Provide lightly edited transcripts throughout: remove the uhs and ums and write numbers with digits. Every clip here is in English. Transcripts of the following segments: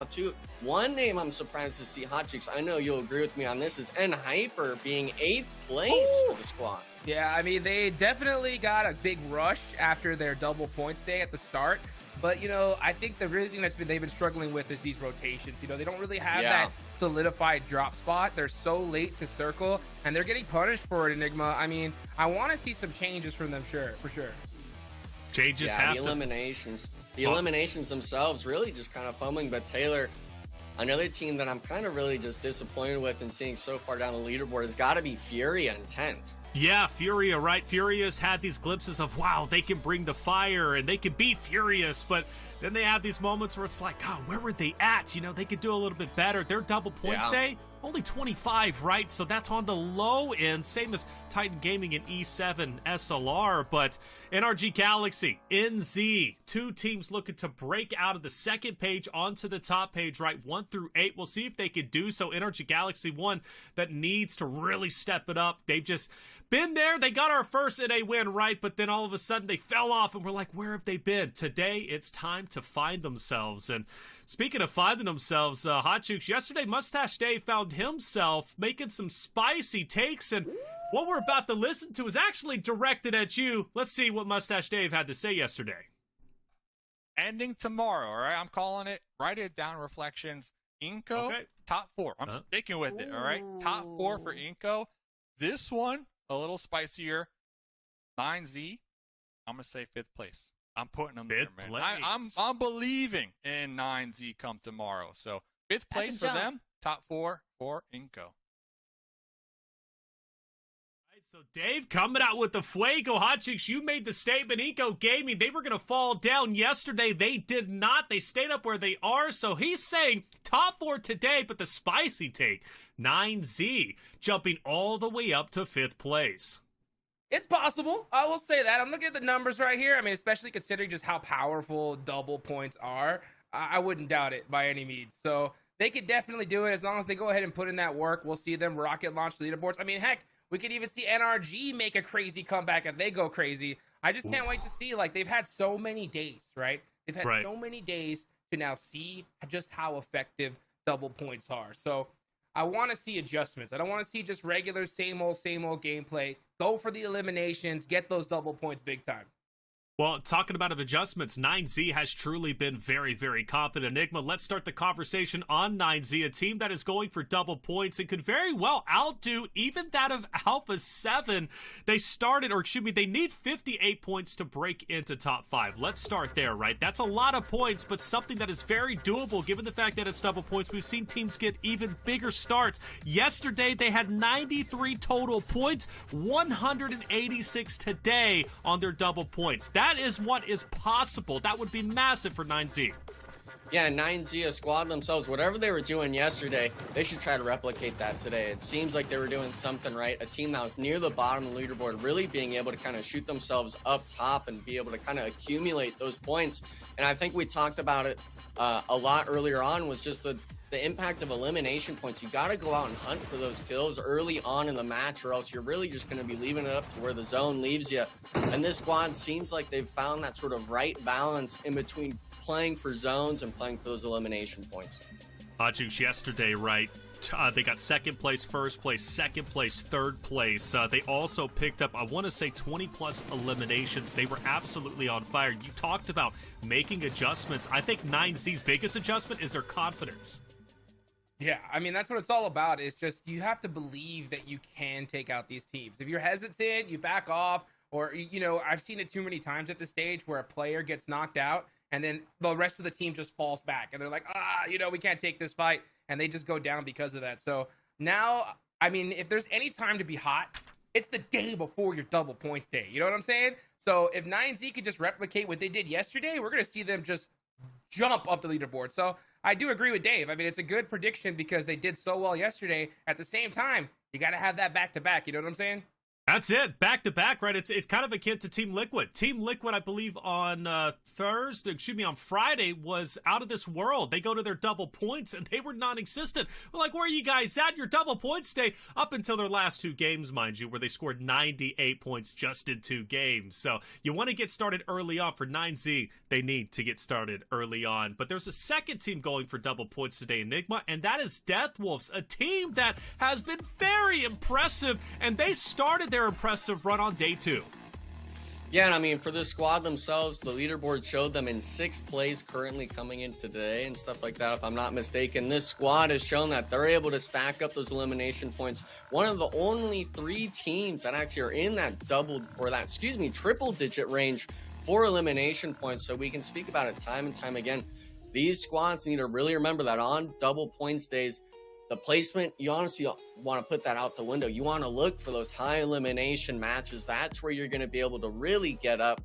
out too. One name I'm surprised to see, Hot Chicks, I know you'll agree with me on this, is N Hyper being 8th place for the squad. Yeah, I mean, they definitely got a big rush after their double points day at the start. But, you know, I think the really thing they've been struggling with is these rotations. You know, they don't really have that solidified drop spot. They're so late to circle, and they're getting punished for it, Enigma. I mean, I want to see some changes from them, for sure. Changes have the eliminations. The eliminations themselves really just kind of fumbling. But Taylor, another team that I'm kind of really just disappointed with and seeing so far down the leaderboard has got to be Furia in 10th. Yeah, Furia, right? Furious had these glimpses of, wow, they can bring the fire and they can be furious, but then they have these moments where it's like, God, where were they at? You know, they could do a little bit better. Their double points day, only 25, right? So that's on the low end, same as Titan Gaming and E7 SLR, but NRG Galaxy, NZ, two teams looking to break out of the second page onto the top page, right? 1 through 8. We'll see if they could do so. NRG Galaxy, one that needs to really step it up. They've just been there. They got our first NA win, right? But then all of a sudden they fell off and we're like, where have they been? Today, it's time to find themselves. And speaking of finding themselves, Hot Chooks, yesterday Mustache Dave found himself making some spicy takes, and what we're about to listen to is actually directed at you. Let's see what Mustache Dave had to say yesterday. Ending tomorrow, all right? I'm calling it. Write it down, Reflections. Inco, top 4. I'm sticking with it, all right? Top 4 for Inco. This one, a little spicier. 9Z, I'm going to say 5th place. I'm putting them there, man. I'm believing in 9Z come tomorrow. So 5th place for them, top 4 for Inco. So Dave coming out with the Fuego. Hot Chicks, you made the statement. Inco Gaming, they were going to fall down yesterday. They did not. They stayed up where they are. So he's saying top 4 today, but the spicy take, 9Z, jumping all the way up to 5th place. It's possible. I will say that. I'm looking at the numbers right here. I mean, especially considering just how powerful double points are, I wouldn't doubt it by any means. So they could definitely do it as long as they go ahead and put in that work. We'll see them rocket launch leaderboards. I mean, heck, we could even see NRG make a crazy comeback if they go crazy. I just can't wait to see. Like, they've had so many days, right? They've had so many days to now see just how effective double points are. So I want to see adjustments. I don't want to see just regular same old gameplay. Go for the eliminations, get those double points big time. Well, talking about adjustments, 9Z has truly been very, very confident. Enigma, let's start the conversation on 9Z, a team that is going for double points and could very well outdo even that of Alpha 7. They need 58 points to break into top 5. Let's start there, right? That's a lot of points, but something that is very doable given the fact that it's double points. We've seen teams get even bigger starts. Yesterday, they had 93 total points, 186 today on their double points. That is what is possible. That would be massive for 9Z. Yeah, 9Z, a squad themselves, whatever they were doing yesterday, they should try to replicate that today. It seems like they were doing something right. A team that was near the bottom of the leaderboard, really being able to kind of shoot themselves up top and be able to kind of accumulate those points. And I think we talked about it a lot earlier on, was just the impact of elimination points. You got to go out and hunt for those kills early on in the match, or else you're really just going to be leaving it up to where the zone leaves you. And this squad seems like they've found that sort of right balance in between playing for zones and playing for those elimination points. Juice, yesterday, right? They got second place, first place, second place, third place. They also picked up, I want to say, 20-plus eliminations. They were absolutely on fire. You talked about making adjustments. I think 9Z's biggest adjustment is their confidence. Yeah, I mean, that's what it's all about. Is just you have to believe that you can take out these teams. If you're hesitant, you back off. Or, you know, I've seen it too many times at this stage where a player gets knocked out and then the rest of the team just falls back. And they're like, we can't take this fight. And they just go down because of that. So now, I mean, if there's any time to be hot, it's the day before your double points day. You know what I'm saying? So if 9Z could just replicate what they did yesterday, we're going to see them just jump up the leaderboard. So I do agree with Dave. I mean, it's a good prediction because they did so well yesterday. At the same time, you got to have that back-to-back. You know what I'm saying? That's it. Back to back, right? It's kind of akin to Team Liquid. Team Liquid, I believe, on on Friday was out of this world. They go to their double points and they were non-existent. We're like, where are you guys at? Your double points stay up until their last 2 games, mind you, where they scored 98 points just in 2 games. So you want to get started early on. For 9Z, they need to get started early on. But there's a second team going for double points today, Enigma, and that is Death Wolves, a team that has been very impressive, and they started their impressive run on day 2. Yeah, and I mean, for this squad themselves, the leaderboard showed them in 6th place currently coming in today and stuff like that, if I'm not mistaken. This squad has shown that they're able to stack up those elimination points. One of the only 3 teams that actually are in that triple-digit range for elimination points, so we can speak about it time and time again. These squads need to really remember that on double points days, the placement, you honestly want to put that out the window. You want to look for those high elimination matches. That's where you're going to be able to really get up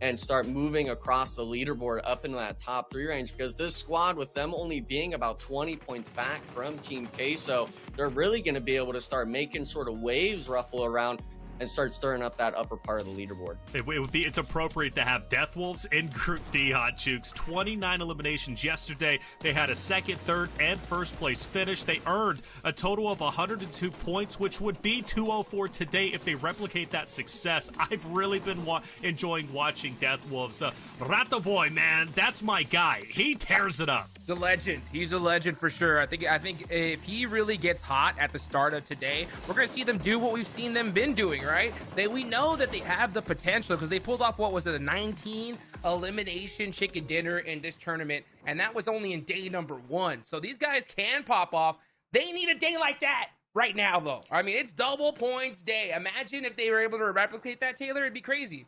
and start moving across the leaderboard up into that top 3 range, because this squad, with them only being about 20 points back from Team Queso, they're really going to be able to start making sort of waves ruffle around and start stirring up that upper part of the leaderboard. It's appropriate to have Death Wolves in Group D, Hot Chooks. 29 eliminations yesterday. They had a 2nd, 3rd, and 1st place finish. They earned a total of 102 points, which would be 204 today if they replicate that success. I've really been enjoying watching Death Wolves. Rato Boy, man, that's my guy. He tears it up. He's a legend. He's a legend for sure. I think if he really gets hot at the start of today, we're going to see them do what we've seen them been doing, right? We know that they have the potential, because they pulled off, what was it, a 19 elimination chicken dinner in this tournament, and that was only in day number 1. So these guys can pop off. They need a day like that right now, though. I mean, it's double points day. Imagine if they were able to replicate that, Taylor. It'd be crazy.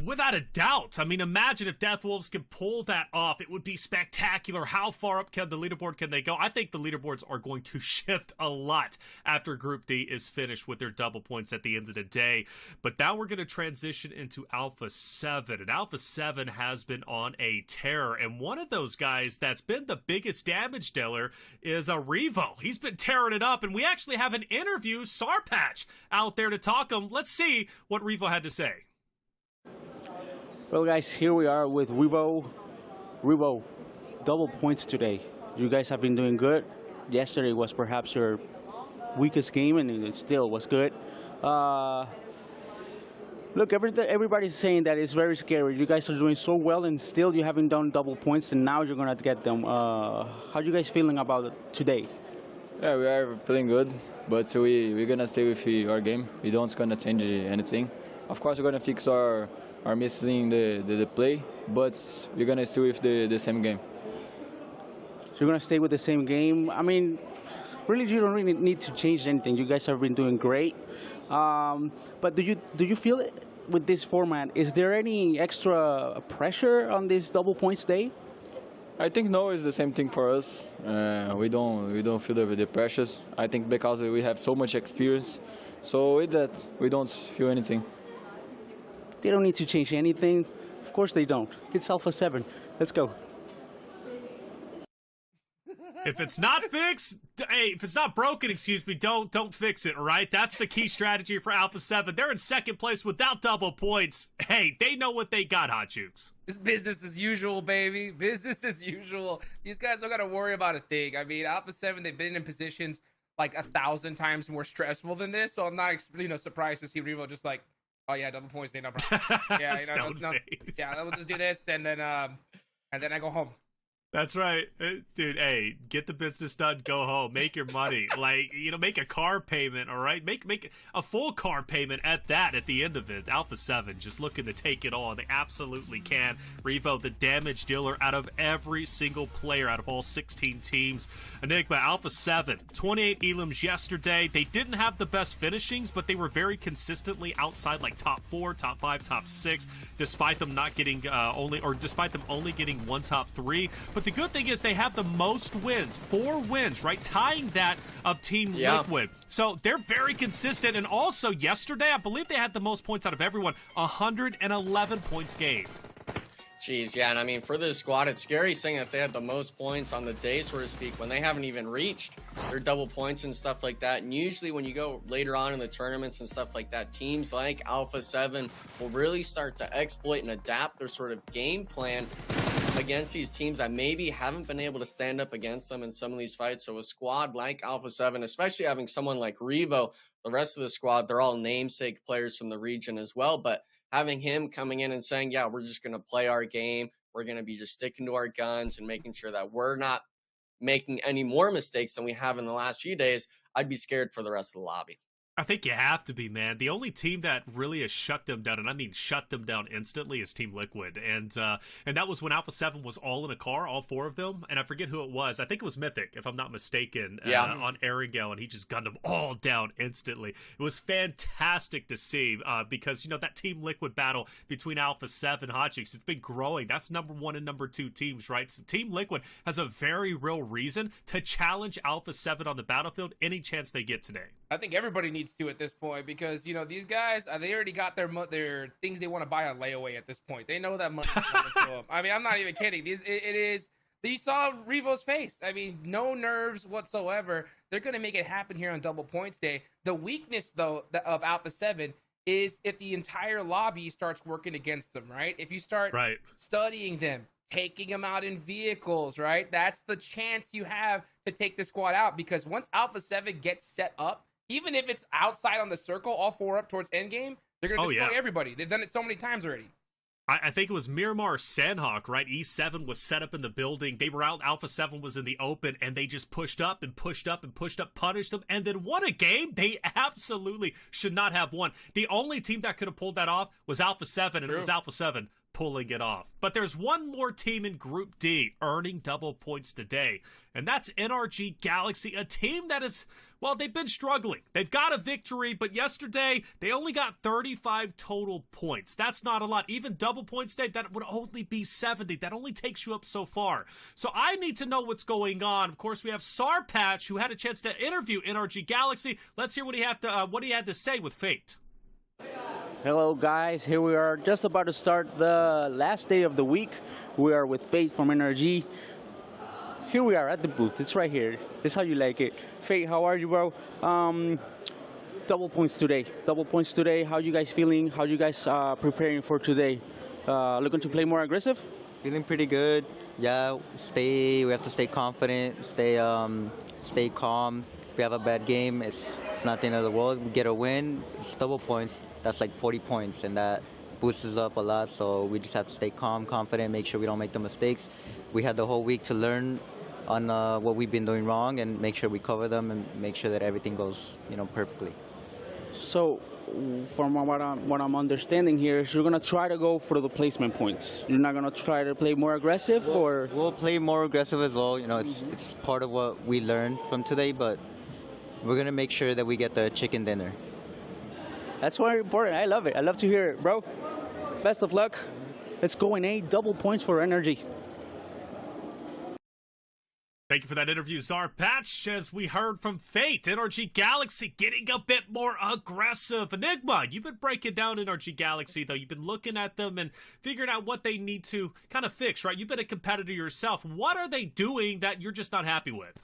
Without a doubt. I mean, imagine if Death Wolves can pull that off. It would be spectacular. How far up can the leaderboard can they go? I think the leaderboards are going to shift a lot after Group D is finished with their double points at the end of the day. But now we're going to transition into Alpha 7. And Alpha 7 has been on a tear. And one of those guys that's been the biggest damage dealer is Revo. He's been tearing it up. And we actually have an interview, Sarpatch, out there to talk him. Let's see what Revo had to say. Well, guys, here we are with Revo. Revo, double points today. You guys have been doing good. Yesterday was perhaps your weakest game, and it still was good. Look, everybody's saying that it's very scary. You guys are doing so well, and still you haven't done double points, and now you're going to get them. How are you guys feeling about it today? Yeah, we are feeling good, but we're going to stay with our game. We don't going to change anything. Of course, we're going to fix our missing the play, but we're going to stay with the same game. So you're going to stay with the same game? I mean, really, you don't really need to change anything. You guys have been doing great. But do you feel it with this format? Is there any extra pressure on this double points day? I think no, it's the same thing for us. We don't feel the pressures. I think because we have so much experience, so with that we don't feel anything. They don't need to change anything. Of course they don't. It's Alpha 7. Let's go. If it's not fixed, hey, if it's not broken, excuse me, don't fix it, all right? That's the key strategy for Alpha 7. They're in 2nd place without double points. Hey, they know what they got, Hot Chooks. It's business as usual, baby. Business as usual. These guys don't got to worry about a thing. I mean, Alpha 7, they've been in positions like 1,000 times more stressful than this, so I'm not surprised to see Revo just like, oh yeah, double points, no problem. Yeah, we'll just do this, and then I go home. That's right. Dude, hey, get the business done, go home, make your money. Like, make a car payment, all right? Make a full car payment at that at the end of it. Alpha 7 just looking to take it all, and they absolutely can. Revo, the damage dealer out of every single player out of all 16 teams. Enigma, Alpha 7, 28 elims yesterday. They didn't have the best finishings, but they were very consistently outside like top 4, top 5, top 6, despite them not getting despite them only getting one top 3. But the good thing is they have the most wins, 4 wins, right? Tying that of Team Liquid. So they're very consistent. And also yesterday, I believe they had the most points out of everyone, 111 points gained. Jeez, yeah, and I mean, for this squad, it's scary saying that they had the most points on the day, so to speak, when they haven't even reached their double points and stuff like that. And usually when you go later on in the tournaments and stuff like that, teams like Alpha 7 will really start to exploit and adapt their sort of game plan against these teams that maybe haven't been able to stand up against them in some of these fights. So a squad like Alpha 7, especially having someone like Revo, the rest of the squad, they're all namesake players from the region as well, but having him coming in and saying, yeah, we're just going to play our game. We're going to be just sticking to our guns and making sure that we're not making any more mistakes than we have in the last few days. I'd be scared for the rest of the lobby. I think you have to be, man. The only team that really has shut them down, and I mean shut them down instantly, is Team Liquid. And that was when Alpha 7 was all in a car, all four of them. And I forget who it was. I think it was Mythic, if I'm not mistaken, on Erringale, and he just gunned them all down instantly. It was fantastic to see because, you know, that Team Liquid battle between Alpha 7 and Hotchkiss, it's been growing. That's number 1 and number 2 teams, right? So Team Liquid has a very real reason to challenge Alpha 7 on the battlefield any chance they get today. I think everybody needs to at this point because, you know, these guys, they already got their things they want to buy on layaway at this point. They know that money's coming to them. I mean, I'm not even kidding. It is. You saw Revo's face. I mean, no nerves whatsoever. They're going to make it happen here on double points day. The weakness, though, of Alpha 7 is if the entire lobby starts working against them, right? If you start studying them, taking them out in vehicles, right? That's the chance you have to take the squad out, because once Alpha 7 gets set up, even if it's outside on the circle, all four up towards endgame, they're going to destroy everybody. They've done it so many times already. I think it was Miramar Sandhawk, right? E7 was set up in the building. They were out. Alpha 7 was in the open, and they just pushed up and pushed up and pushed up, punished them, and then won a game they absolutely should not have won. The only team that could have pulled that off was Alpha 7, and it was Alpha 7 pulling it off. But there's one more team in Group D earning double points today, and that's NRG Galaxy, a team that is, well, they've been struggling. They've got a victory, but yesterday they only got 35 total points. That's not a lot. Even double points day, that would only be 70. That only takes you up so far. So I need to know what's going on. Of course, we have Sarpatch, who had a chance to interview NRG Galaxy. Let's hear what he had to say with Fate. Hello guys, here we are just about to start the last day of the week. We are with Fate from NRG. Here we are at the booth. It's right here. This is how you like it. Fate, how are you, bro? Double points today. Double points today. How you guys feeling? How you guys preparing for today? Looking to play more aggressive? Feeling pretty good. Yeah, we have to stay confident, stay calm. If we have a bad game, it's not the end of the world. We get a win, it's double points. That's like 40 points, and that boosts us up a lot. So we just have to stay calm, confident, make sure we don't make the mistakes. We had the whole week to learn on what we've been doing wrong and make sure we cover them and make sure that everything goes, perfectly. So, from what I'm understanding here, is you're gonna try to go for the placement points. You're not gonna try to play more aggressive, or we'll play more aggressive as well. It's part of what we learned from today, but we're gonna make sure that we get the chicken dinner. That's very important. I love it. I love to hear it, bro. Best of luck. Let's go in A. Double points for NRG. Thank you for that interview, Sarpatch. As we heard from Fate, NRG Galaxy getting a bit more aggressive. Enigma, you've been breaking down NRG Galaxy, though. You've been looking at them and figuring out what they need to kind of fix, right? You've been a competitor yourself. What are they doing that you're just not happy with?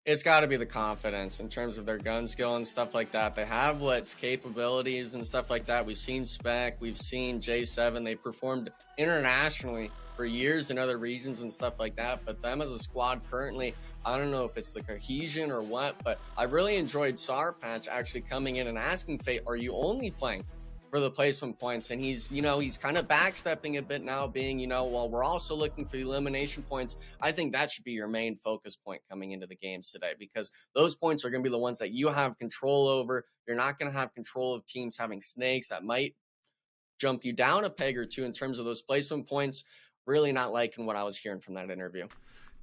It's got to be the confidence in terms of their gun skill and stuff like that. They have Let's capabilities and stuff like that. We've seen Spec, we've seen J7. They performed internationally for years in other regions and stuff like that. But them as a squad currently, I don't know if it's the cohesion or what, but I really enjoyed Sarpatch actually coming in and asking Fate, are you only playing for the placement points? And he's kind of backstepping a bit now, being, well, we're also looking for the elimination points. I think that should be your main focus point coming into the games today, because those points are going to be the ones that you have control over. You're not going to have control of teams having snakes that might jump you down a peg or two in terms of those placement points. Really not liking what I was hearing from that interview.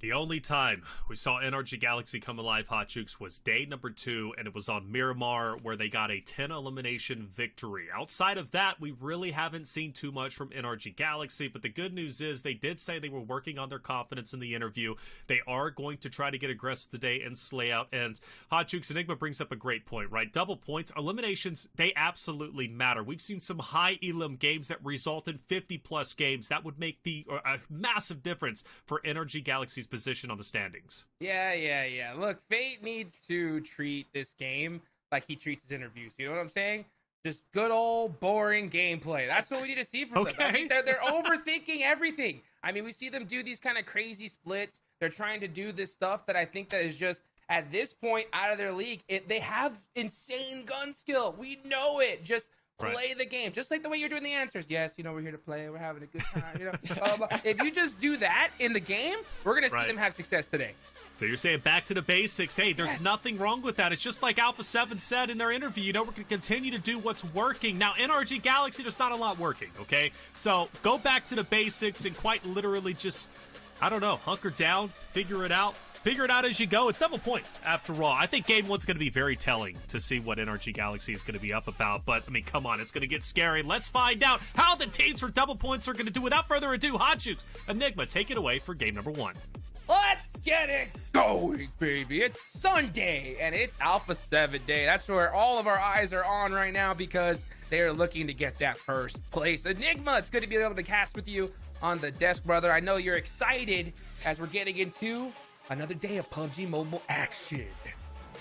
The only time we saw NRG Galaxy come alive, Hot Jukes, was day number 2, and it was on Miramar, where they got a 10 elimination victory. Outside of that, we really haven't seen too much from NRG Galaxy, but the good news is they did say they were working on their confidence in the interview. They are going to try to get aggressive today and slay out. And Hot Jukes, Enigma brings up a great point, right? Double points, eliminations, they absolutely matter. We've seen some high elim games that result in 50-plus games. That would make a massive difference for NRG Galaxy's position on the standings. Yeah. Look, Fate needs to treat this game like he treats his interviews. You know what I'm saying? Just good old boring gameplay. That's what we need to see from them. I mean, they're overthinking everything. I mean, we see them do these kind of crazy splits. They're trying to do this stuff that I think that is just, at this point, out of their league. They have insane gun skill. We know it. Just play the game, just like the way you're doing the answers. Yes, we're here to play. We're having a good time. Blah, blah, blah. If you just do that in the game, we're gonna see them have success today. So you're saying back to the basics. Hey, there's nothing wrong with that. It's just like Alpha 7 said in their interview. We're going to continue to do what's working. Now, NRG Galaxy, there's not a lot working, okay? So go back to the basics and quite literally just, I don't know, hunker down, figure it out. Figure it out as you go. It's 7 points, after all. I think Game 1's going to be very telling to see what NRG Galaxy is going to be up about. But, I mean, come on. It's going to get scary. Let's find out how the teams for double points are going to do. Without further ado, Hot Jukes, Enigma, take it away for game number 1. Let's get it going, baby. It's Sunday, and it's Alpha 7 Day. That's where all of our eyes are on right now because they are looking to get that first place. Enigma, it's good to be able to cast with you on the desk, brother. I know you're excited as we're getting into another day of PUBG Mobile action.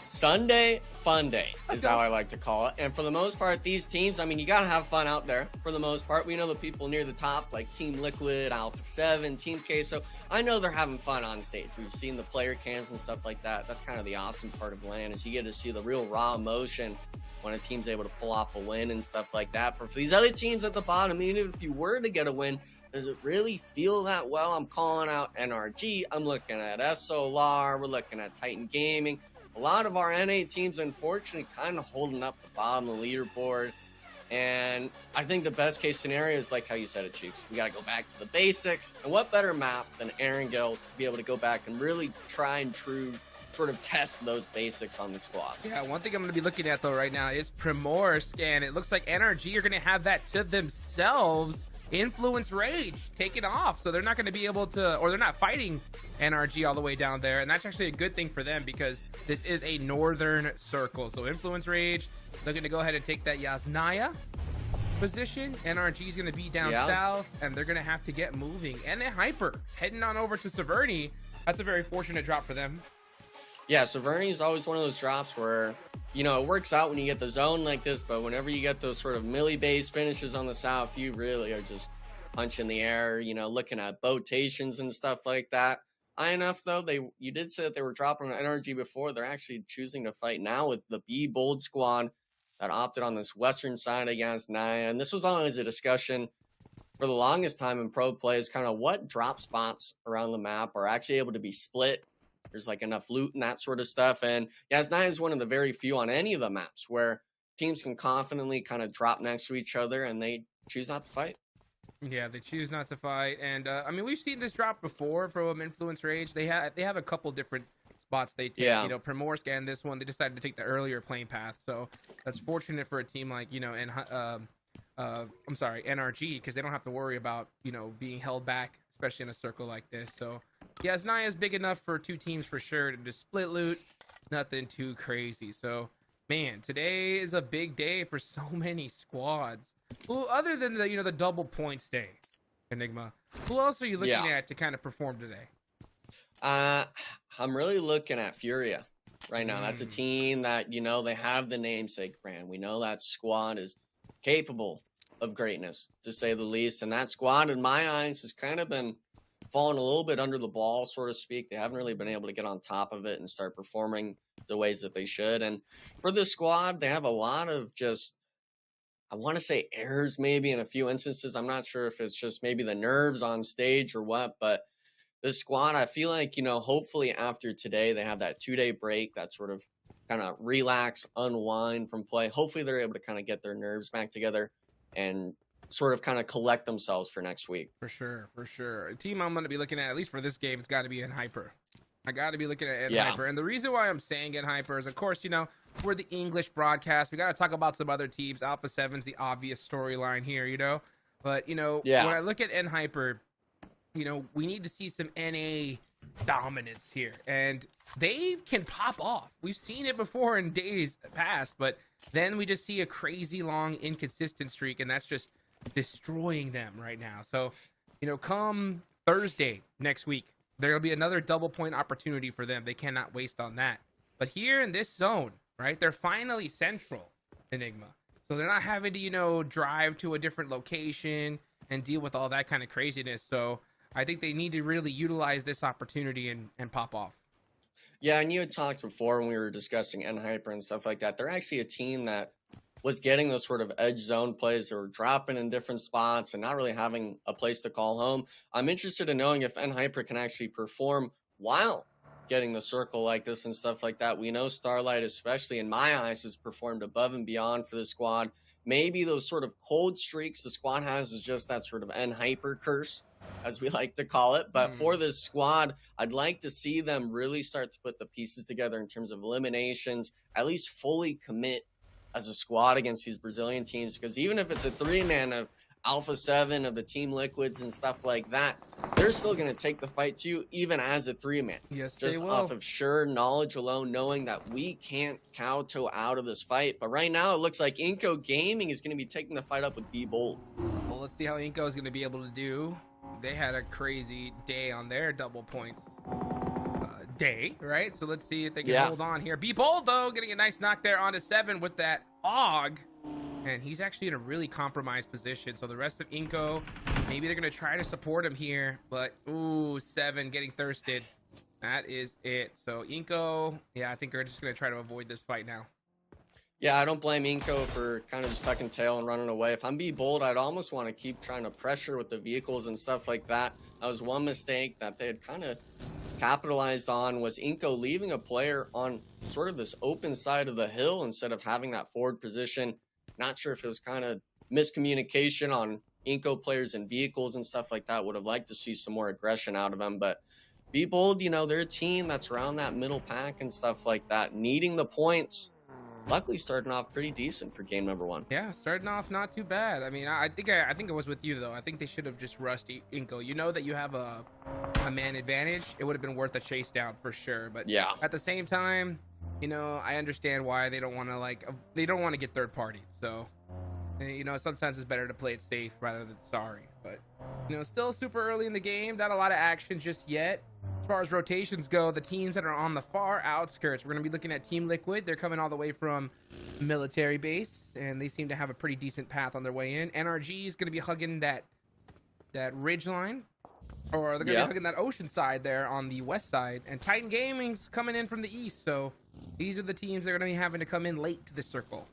Sunday fun day is how I like to call it. And for the most part, these teams, I mean, you gotta have fun out there. For the most part, we know the people near the top, like Team Liquid, Alpha 7, Team Queso. I know they're having fun on stage. We've seen the player cams and stuff like that. That's kind of the awesome part of LAN, is you get to see the real raw emotion when a team's able to pull off a win and stuff like that. But for these other teams at the bottom, even if you were to get a win, does it really feel that well? I'm calling out NRG. I'm looking at SOLAR. We're looking at Titan Gaming. A lot of our NA teams, unfortunately, kind of holding up the bottom of the leaderboard. And I think the best case scenario is like how you said it, Cheeks. We got to go back to the basics. And what better map than Erangel to be able to go back and really try and sort of test those basics on the squads. Yeah, one thing I'm going to be looking at, though, right now is Primorsk. And it looks like NRG are going to have that to themselves. Influence Rage taken off, so they're not going to be able to, or they're not fighting NRG all the way down there, and that's actually a good thing for them because this is a northern circle. So Influence Rage looking to go ahead and take that Yasnaya position. NRG is going to be down south, and they're going to have to get moving. And then Hyper heading on over to Severny. That's a very fortunate drop for them. Yeah, Severny is always one of those drops where, it works out when you get the zone like this, but whenever you get those sort of melee-based finishes on the south, you really are just punching the air, looking at botations and stuff like that. High enough, though, you did say that they were dropping on NRG before. They're actually choosing to fight now with the Be Bold squad that opted on this western side against Naya. And this was always a discussion for the longest time in pro play, is kind of what drop spots around the map are actually able to be split. There's like enough loot and that sort of stuff. And Yasnaya is one of the very few on any of the maps where teams can confidently kind of drop next to each other and they choose not to fight. Yeah, they choose not to fight. And I mean, we've seen this drop before from Influence Rage. They have a couple different spots they take. Primorsk and this one, they decided to take the earlier plane path. So that's fortunate for a team like, NRG, because they don't have to worry about, being held back, especially in a circle like this. So Yasnaya is big enough for two teams for sure to just split loot. Nothing too crazy. So, man, today is a big day for so many squads. Well, other than the double points day, Enigma, who else are you looking at to kind of perform today? I'm really looking at Furia right now. That's a team that, they have the namesake brand. We know that squad is capable of greatness, to say the least. And that squad, in my eyes, has kind of been falling a little bit under the ball, so to speak. They haven't really been able to get on top of it and start performing the ways that they should. And for this squad, they have a lot of just, I want to say errors maybe in a few instances. I'm not sure if it's just maybe the nerves on stage or what, but this squad, I feel like, hopefully after today, they have that 2-day break, that sort of kind of relax, unwind from play. Hopefully they're able to kind of get their nerves back together and sort of kind of collect themselves for next week. For sure, for sure. A team I'm going to be looking at least for this game, it's got to be Hyper. I got to be looking at Hyper. And the reason why I'm saying Hyper is, of course, you know, we're the English broadcast. We got to talk about some other teams. Alpha 7's the obvious storyline here, you know. But, you know, when I look at Hyper, you know, we need to see some NA dominance here. And they can pop off. We've seen it before in days past, but then we just see a crazy long inconsistent streak, and that's just destroying them right now. So, you know, come Thursday next week, there'll be another double point opportunity for them. They cannot waste on that. But here in this zone, right, they're finally central, Enigma. So they're not having to, you know, drive to a different location and deal with all that kind of craziness. So I think they need to really utilize this opportunity and pop off. Yeah, and you had talked before when we were discussing Hyper and stuff like that. They're actually a team that was getting those sort of edge zone plays. They were dropping in different spots and not really having a place to call home. I'm interested in knowing if Hyper can actually perform while getting the circle like this and stuff like that. We know Starlight, especially in my eyes, has performed above and beyond for the squad. Maybe those sort of cold streaks the squad has is just that sort of Hyper curse, as we like to call it. But for this squad, I'd like to see them really start to put the pieces together in terms of eliminations, at least fully commit as a squad against these Brazilian teams, because even if it's a 3-man of Alpha 7, of the Team Liquids and stuff like that, they're still going to take the fight to you even as a 3-man. Yes, just they will. off of sure knowledge alone, knowing that we can't kowtow out of this fight. But right now it looks like Inco Gaming is going to be taking the fight up with Be Bold. Well, let's see how Inco is going to be able to do. They had a crazy day on their double points day, right? So let's see if they can hold on here. Be Bold, though, getting a nice knock there onto 7 with that AUG. And he's actually in a really compromised position. So the rest of Inco, maybe they're going to try to support him here. But, ooh, 7 getting thirsted. That is it. So Inco, yeah, I think they're just going to try to avoid this fight now. Yeah, I don't blame Inco for kind of just tucking tail and running away. If I'm Be Bold, I'd almost want to keep trying to pressure with the vehicles and stuff like that. That was one mistake that they had kind of capitalized on, was Inco leaving a player on sort of this open side of the hill instead of having that forward position. Not sure if it was kind of miscommunication on Inco players and vehicles and stuff like that. Would have liked to see some more aggression out of them, but Be Bold, you know, they're a team that's around that middle pack and stuff like that, needing the points. Luckily starting off pretty decent for game number 1. Yeah, starting off not too bad. I mean, I think it was with you, though. I think they should have just rushed Inco. You know that you have a man advantage. It would have been worth a chase down for sure. But yeah, at the same time, you know, I understand why they don't want to get third party. So, you know, sometimes it's better to play it safe rather than sorry. But, you know, still super early in the game. Not a lot of action just yet. As far as rotations go, the teams that are on the far outskirts, we're going to be looking at Team Liquid. They're coming all the way from military base, and they seem to have a pretty decent path on their way in. NRG is going to be hugging that ridge line, or they're going to be hugging that ocean side there on the west side. And Titan Gaming's coming in from the east, so these are the teams that are going to be having to come in late to the circle.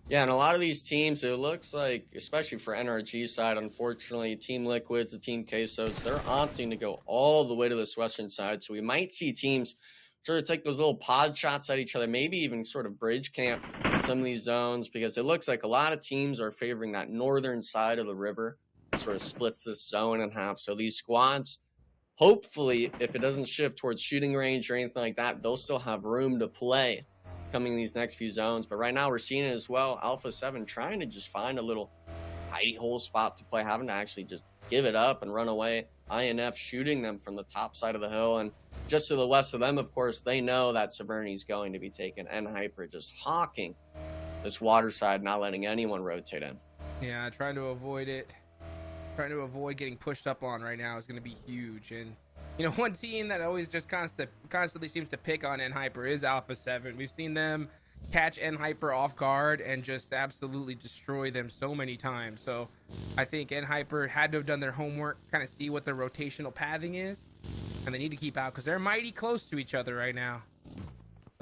Yeah, and a lot of these teams, it looks like, especially for NRG side, unfortunately, Team Liquids, the Team Quesos, they're opting to go all the way to this western side. So we might see teams sort of take those little pod shots at each other, maybe even sort of bridge camp some of these zones, because it looks like a lot of teams are favoring that northern side of the river. It sort of splits this zone in half. So these squads, hopefully, if it doesn't shift towards shooting range or anything like that, they'll still have room to play coming in these next few zones. But right now we're seeing it as well. Alpha 7 trying to just find a little hidey hole spot to play, having to actually just give it up and run away. INF shooting them from the top side of the hill, and just to the west of them, of course, they know that Severny's going to be taken, and Hyper just hawking this water side, not letting anyone rotate in. Yeah, trying to avoid it. Trying to avoid getting pushed up on right now is going to be huge. And you know, one team that always just constantly seems to pick on Hyper is Alpha 7. We've seen them catch Hyper off guard and just absolutely destroy them so many times. So I think Hyper had to have done their homework, kind of see what their rotational pathing is, and they need to keep out because they're mighty close to each other right now.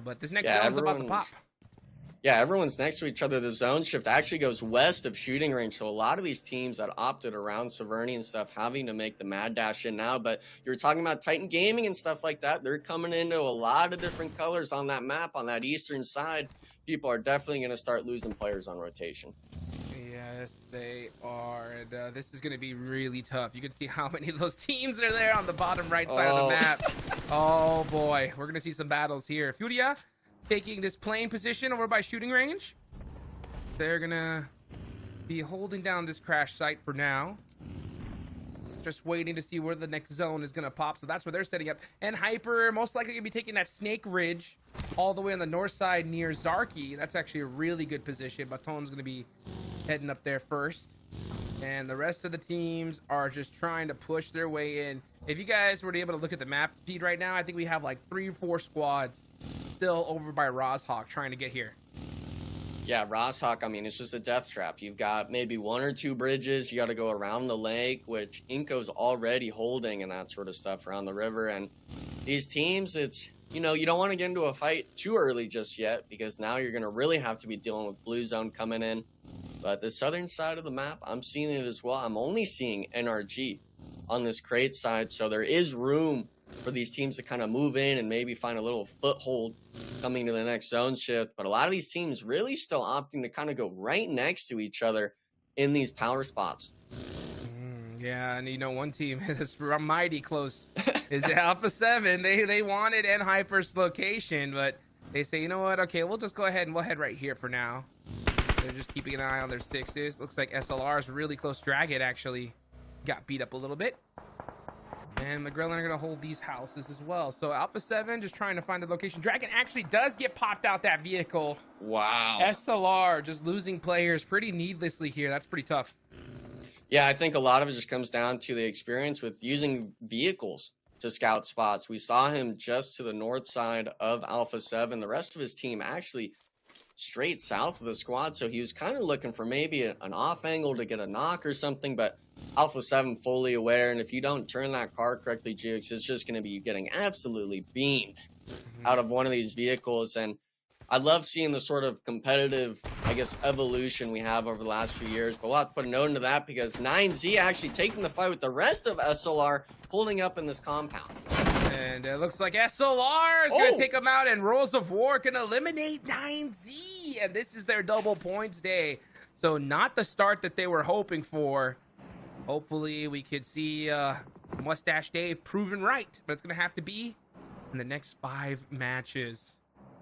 But this next zone's about to pop. Yeah, everyone's next to each other. The zone shift actually goes west of shooting range. So a lot of these teams that opted around Severny and stuff having to make the mad dash in now. But you were talking about Titan Gaming and stuff like that. They're coming into a lot of different colors on that map on that eastern side. People are definitely going to start losing players on rotation. Yeah, Yes, they are. And this is going to be really tough. You can see how many of those teams are there on the bottom right side of the map. Oh, boy. We're going to see some battles here. Furia taking this plane position over by shooting range. They're going to be holding down this crash site for now. Just waiting to see where the next zone is going to pop. So that's where they're setting up. And Hyper most likely going to be taking that Snake Ridge all the way on the north side near Zarky. That's actually a really good position. Baton's going to be heading up there first. And the rest of the teams are just trying to push their way in. If you guys were to be able to look at the map feed right now, I think we have like 3 or 4 squads still over by Rozhawk trying to get here. Yeah, Rozhawk, I mean, it's just a death trap. You've got maybe 1 or 2 bridges. You got to go around the lake, which Inco's already holding and that sort of stuff around the river. And these teams, it's, you know, you don't want to get into a fight too early just yet because now you're going to really have to be dealing with Blue Zone coming in. But the southern side of the map, I'm seeing it as well. I'm only seeing NRG on this crate side, so there is room for these teams to kind of move in and maybe find a little foothold coming to the next zone shift. But a lot of these teams really still opting to kind of go right next to each other in these power spots. Yeah, and you know, one team that's mighty close is Alpha 7. They wanted N-Hyper's location, but they say, you know what, okay, we'll just go ahead and we'll head right here for now. They're just keeping an eye on their 6s. Looks like SLR is really close. Dragon actually got beat up a little bit. And McGrillen are going to hold these houses as well. So Alpha 7 just trying to find a location. Dragon actually does get popped out that vehicle. Wow. SLR just losing players pretty needlessly here. That's pretty tough. Yeah, I think a lot of it just comes down to the experience with using vehicles to scout spots. We saw him just to the north side of Alpha 7. The rest of his team actually straight south of the squad, so he was kind of looking for maybe an off angle to get a knock or something, but Alpha 7 fully aware, and if you don't turn that car correctly, Jukes, it's just going to be getting absolutely beamed out of one of these vehicles. And I love seeing the sort of competitive, I guess, evolution we have over the last few years, but we'll have to put a note into that because 9Z actually taking the fight with the rest of SLR holding up in this compound. And it looks like SLR is going to take them out, and Rules of War can eliminate 9Z. And this is their double points day. So not the start that they were hoping for. Hopefully we could see Mustache Dave proven right. But it's going to have to be in the next 5 matches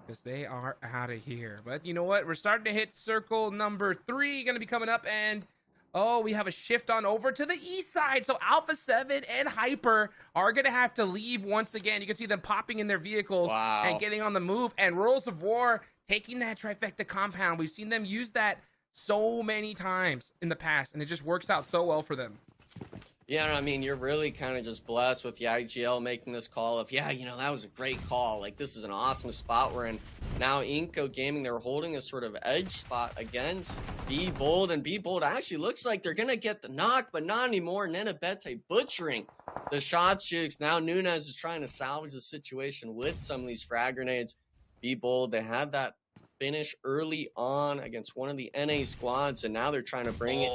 because they are out of here. But you know what? We're starting to hit circle number 3. Going to be coming up, and oh, we have a shift on over to the east side. So Alpha 7 and Hyper are going to have to leave once again. You can see them popping in their vehicles and getting on the move. And Rules of War taking that trifecta compound. We've seen them use that so many times in the past, and it just works out so well for them. Yeah, I mean, you're really kind of just blessed with the IGL making this call of, yeah, you know, that was a great call. Like, this is an awesome spot we're in. Now, Inco Gaming, they're holding a sort of edge spot against Be Bold, and Be Bold actually looks like they're going to get the knock, but not anymore. Nenabete butchering the shots, Jukes. Now, Nunez is trying to salvage the situation with some of these frag grenades. Be Bold, they had that finish early on against one of the NA squads, and now they're trying to bring it.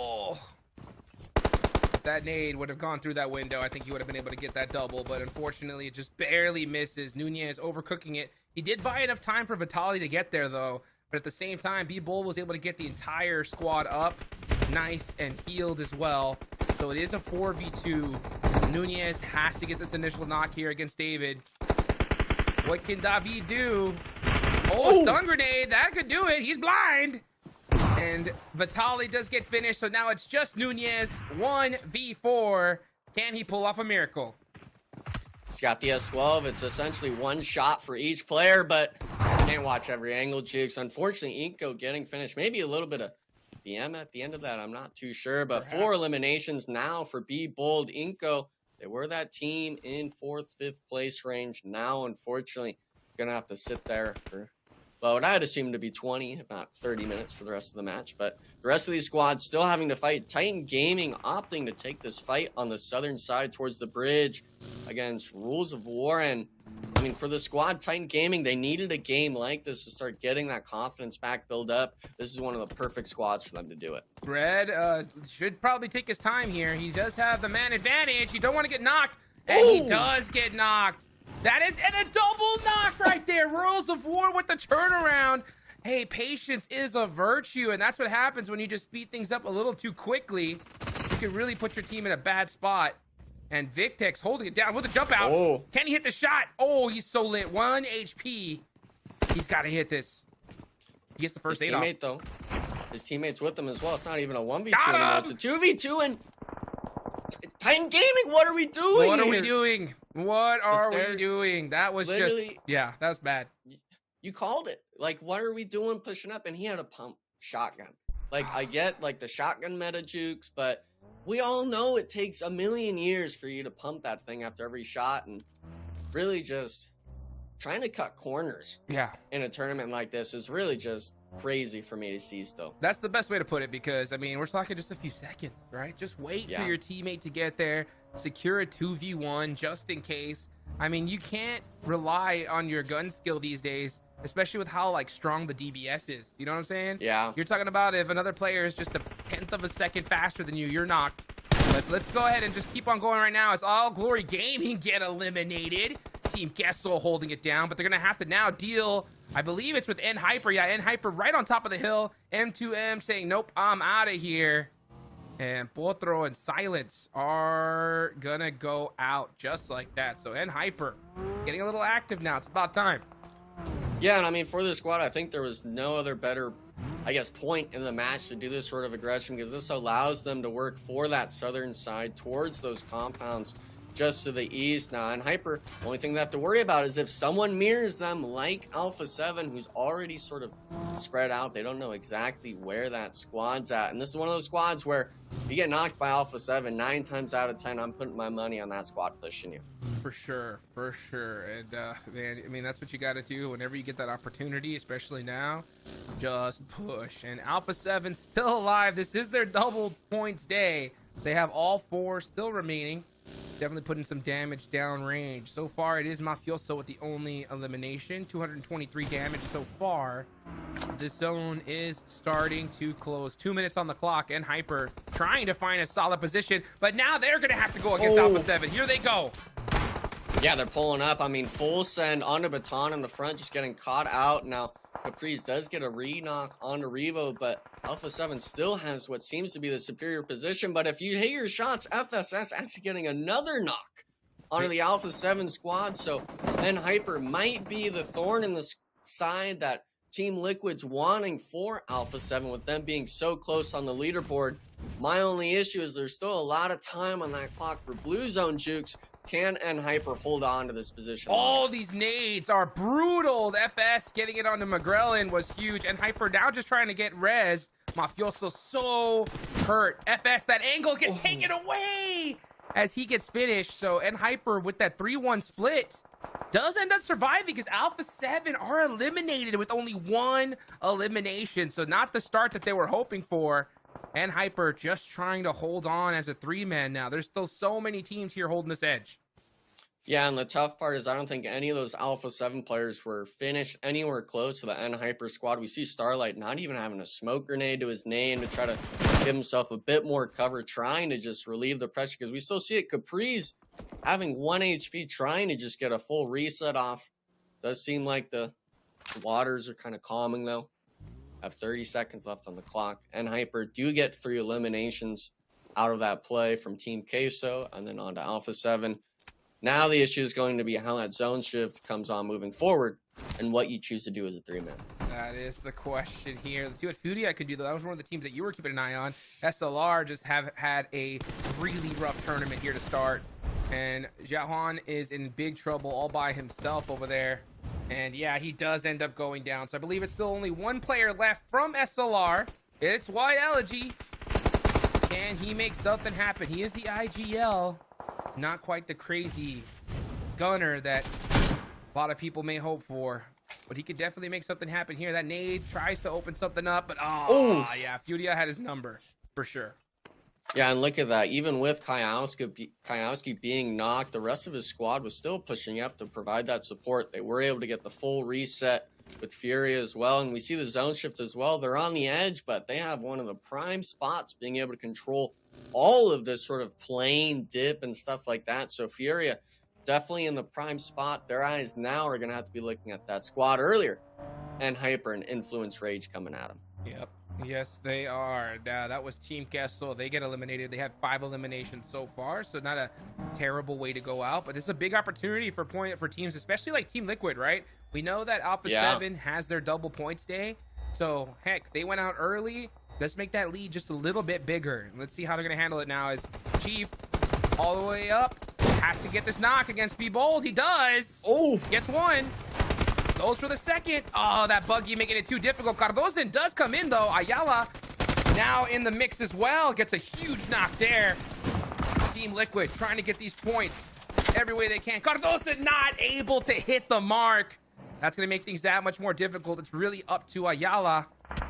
If that nade would have gone through that window, I think he would have been able to get that double, but unfortunately it just barely misses. Nunez overcooking it. He did buy enough time for Vitali to get there though, but at the same time, B-Bull was able to get the entire squad up nice and healed as well. So it is a 4v2. Nunez has to get this initial knock here against David. What can David do? Oh, stun grenade, that could do it. He's blind. And Vitali does get finished, so now it's just Nunez, 1v4. Can he pull off a miracle? He's got the S12. It's essentially one shot for each player, but can't watch every angle, Jukes. Unfortunately, Inco getting finished. Maybe a little bit of BM at the end of that. I'm not too sure, but 4 eliminations now for Be Bold. Inco, they were that team in 4th, 5th place range. Now, unfortunately, going to have to sit there for, well, what I'd assume to be 20, about 30 minutes for the rest of the match. But the rest of these squads still having to fight. Titan Gaming opting to take this fight on the southern side towards the bridge against Rules of War. And, I mean, for the squad, Titan Gaming, they needed a game like this to start getting that confidence back, build up. This is one of the perfect squads for them to do it. Red should probably take his time here. He does have the man advantage. You don't want to get knocked. And he does get knocked. That is a double knock right there. Rules of War with the turnaround. hey, patience is a virtue, and that's what happens when you just speed things up a little too quickly. You can really put your team in a bad spot. And Victex holding it down with a jump out. Oh. Can he hit the shot? Oh, he's so lit. 1 HP. He's got to hit this. He gets the first aid off. His teammate, though. His teammate's with him as well. It's not even a 1v2 anymore. It's a 2v2, and Titan Gaming, what are we doing What are here? we doing? What are we doing? That was literally, yeah, that was bad. You called it. Like, what are we doing pushing up? And he had a pump shotgun. Like, I get, like, the shotgun meta jukes, but we all know it takes a million years for you to pump that thing after every shot, and really just trying to cut corners in a tournament like this is really just crazy for me to see still. That's the best way to put it, because I mean, we're talking just a few seconds, right? Just wait for your teammate to get there, secure a 2v1 just in case. I mean, you can't rely on your gun skill these days, especially with how like strong the DBS is. You know what I'm saying? Yeah. You're talking about if another player is just a 1/10 of a second faster than you, you're knocked. But let's go ahead and just keep on going right now as All Glory Gaming get eliminated. Team Gessel holding it down, but they're gonna have to now deal, I believe it's with N Hyper. Yeah, N Hyper right on top of the hill. M2M saying, nope, I'm out of here. And Potro and Silence are gonna go out just like that. So N Hyper getting a little active now. It's about time. Yeah, and I mean, for this squad, I think there was no other better, I guess, point in the match to do this sort of aggression, because this allows them to work for that southern side towards those compounds just to the east. Now, and Hyper, the only thing they have to worry about is if someone mirrors them like Alpha 7, who's already sort of spread out. They don't know exactly where that squad's at. And this is one of those squads where you get knocked by Alpha 7, 9 times out of 10, I'm putting my money on that squad pushing you. For sure, for sure. And, man, I mean, that's what you got to do whenever you get that opportunity, especially now. Just push. And Alpha 7 still alive. This is their double points day. They have all 4 still remaining. Definitely putting some damage down range. So far, it is Mafioso with the only elimination. 223 damage so far. This zone is starting to close. 2 minutes on the clock, and Hyper trying to find a solid position. But now they're going to have to go against Alpha 7. Here they go. Yeah, they're pulling up. I mean, full send onto Baton in the front, just getting caught out. Now, Caprice does get a re-knock onto Revo, but Alpha 7 still has what seems to be the superior position. But if you hit your shots, FSS actually getting another knock onto the Alpha 7 squad. So then Hyper might be the thorn in the side that Team Liquid's wanting for Alpha 7, with them being so close on the leaderboard. My only issue is there's still a lot of time on that clock for Blue Zone jukes. Can N Hyper hold on to this position? All these nades are brutal. The FS getting it onto McGrellin was huge. And Hyper now just trying to get rezzed. Mafioso so hurt. FS, that angle gets taken away as he gets finished. So N Hyper with that 3-1 split does end up surviving, because Alpha 7 are eliminated with only 1 elimination. So not the start that they were hoping for. And Hyper just trying to hold on as a 3-man now. There's still so many teams here holding this edge. Yeah, and the tough part is I don't think any of those Alpha 7 players were finished anywhere close to the N Hyper squad. We see Starlight not even having a smoke grenade to his name to try to give himself a bit more cover, trying to just relieve the pressure, because we still see it. Caprice having 1 HP, trying to just get a full reset off. Does seem like the waters are kind of calming, though. Have 30 seconds left on the clock. And Hyper do get 3 eliminations out of that play from Team Queso, and then on to Alpha 7. Now the issue is going to be how that zone shift comes on moving forward, and what you choose to do as a 3-man. That is the question here. Let's see what Fudia could do, though. That was one of the teams that you were keeping an eye on. SLR just have had a really rough tournament here to start. And Jahan is in big trouble all by himself over there. And yeah, he does end up going down. So I believe it's still only 1 player left from SLR. It's White Elegy. Can he make something happen? He is the IGL. Not quite the crazy gunner that a lot of people may hope for. But he could definitely make something happen here. That nade tries to open something up. But yeah, Fudia had his number for sure. Yeah, and look at that. Even with Kayowski being knocked, the rest of his squad was still pushing up to provide that support. They were able to get the full reset with Fury as well. And we see the zone shift as well. They're on the edge, but they have one of the prime spots, being able to control all of this sort of plane dip and stuff like that. So Furia definitely in the prime spot. Their eyes now are going to have to be looking at that squad earlier. and Hyper and Influence Rage coming at him. Yep. Yes, they are. That was Team Kessel. They get eliminated. They had 5 eliminations so far, so not a terrible way to go out. But this is a big opportunity for teams, especially like Team Liquid, right? We know that Alpha 7 has their double points day. So, heck, they went out early. Let's make that lead just a little bit bigger. Let's see how they're going to handle it now as Chief all the way up. Has to get this knock against Be Bold. He does. Oh, gets one. Goes for the second. Oh, that buggy making it too difficult. Cardozen does come in, though. Ayala now in the mix as well. Gets a huge knock there. Team Liquid trying to get these points every way they can. Cardozen not able to hit the mark. That's going to make things that much more difficult. It's really up to Ayala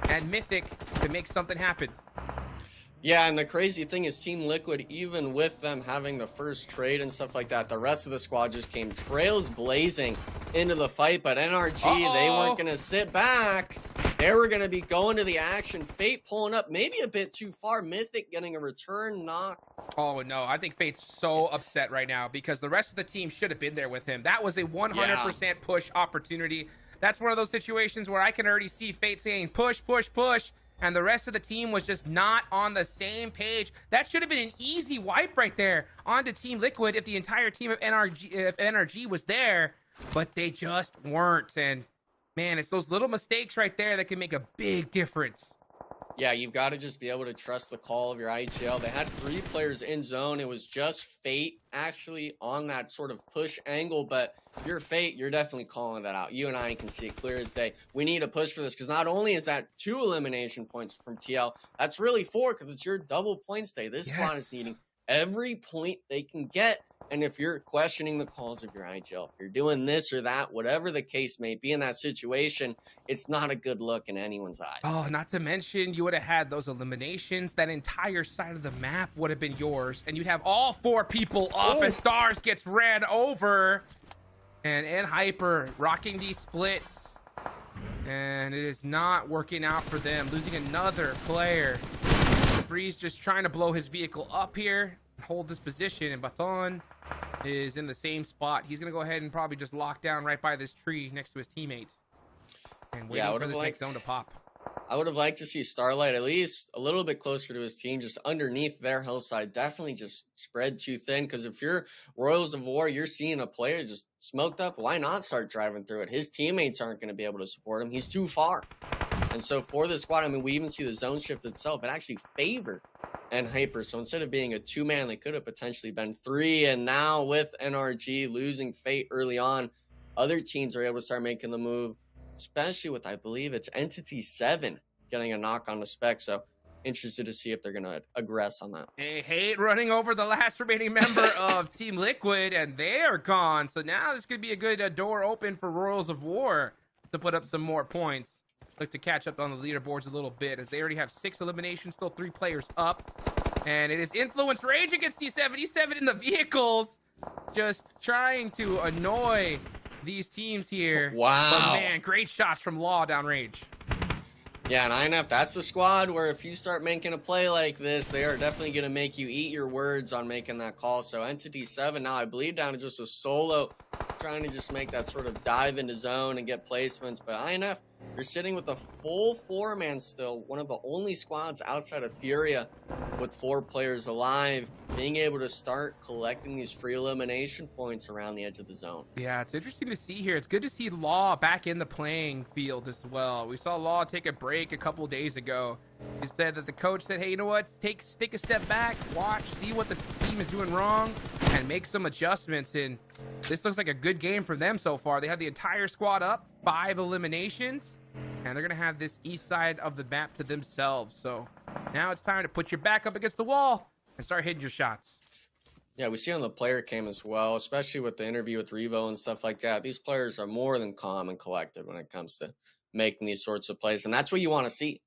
and Mythic to make something happen. Yeah, and the crazy thing is Team Liquid, even with them having the first trade and stuff like that, the rest of the squad just came trails blazing into the fight. But NRG, they weren't going to sit back. They were going to be going to the action. Fate pulling up maybe a bit too far. Mythic getting a return knock. Oh, no. I think Fate's so upset right now because the rest of the team should have been there with him. That was a 100% push opportunity. That's one of those situations where I can already see Fate saying push, push, push. And the rest of the team was just not on the same page. That should have been an easy wipe right there onto Team Liquid if the entire team of NRG was there, but they just weren't. And man, it's those little mistakes right there that can make a big difference. Yeah, you've got to just be able to trust the call of your IGL. They had 3 players in zone. It was just Fate actually on that sort of push angle, but you're Fate, you're definitely calling that out. You and I can see it clear as day. We need a push for this because not only is that 2 elimination points from TL, that's really 4 because it's your double points day. This squad is needing every point they can get. And if you're questioning the calls of your IGL, if you're doing this or that, whatever the case may be in that situation, it's not a good look in anyone's eyes. Oh, not to mention you would have had those eliminations. That entire side of the map would have been yours. And you'd have all 4 people up as Stars gets ran over. And Hyper rocking these splits. And it is not working out for them. Losing another player. Breeze just trying to blow his vehicle up here. Hold this position, and Baton is in the same spot. He's gonna go ahead and probably just lock down right by this tree next to his teammate and waiting for this next zone to pop. I would have liked to see Starlight at least a little bit closer to his team, just underneath their hillside. Definitely just spread too thin, because if you're Royals of War, you're seeing a player just smoked up, why not start driving through it? His teammates aren't going to be able to support him. He's too far. And so for the squad, I mean, we even see the zone shift itself. It actually favored and Hyper. So instead of being a 2-man, they could have potentially been 3. And now with NRG losing Fate early on, other teams are able to start making the move, especially with, I believe it's Entity 7 getting a knock on the spec. So interested to see if they're going to aggress on that. They hate running over the last remaining member of Team Liquid, and they are gone. So now this could be a good door open for Royals of War to put up some more points. Look to catch up on the leaderboards a little bit, as they already have 6 eliminations, still 3 players up. And it is Influence Rage against C7. E7 in the vehicles, just trying to annoy these teams here. Wow. But man, great shots from Law downrange. Yeah, and INF, that's the squad where if you start making a play like this, they are definitely going to make you eat your words on making that call. So Entity 7 now, I believe, down to just a solo, trying to just make that sort of dive into zone and get placements. But INF, you're sitting with a full 4-man still, one of the only squads outside of Furia with 4 players alive, being able to start collecting these free elimination points around the edge of the zone. Yeah, it's interesting to see here. It's good to see Law back in the playing field as well. We saw Law take a break a couple days ago. He said that the coach said, hey, you know what? Take a step back, watch, see what the team is doing wrong, and make some adjustments. And this looks like a good game for them so far. They have the entire squad up, 5 eliminations, and they're going to have this east side of the map to themselves. So now it's time to put your back up against the wall and start hitting your shots. Yeah, we see on the player cam as well, especially with the interview with Revo and stuff like that. These players are more than calm and collected when it comes to making these sorts of plays, and that's what you want to see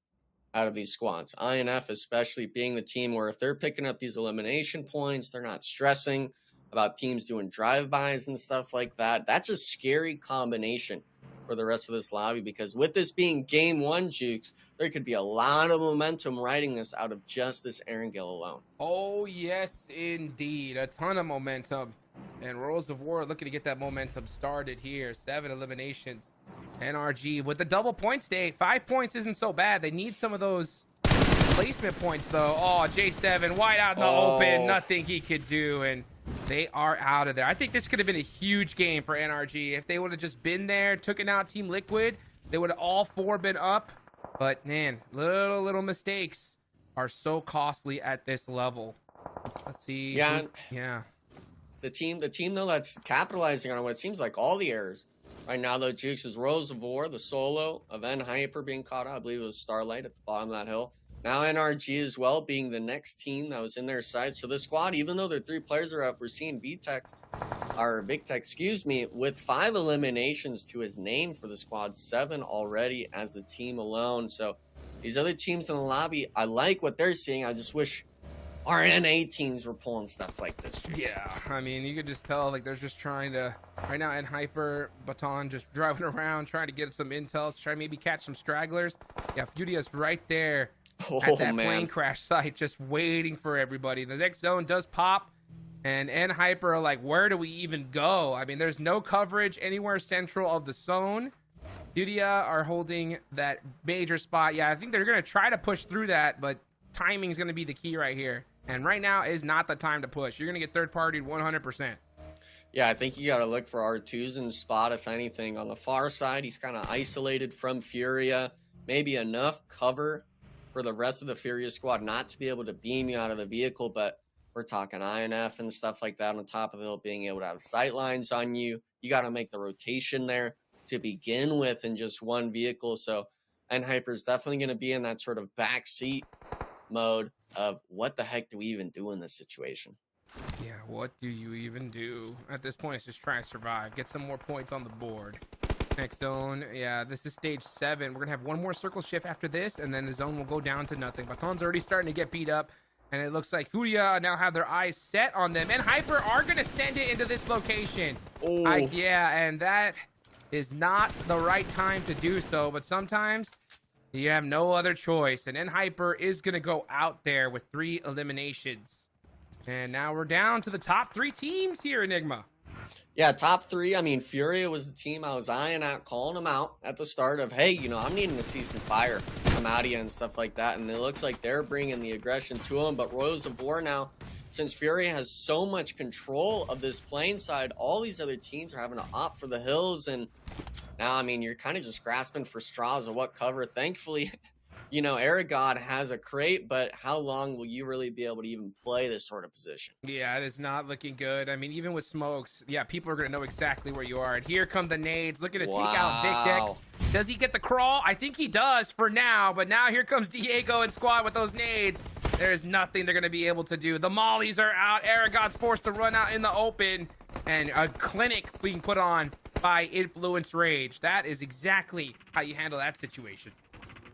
out of these squads. INF especially being the team where if they're picking up these elimination points, they're not stressing about teams doing drive-bys and stuff like that. That's a scary combination for the rest of this lobby, because with this being game 1, Jukes, there could be a lot of momentum riding this out of just this Erangel alone. Oh, yes, indeed. A ton of momentum. And Royals of War looking to get that momentum started here. 7 eliminations. NRG with the double point stay. 5 points isn't so bad. They need some of those placement points though. Oh, J7 wide out in the open. Nothing he could do, and they are out of there. I think this could have been a huge game for NRG. If they would have just been there, taken out Team Liquid, they would have all 4 been up. But man, little mistakes are so costly at this level. Let's see. Yeah. The team though that's capitalizing on what seems like all the errors right now though, Jukes, is Rose of War, the solo of Hyper being caught out. I believe it was Starlight at the bottom of that hill. Now NRG as well being the next team that was in their side. So the squad, even though their 3 players are up, we're seeing Big Tech, with 5 eliminations to his name for the squad, 7 already as the team alone. So these other teams in the lobby, I like what they're seeing. I just wish our NA teams were pulling stuff like this. Juice. Yeah, I mean, you could just tell like they're just trying to right now. Hyper Baton just driving around trying to get some intel, try to maybe catch some stragglers. Yeah, Fudia's right there. At that plane crash site, just waiting for everybody. The next zone does pop, and Hyper are like, where do we even go? I mean, there's no coverage anywhere central of the zone. Fudia are holding that major spot. Yeah, I think they're going to try to push through that, but timing is going to be the key right here. And right now is not the time to push. You're going to get third-partied 100%. Yeah, I think you got to look for R2's in spot, if anything. On the far side, he's kind of isolated from Furia. Maybe enough cover for the rest of the Furia squad not to be able to beam you out of the vehicle, but we're talking INF and stuff like that on top of it, being able to have sight lines on you. You got to make the rotation there to begin with in just one vehicle. So Hyper's definitely going to be in that sort of backseat mode of what the heck do we even do in this situation? Yeah, what do you even do? At this point, it's just try to survive. Get some more points on the board. Next zone, yeah, this is stage 7. We're going to have one more circle shift after this, and then the zone will go down to nothing. Baton's already starting to get beat up, and it looks like Furia now have their eyes set on them. And Hyper are going to send it into this location. Yeah, and that is not the right time to do so, but sometimes you have no other choice. And Hyper is going to go out there with 3 eliminations. And now we're down to the top 3 teams here, Enigma. Yeah, top 3. I mean, Furia was the team I was eyeing out, calling them out at the start of, hey, you know, I'm needing to see some fire come out of you and stuff like that. And it looks like they're bringing the aggression to them. But Rose of War now, since Furia has so much control of this plane side, all these other teams are having to opt for the hills. And now, I mean, you're kind of just grasping for straws of what cover. Thankfully, you know, Aragod has a crate, but how long will you really be able to even play this sort of position? Yeah, it is not looking good. I mean, even with smokes, yeah, people are going to know exactly where you are. And here come the nades, looking to take out Vicdex. Does he get the crawl? I think he does for now, but now here comes Diego and squad with those nades. There's nothing they're going to be able to do. The mollies are out. Aragon's forced to run out in the open, and a clinic being put on by Influence Rage. That is exactly how you handle that situation.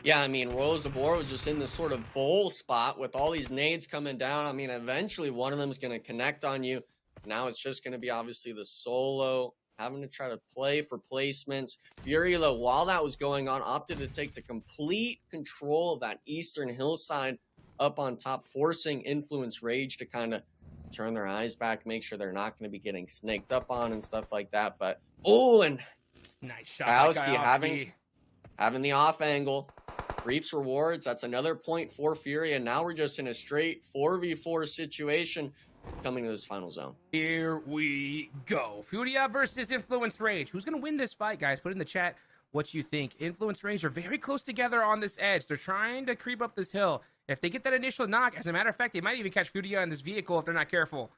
Yeah, I mean, Rose of War was just in this sort of bowl spot with all these nades coming down. I mean, eventually one of them is going to connect on you. Now it's just going to be obviously the solo, having to try to play for placements. Furia, though, while that was going on, opted to take the complete control of that eastern hillside up on top, forcing Influence Rage to kind of turn their eyes back, make sure they're not going to be getting snaked up on and stuff like that. But, and nice shot. Kowski having the off angle. Reaps rewards. That's another point for Furia. Now we're just in a straight 4v4 situation coming to this final zone. Here we go. Furia versus Influence Rage. Who's going to win this fight, guys? Put in the chat what you think. Influence Rage are very close together on this edge. They're trying to creep up this hill. If they get that initial knock, as a matter of fact, they might even catch Furia in this vehicle if they're not careful.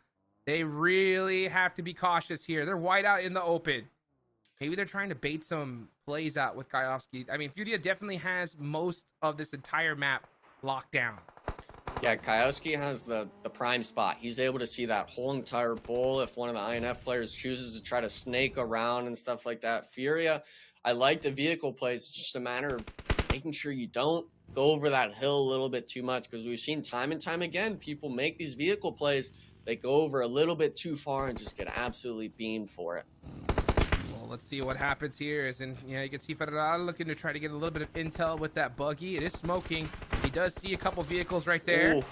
They really have to be cautious here. They're wide out in the open. Maybe they're trying to bait some plays out with Kayovsky. I mean, Furia definitely has most of this entire map locked down. Yeah, Kayovsky has the prime spot. He's able to see that whole entire bowl if one of the INF players chooses to try to snake around and stuff like that. Furia, I like the vehicle plays. It's just a matter of making sure you don't go over that hill a little bit too much, because we've seen time and time again, people make these vehicle plays. They go over a little bit too far and just get absolutely beamed for it. Let's see what happens here. You can see Ferrara looking to try to get a little bit of intel with that buggy. It is smoking. He does see a couple vehicles right there.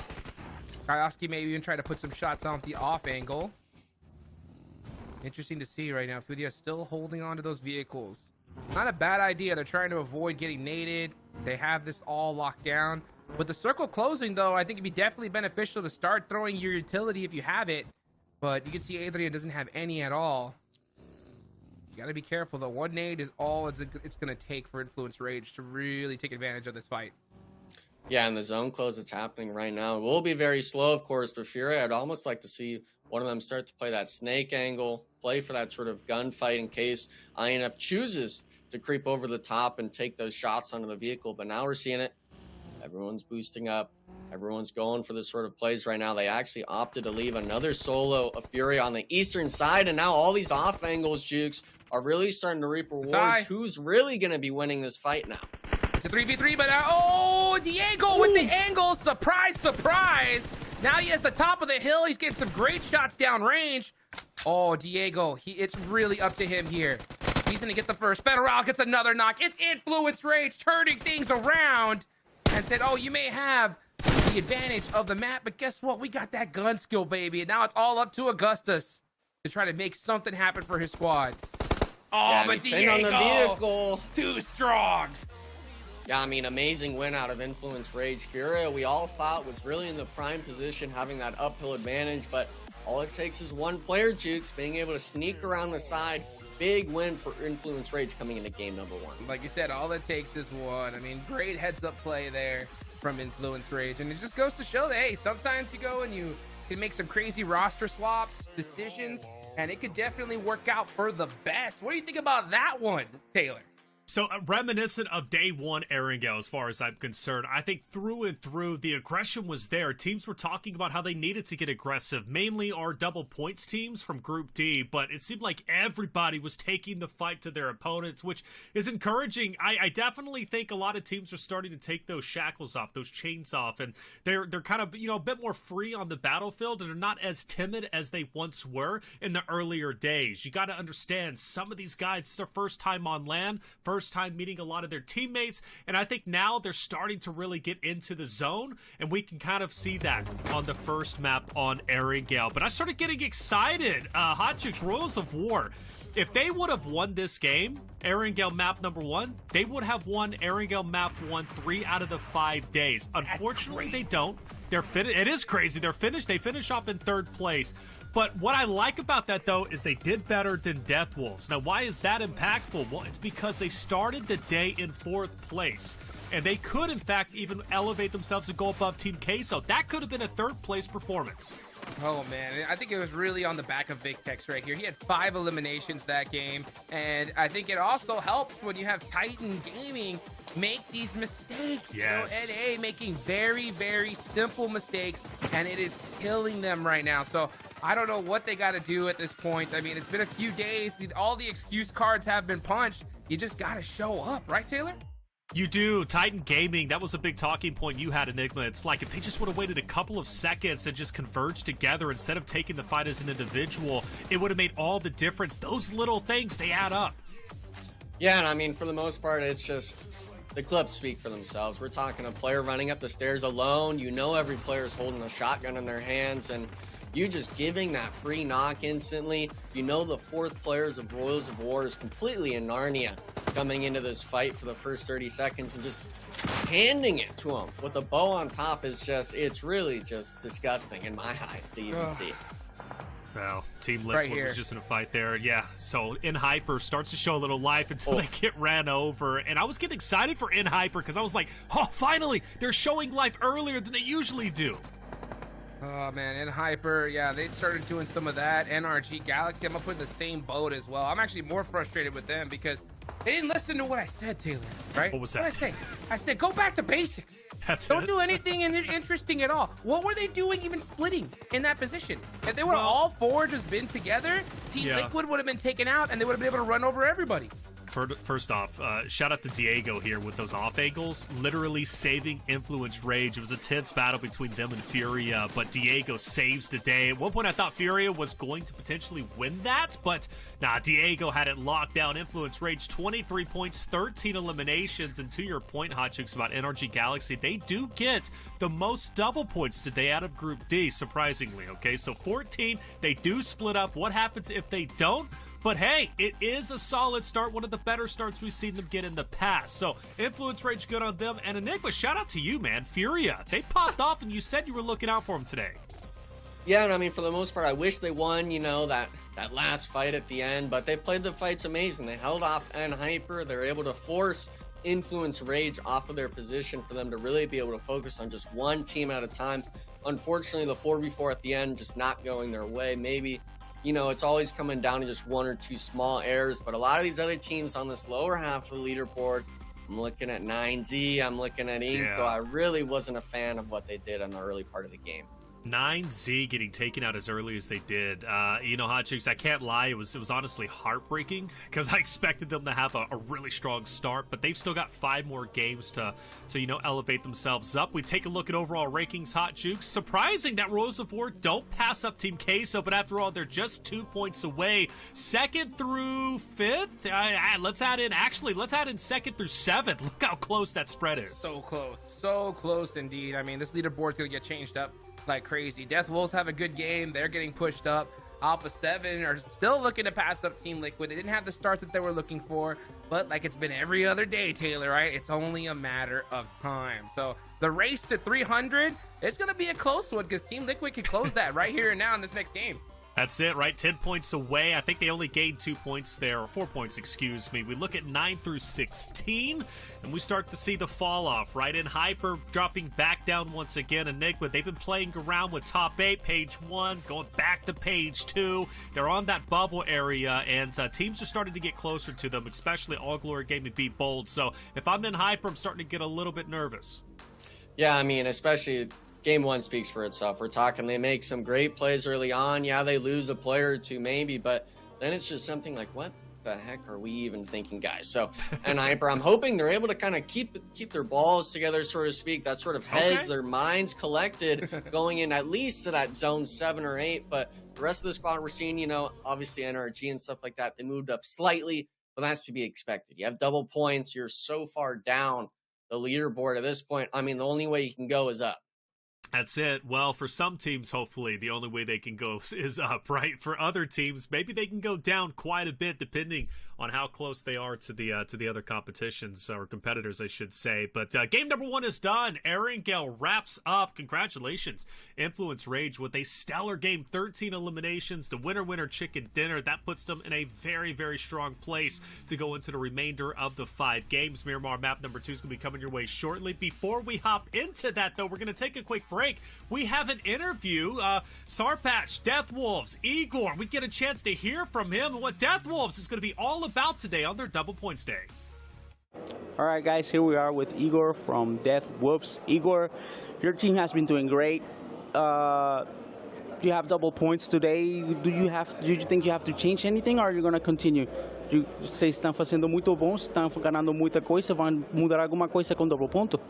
Kayovsky may even try to put some shots on the off angle. Interesting to see right now. Fudia still holding on to those vehicles. Not a bad idea. They're trying to avoid getting naded. They have this all locked down. With the circle closing, though, I think it'd be definitely beneficial to start throwing your utility if you have it. But you can see Adrian doesn't have any at all. You got to be careful, though. One nade is all it's going to take for Influence Rage to really take advantage of this fight. Yeah, and the zone close that's happening right now will be very slow, of course, but Fury, I'd almost like to see one of them start to play that snake angle, play for that sort of gunfight in case INF chooses to creep over the top and take those shots onto the vehicle. But now we're seeing it. Everyone's boosting up. Everyone's going for this sort of plays right now. They actually opted to leave another solo of Fury on the eastern side, and now all these off angles, Jukes, are really starting to reap rewards. Who's really going to be winning this fight now? It's a 3v3, but oh, Diego with the angle. Surprise, surprise. Now he has the top of the hill. He's getting some great shots down range. Oh, Diego, it's really up to him here. He's going to get the first. Federal gets another knock. It's Influence Rage turning things around and said, oh, you may have the advantage of the map, but guess what? We got that gun skill, baby. And now it's all up to Augustus to try to make something happen for his squad. Oh, yeah, but he's Diego, on the vehicle. Too strong. Yeah, I mean, amazing win out of Influence Rage. Furia, we all thought was really in the prime position, having that uphill advantage, but all it takes is one player, Jukes, being able to sneak around the side. Big win for Influence Rage coming into game number 1. Like you said, all it takes is one. I mean, great heads-up play there from Influence Rage, and it just goes to show that, hey, sometimes you go and you can make some crazy roster swaps, decisions, and it could definitely work out for the best. What do you think about that one, Taylor? So reminiscent of day one Erangel, as far as I'm concerned, I think through and through the aggression was there. Teams were talking about how they needed to get aggressive, mainly our double points teams from Group D, but it seemed like everybody was taking the fight to their opponents, which is encouraging. I definitely think a lot of teams are starting to take those shackles off, those chains off, and they're kind of, a bit more free on the battlefield, and they're not as timid as they once were in the earlier days. You got to understand, some of these guys, it's their first time on land, first time meeting a lot of their teammates, and I think now they're starting to really get into the zone, and we can kind of see that on the first map on Erangel. But I started getting excited. Hot Chicks, Royals of War, if they would have won this game, Erangel map number 1, they would have won Erangel map 1 3 out of the 5 days. Unfortunately, they don't. It is crazy. They finish off in 3rd place. But what I like about that, though, is they did better than Death Wolves. Now, why is that impactful? Well, it's because they started the day in 4th place. And they could, in fact, even elevate themselves and go above Team Queso. That could have been a 3rd place performance. Oh, man. I think it was really on the back of Victex right here. He had 5 eliminations that game. And I think it also helps when you have Titan Gaming make these mistakes. Yes. NA making very, very simple mistakes, and it is killing them right now. So I don't know what they got to do at this point. I mean, it's been a few days. All the excuse cards have been punched. You just got to show up, right, Taylor? You do. Titan Gaming, that was a big talking point you had, Enigma. It's like if they just would have waited a couple of seconds and just converged together instead of taking the fight as an individual, it would have made all the difference. Those little things, they add up. Yeah, and I mean, for the most part, it's just the clips speak for themselves. We're talking a player running up the stairs alone. You know every player is holding a shotgun in their hands, and you just giving that free knock instantly. You know the 4th players of Royals of War is completely in Narnia coming into this fight for the first 30 seconds and just handing it to them with the bow on top is just, it's really just disgusting in my eyes to even see. Well, Team Liquid was just in a fight there. Yeah, so InHyper starts to show a little life until they get ran over. And I was getting excited for InHyper because I was like, oh, finally, they're showing life earlier than they usually do. Oh, man, InHyper, yeah, they started doing some of that. NRG Galaxy, I'm going to put in the same boat as well. I'm actually more frustrated with them because they didn't listen to what I said, Taylor, right? What was that? What did I say? I said, go back to basics. Don't do anything interesting at all. What were they doing even splitting in that position? If they were all 4 just been together, Team Liquid would have been taken out and they would have been able to run over everybody. First off, shout out to Diego here with those off angles, literally saving Influence Rage. It was a tense battle between them and Furia, but Diego saves the day. At one point, I thought Furia was going to potentially win that, but nah, Diego had it locked down. Influence Rage, 23 points, 13 eliminations, and to your point, Hot Chicks, about NRG Galaxy, they do get the most double points today out of Group D, surprisingly, okay? So 14, they do split up. What happens if they don't? But hey, it is a solid start, one of the better starts we've seen them get in the past. So Influence Rage good on them. And Enigma, shout out to you, man. Furia, they popped off, and you said you were looking out for them today. Yeah, and I mean, for the most part, I wish they won, that last fight at the end, but they played the fights amazing. They held off N Hyper. They're able to force Influence Rage off of their position for them to really be able to focus on just one team at a time. Unfortunately, the 4v4 at the end just not going their way. Maybe, it's always coming down to just one or two small errors, but a lot of these other teams on this lower half of the leaderboard, I'm looking at 9Z, I'm looking at Inco. Yeah. I really wasn't a fan of what they did in the early part of the game. 9Z getting taken out as early as they did. Hot Chicks, I can't lie, it was honestly heartbreaking because I expected them to have a really strong start, but they've still got 5 more games to elevate themselves up. We take a look at overall rankings, Hot Jukes. Surprising that Rose of War don't pass up Team Queso, but after all, they're just 2 points away. 2nd through 5th? Let's add in 2nd through 7th. Look how close that spread is. So close indeed. I mean, this leaderboard's gonna get changed up like crazy. Death Wolves have a good game. They're getting pushed up. Alpha 7 are still looking to pass up Team Liquid. They didn't have the start that they were looking for, but like it's been every other day, Taylor, right? It's only a matter of time. So the race to 300, it's going to be a close one because Team Liquid can close that right here and now in this next game. That's it, right? 10 points away. I think they only gained 2 points there, or 4 points, excuse me. We look at 9 through 16, and we start to see the fall off, right? In Hyper dropping back down once again. Enigma, they've been playing around with top 8, page 1, going back to page 2. They're on that bubble area, and teams are starting to get closer to them, especially All Glory Gaming beat Bold. So if I'm in Hyper, I'm starting to get a little bit nervous. Yeah, I mean, especially Game 1 speaks for itself. We're talking they make some great plays early on. Yeah, they lose a player or two maybe, but then it's just something like, what the heck are we even thinking, guys? So, and Hyper, I'm hoping they're able to kind of keep their balls together, so to speak. That sort of heads, their minds collected going in at least to that zone 7 or 8. But the rest of the squad we're seeing, obviously NRG and stuff like that, they moved up slightly, but that's to be expected. You have double points. You're so far down the leaderboard at this point. I mean, the only way you can go is up. That's it. Well, for some teams, hopefully, the only way they can go is up, right? For other teams, maybe they can go down quite a bit, depending on how close they are to the other competitions, or competitors, I should say. But game number 1 is done. Erangel wraps up. Congratulations, Influence Rage, with a stellar game. 13 eliminations, the winner chicken dinner. That puts them in a very, very strong place to go into the remainder of the 5 games. Miramar map number 2 is going to be coming your way shortly. Before we hop into that, though, we're going to take a quick break. We have an interview. Sarpatch, Death Wolves, Igor. We get a chance to hear from him and what Death Wolves is going to be all about today on their Double Points Day. All right, guys, here we are with Igor from Death Wolves. Igor, your team has been doing great. You have double points today. Do you think you have to change anything, or are you going to continue? Vocês estão fazendo muito bons, estão ganhando muita coisa, vão mudar alguma coisa com double ponto?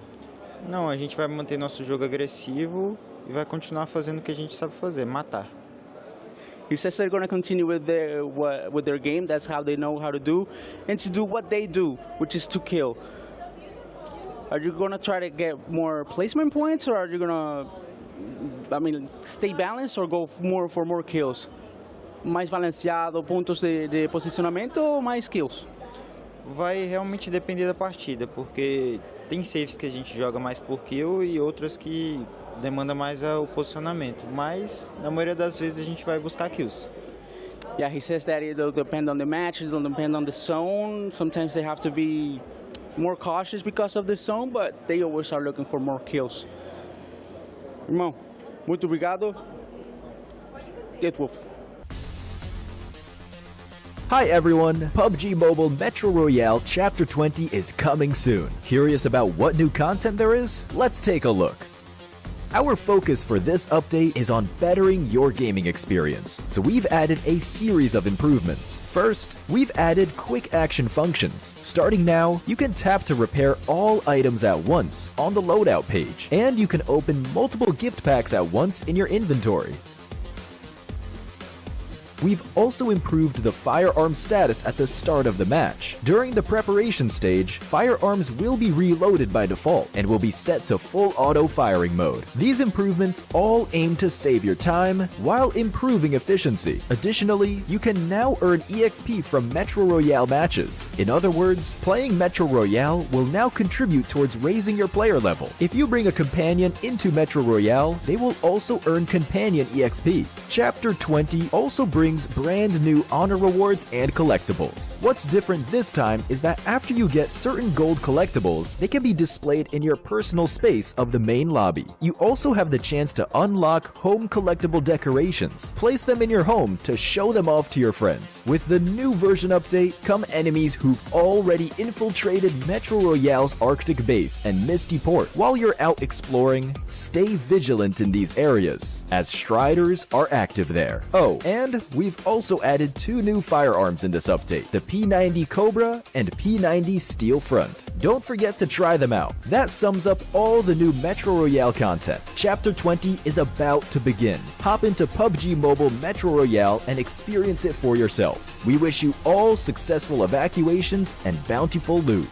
Não, a gente vai manter nosso jogo agressivo e vai continuar fazendo o que a gente sabe fazer, matar. He says they're going to continue with their game. That's how they know how to do, and to do what they do, which is to kill. Are you going to try to get more placement points, or are you going to, stay balanced, or go for more kills? Mais balanceado, pontos de posicionamento, ou mais kills? Vai realmente depender da partida, porque tem saves que a gente joga mais por kill e outras que demanda mais o posicionamento, mas na maioria das vezes a gente vai buscar kills. Yeah, he says that it'll depend on the match, it'll depend on the zone. Sometimes they have to be more cautious because of the zone, but they always are looking for more kills. Irmão, muito obrigado. Death Wolf. Hi everyone, PUBG Mobile Metro Royale Chapter 20 is coming soon. Curious about what new content there is? Let's take a look. Our focus for this update is on bettering your gaming experience, so we've added a series of improvements. First, we've added quick action functions. Starting now, you can tap to repair all items at once on the loadout page, and you can open multiple gift packs at once in your inventory. We've also improved the firearm status at the start of the match. During the preparation stage, firearms will be reloaded by default and will be set to full auto firing mode. These improvements all aim to save your time while improving efficiency. Additionally, you can now earn EXP from Metro Royale matches. In other words, playing Metro Royale will now contribute towards raising your player level. If you bring a companion into Metro Royale, they will also earn companion EXP. Chapter 20 also brings brand new honor rewards and collectibles. What's different this time is that after you get certain gold collectibles, they can be displayed in your personal space of the main lobby. You also have the chance to unlock home collectible decorations. Place them in your home to show them off to your friends. With the new version update come enemies who've already infiltrated Metro Royale's Arctic base and Misty Port. While you're out exploring, stay vigilant in these areas, as Striders are active there. Oh, and we've also added 2 new firearms in this update, the P90 Cobra and P90 Steel Front. Don't forget to try them out. That sums up all the new Metro Royale content. Chapter 20 is about to begin. Hop into PUBG Mobile Metro Royale and experience it for yourself. We wish you all successful evacuations and bountiful loot.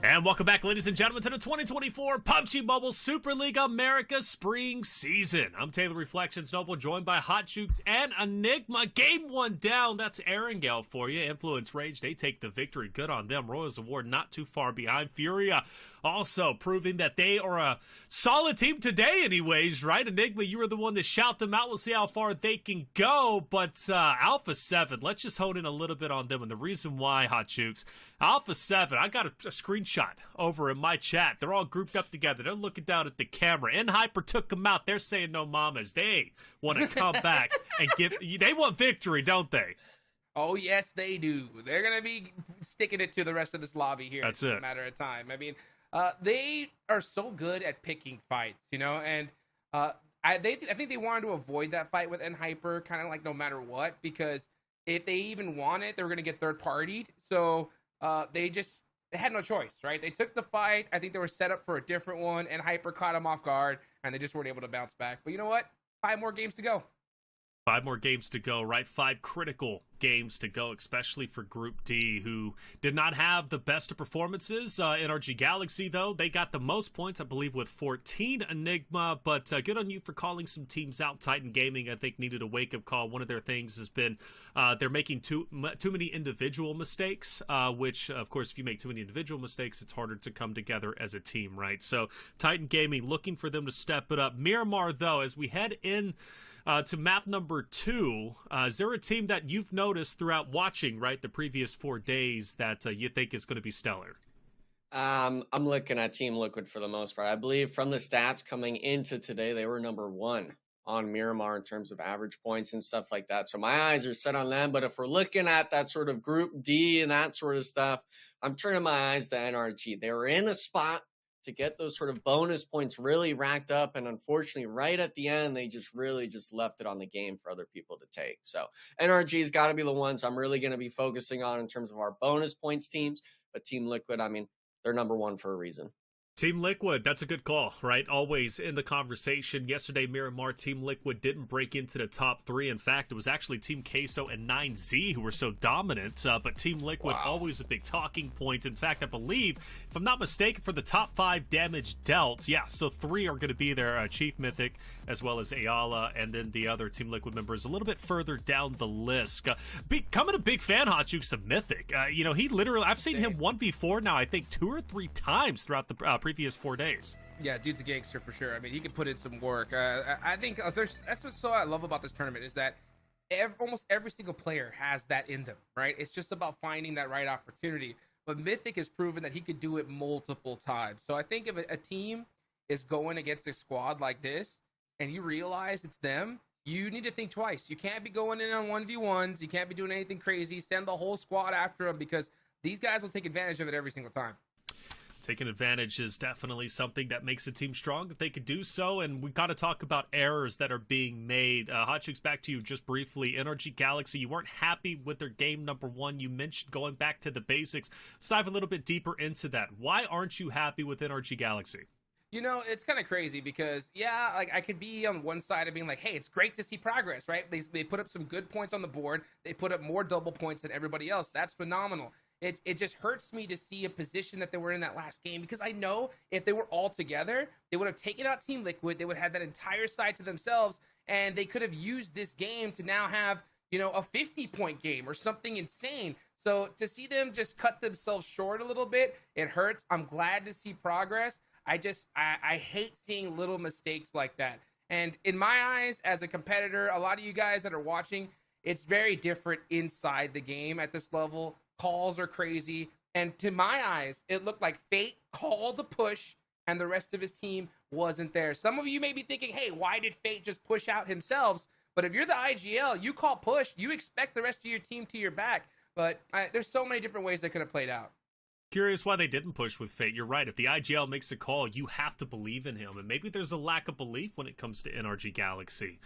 And welcome back, ladies and gentlemen, to the 2024 PUBG Mobile Super League America Spring Season. I'm Taylor Reflections Noble, joined by Hot Chooks and Enigma. Game 1 down. That's Erangel for you. Influence Rage, they take the victory. Good on them. Royals Award not too far behind. Furia also proving that they are a solid team today anyways, right? Enigma, you were the one to shout them out. We'll see how far they can go. But Alpha 7, let's just hone in a little bit on them. And the reason why, Hot Chooks, Alpha 7, I got a screenshot over in my chat. They're all grouped up together. They're looking down at the camera. Hyper took them out. They're saying no mamas. They want to come back and they want victory, don't they? Oh, yes, they do. They're going to be sticking it to the rest of this lobby here. That's in it. A matter of time. I mean, they are so good at picking fights, you know, and I think they wanted to avoid that fight with Hyper, kind of like no matter what, because if they even want it, they were going to get third-partied. So they had no choice, right? They took the fight. I think they were set up for a different one, and Hyper caught them off guard, and they just weren't able to bounce back. But you know what? 5 more games to go. 5 more games to go, right? 5 critical games to go, especially for Group D, who did not have the best of performances. NRG Galaxy, though, they got the most points, I believe, with 14. Enigma, but good on you for calling some teams out. Titan Gaming, I think, needed a wake-up call. One of their things has been they're making too many individual mistakes, which, of course, if you make too many individual mistakes, it's harder to come together as a team, right? So Titan Gaming looking for them to step it up. Miramar, though, as we head in to map number 2, is there a team that you've noticed throughout watching, right, the previous 4 days that you think is going to be stellar? I'm looking at Team Liquid for the most part. I believe from the stats coming into today, they were number 1 on Miramar in terms of average points and stuff like that. So my eyes are set on them. But if we're looking at that sort of Group D and that sort of stuff, I'm turning my eyes to NRG. They were in a spot to get those sort of bonus points really racked up. And unfortunately, right at the end, they just really just left it on the game for other people to take. So NRG's got to be the ones I'm really going to be focusing on in terms of our bonus points teams. But Team Liquid, I mean, they're number one for a reason. Team Liquid, that's a good call, right? Always in the conversation. Yesterday, Miramar, Team Liquid didn't break into the top 3. In fact, it was actually Team Queso and 9Z who were so dominant, but Team Liquid, always a big talking point. In fact, I believe, if I'm not mistaken, for the top 5 damage dealt, yeah, so 3 are going to be there, Chief Mythic, as well as Ayala, and then the other Team Liquid members a little bit further down the list. Becoming a big fan, Hotchukes, of Mythic. You know, he literally, I've seen him 1v4 now, I think 2 or 3 times throughout the previous 4 days. Yeah, dude's a gangster for sure. I mean, he can put in some work. I think that's what's so I love about this tournament is that almost every single player has that in them, right? It's just about finding that right opportunity. But Mythic has proven that he could do it multiple times. So I think if a team is going against a squad like this and you realize it's them, you need to think twice. You can't be going in on 1v1s. You can't be doing anything crazy. Send the whole squad after them because these guys will take advantage of it every single time. Taking advantage is definitely something that makes a team strong if they could do so, and we got to talk about errors that are being made. Hotchukes, back to you just briefly. NRG Galaxy, you weren't happy with their game number 1. You mentioned going back to the basics. Let's dive a little bit deeper into that. Why aren't you happy with NRG Galaxy? You know, it's kind of crazy because, yeah, like I could be on one side of being like, hey, it's great to see progress, right? They put up some good points on the board. They put up more double points than everybody else. That's phenomenal. It just hurts me to see a position that they were in that last game because I know if they were all together, they would have taken out Team Liquid. They would have had that entire side to themselves, and they could have used this game to now have, you know, a 50-point game or something insane. So to see them just cut themselves short a little bit, it hurts. I'm glad to see progress. I hate seeing little mistakes like that. And in my eyes, as a competitor, a lot of you guys that are watching, it's very different inside the game at this level. Calls are crazy. And to my eyes, it looked like Fate called a push and the rest of his team wasn't there. Some of you may be thinking, hey, why did Fate just push out himself? But if you're the IGL, you call push, you expect the rest of your team to your back. But there's so many different ways that could have played out. Curious why they didn't push with Fate. You're right. If the IGL makes a call, you have to believe in him. And maybe there's a lack of belief when it comes to NRG Galaxy.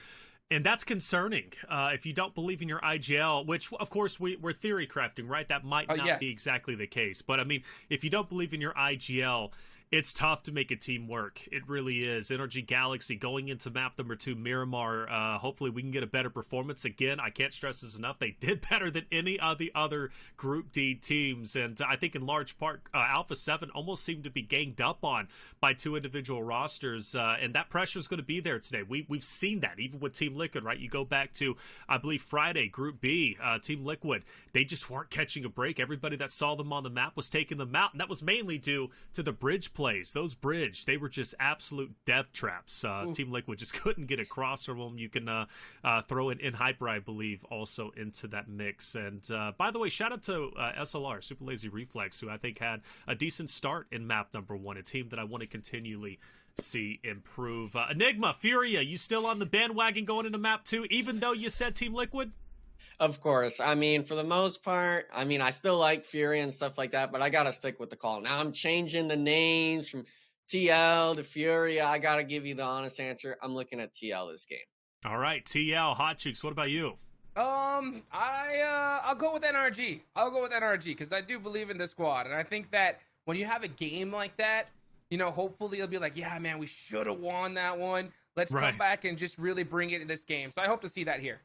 And that's concerning. If you don't believe in your IGL, which, of course, we're theory crafting, right? That might not be exactly the case. But, I mean, if you don't believe in your IGL, it's tough to make a team work. It really is. NRG Galaxy going into map number 2, Miramar. Hopefully we can get a better performance. Again, I can't stress this enough. They did better than any of the other Group D teams. And I think in large part, Alpha 7 almost seemed to be ganged up on by 2 individual rosters. And that pressure is going to be there today. We've seen that even with Team Liquid, right? You go back to, I believe, Friday, Group B, Team Liquid. They just weren't catching a break. Everybody that saw them on the map was taking them out. And that was mainly due to the bridge plays. Those bridge, they were just absolute death traps. Team Liquid just couldn't get across from them. You can throw in Hyper, I believe, also into that mix. And by the way, shout out to SLR, Super Lazy Reflex, who I think had a decent start in map number 1, a team that I want to continually see improve. Enigma, Furia, you still on the bandwagon going into map 2, even though you said Team Liquid? Of course. I mean, for the most part, I mean, I still like Fury and stuff like that, but I got to stick with the call. Now I'm changing the names from TL to Fury. I got to give you the honest answer. I'm looking at TL this game. All right, TL, Hotchukes, what about you? I'll go with NRG. I'll go with NRG because I do believe in this squad. And I think that when you have a game like that, you know, hopefully it'll be like, yeah, man, we should have won that one. Let's come back and just really bring it in this game. So I hope to see that here.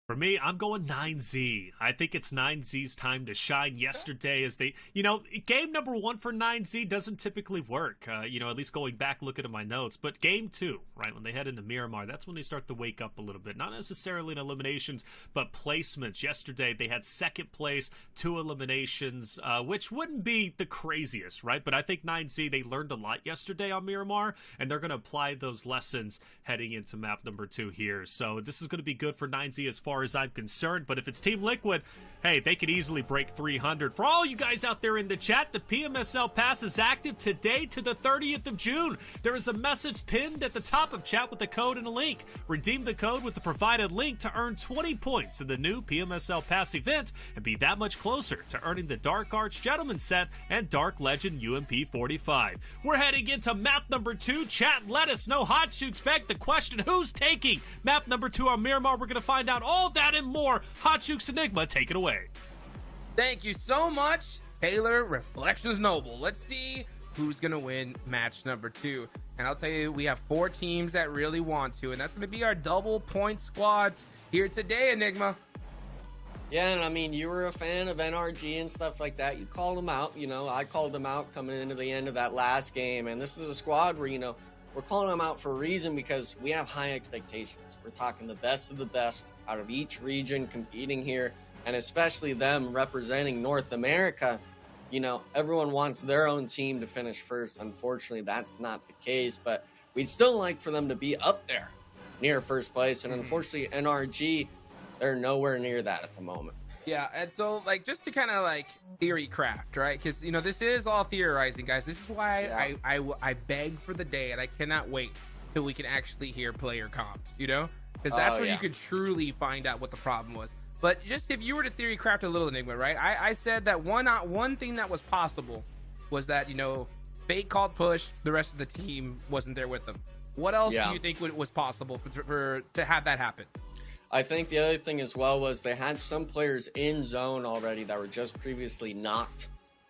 For me, I'm going 9Z. I think it's 9Z's time to shine. Yesterday, as they, you know, game number 1 for 9Z doesn't typically work, you know, at least going back looking at my notes. But game 2, right, when they head into Miramar, that's when they start to wake up a little bit. Not necessarily in eliminations, but placements. Yesterday, they had 2nd place, 2 eliminations, which wouldn't be the craziest, right? But I think 9Z, they learned a lot yesterday on Miramar, and they're going to apply those lessons heading into map number 2 here. So this is going to be good for 9Z as far far as I'm concerned. But if it's Team Liquid, hey, they could easily break 300. For all you guys out there in the chat, the PMSL pass is active today to the 30th of June. There is a message pinned at the top of chat with the code and a link. Redeem the code with the provided link to earn 20 points in the new PMSL pass event and be that much closer to earning the Dark Arts Gentleman set and Dark Legend UMP 45. We're heading into map number 2. Chat, let us know. Hot Shoots beg the question, who's taking map number 2 on Miramar? We're going to find out all that and more. Hot Shoots Enigma, take it away. Thank you so much, Taylor Reflections Noble. Let's see who's going to win match number 2. And I'll tell you, we have 4 teams that really want to, and that's going to be our double point squads here today, Enigma. Yeah, and I mean, you were a fan of NRG and stuff like that. You called them out. You know, I called them out coming into the end of that last game. And this is a squad where, you know, we're calling them out for a reason because we have high expectations. We're talking the best of the best out of each region competing here, and especially them representing North America. You know, everyone wants their own team to finish first. Unfortunately, that's not the case, but we'd still like for them to be up there near first place. And unfortunately, NRG, they're nowhere near that at the moment. Yeah, and so, like, just to kind of, like, theory craft, right? Because, you know, this is all theorizing, guys. This is why I beg for the day, and I cannot wait till we can actually hear player comps, you know? Because that's when you could truly find out what the problem was. But just if you were to theory craft a little, Enigma, right? I said that one thing that was possible was that, you know, Fate called push, the rest of the team wasn't there with them. What else do you think was possible to have that happen? I think the other thing as well was they had some players in zone already that were just previously knocked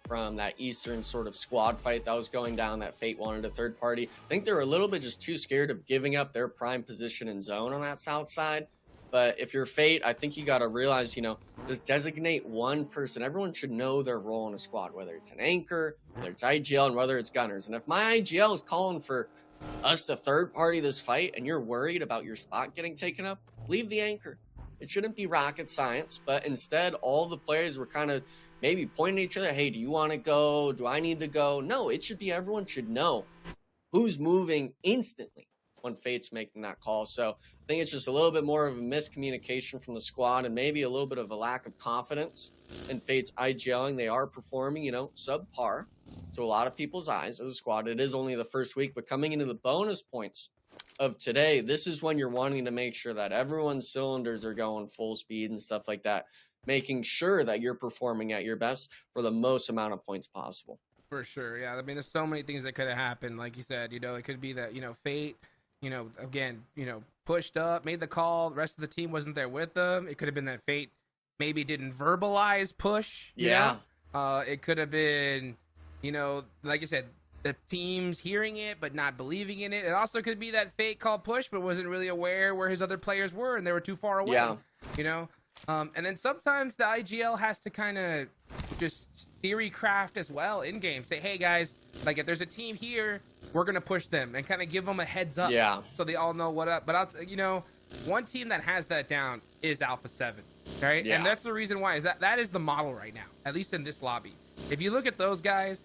from that Eastern sort of squad fight that was going down that Fate wanted a third party. I think they were a little bit just too scared of giving up their prime position in zone on that south side. But if you're Fate, I think you got to realize, you know, just designate one person. Everyone should know their role in a squad, whether it's an anchor, whether it's IGL, and whether it's gunners. And if my IGL is calling for us to third party this fight and you're worried about your spot getting taken up, leave the anchor. It shouldn't be rocket science, but instead all the players were kind of maybe pointing at each other, hey, do you want to go? Do I need to go? No, it should be everyone should know who's moving instantly when Fate's making that call. So I think it's just a little bit more of a miscommunication from the squad and maybe a little bit of a lack of confidence in Fate's IGLing. They are performing, you know, subpar to a lot of people's eyes as a squad. It is only the first week, but coming into the bonus points of today, this is when you're wanting to make sure that everyone's cylinders are going full speed and stuff like that, making sure that you're performing at your best for the most amount of points possible. For sure, yeah. I mean, there's so many things that could have happened. Like you said, you know, it could be that, you know, Fate, you know, again, you know, pushed up, made the call, the rest of the team wasn't there with them. It could have been that Fate maybe didn't verbalize push. Yeah. It could have been, you know, like I said, the team's hearing it but not believing in it. It also could be that Fate called push but wasn't really aware where his other players were and they were too far away. Yeah. You know? And then sometimes the IGL has to kind of just theory craft as well in game. Say, hey guys, like if there's a team here, we're gonna push them and kind of give them a heads up. Yeah. So they all know what up. But you know, one team that has that down is Alpha 7, right? Yeah. And that's the reason why that is the model right now, at least in this lobby. If you look at those guys,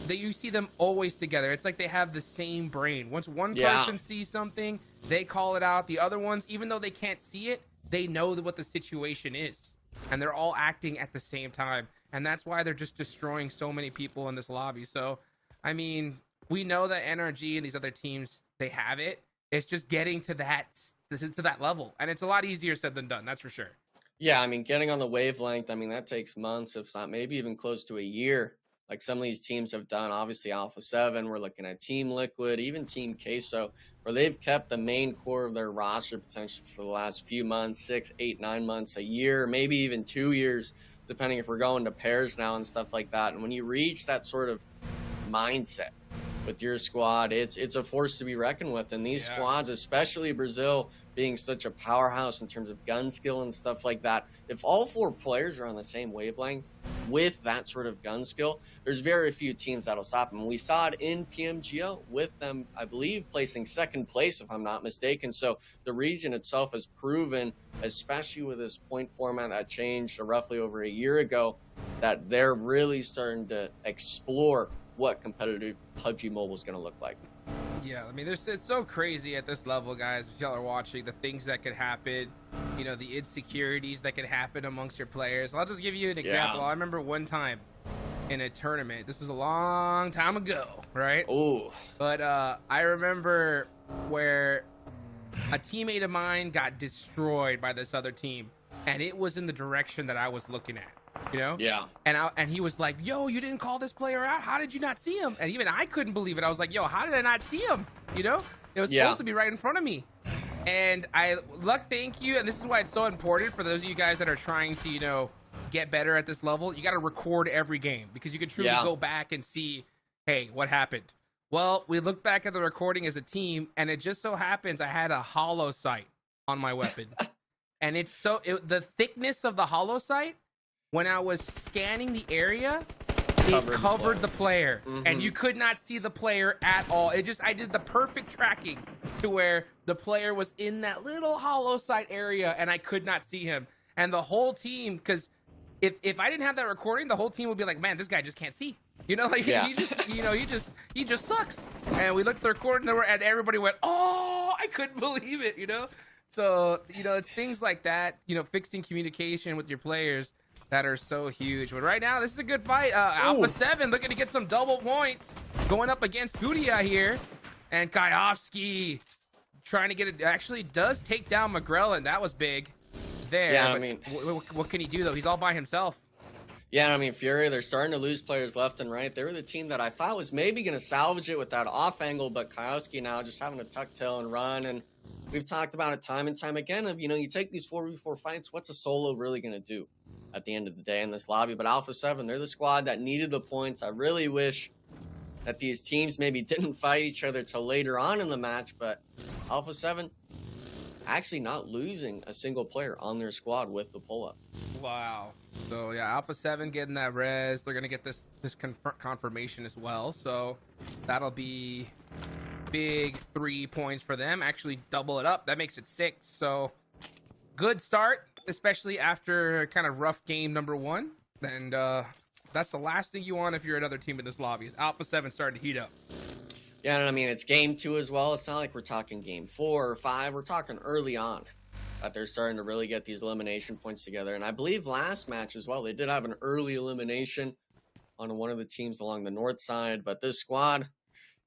that you see them always together. It's like they have the same brain. Once one person sees something, they call it out. The other ones, even though they can't see it, they know what the situation is. And they're all acting at the same time. And that's why they're just destroying so many people in this lobby. So, I mean, we know that NRG and these other teams, they have it. It's just getting to that level. And it's a lot easier said than done, that's for sure. Yeah, I mean, getting on the wavelength, I mean, that takes months, if not maybe even close to a year. Like some of these teams have done, obviously Alpha 7, we're looking at Team Liquid, even Team Queso, where they've kept the main core of their roster potential for the last few months, 6, 8, 9 months, a year, maybe even 2 years, depending if we're going to pairs now and stuff like that. And when you reach that sort of mindset with your squad, it's a force to be reckoned with. And these squads, especially Brazil, being such a powerhouse in terms of gun skill and stuff like that, if all 4 players are on the same wavelength with that sort of gun skill, there's very few teams that'll stop them. We saw it in PMGO with them, I believe, placing second place, if I'm not mistaken. So the region itself has proven, especially with this point format that changed roughly over a year ago, that they're really starting to explore what competitive PUBG Mobile is going to look like. Yeah, I mean, it's so crazy at this level, guys. If y'all are watching, the things that could happen. you know, the insecurities that could happen amongst your players. I'll just give you an example. I remember one time in a tournament. This was a long time ago, right? Oh. But I remember where a teammate of mine got destroyed by this other team, and it was in the direction that I was looking at. You know? Yeah. And he was like, "Yo, you didn't call this player out? How did you not see him?" And even I couldn't believe it. I was like, "Yo, how did I not see him?" You know? It was supposed to be right in front of me. And thank you. And this is why it's so important for those of you guys that are trying to, you know, get better at this level. You got to record every game because you can truly go back and see, hey, what happened? Well, we looked back at the recording as a team, and it just so happens I had a hollow sight on my weapon. And the thickness of the hollow sight, when I was scanning the area, it covered the player, and you could not see the player at all. I did the perfect tracking to where the player was in that little hollow sight area, and I could not see him. And the whole team, because if I didn't have that recording, the whole team would be like, "Man, this guy just can't see." You know, like he just sucks. And we looked at the recording, and everybody went, "Oh, I couldn't believe it." You know, so you know, it's things like that. You know, fixing communication with your players that are so huge. But right now, this is a good fight. Alpha 7 looking to get some double points, going up against Fudia here, and Kayovsky trying to get it. Actually, does take down McGrell, that was big. There. Yeah, I mean, what can he do though? He's all by himself. Yeah, I mean, Fury, they're starting to lose players left and right. They were the team that I thought was maybe going to salvage it with that off angle, but Kayowski now just having to tuck tail and run. And we've talked about it time and time again of, you know, you take these 4v4 fights, what's a solo really going to do at the end of the day in this lobby? But Alpha 7, they're the squad that needed the points. I really wish that these teams maybe didn't fight each other till later on in the match, but Alpha 7 actually not losing a single player on their squad with the pull-up. Wow. So yeah, Alpha 7 getting that res. They're gonna get this confirmation as well. So that'll be big 3 points for them. Actually double it up. That makes it 6. So good start, especially after kind of rough game number 1. And that's the last thing you want if you're another team in this lobby. Is Alpha 7 starting to heat up. Yeah, and I mean, it's game 2 as well. It's not like we're talking game 4 or 5. We're talking early on that they're starting to really get these elimination points together. And I believe last match as well, they did have an early elimination on one of the teams along the north side. But this squad,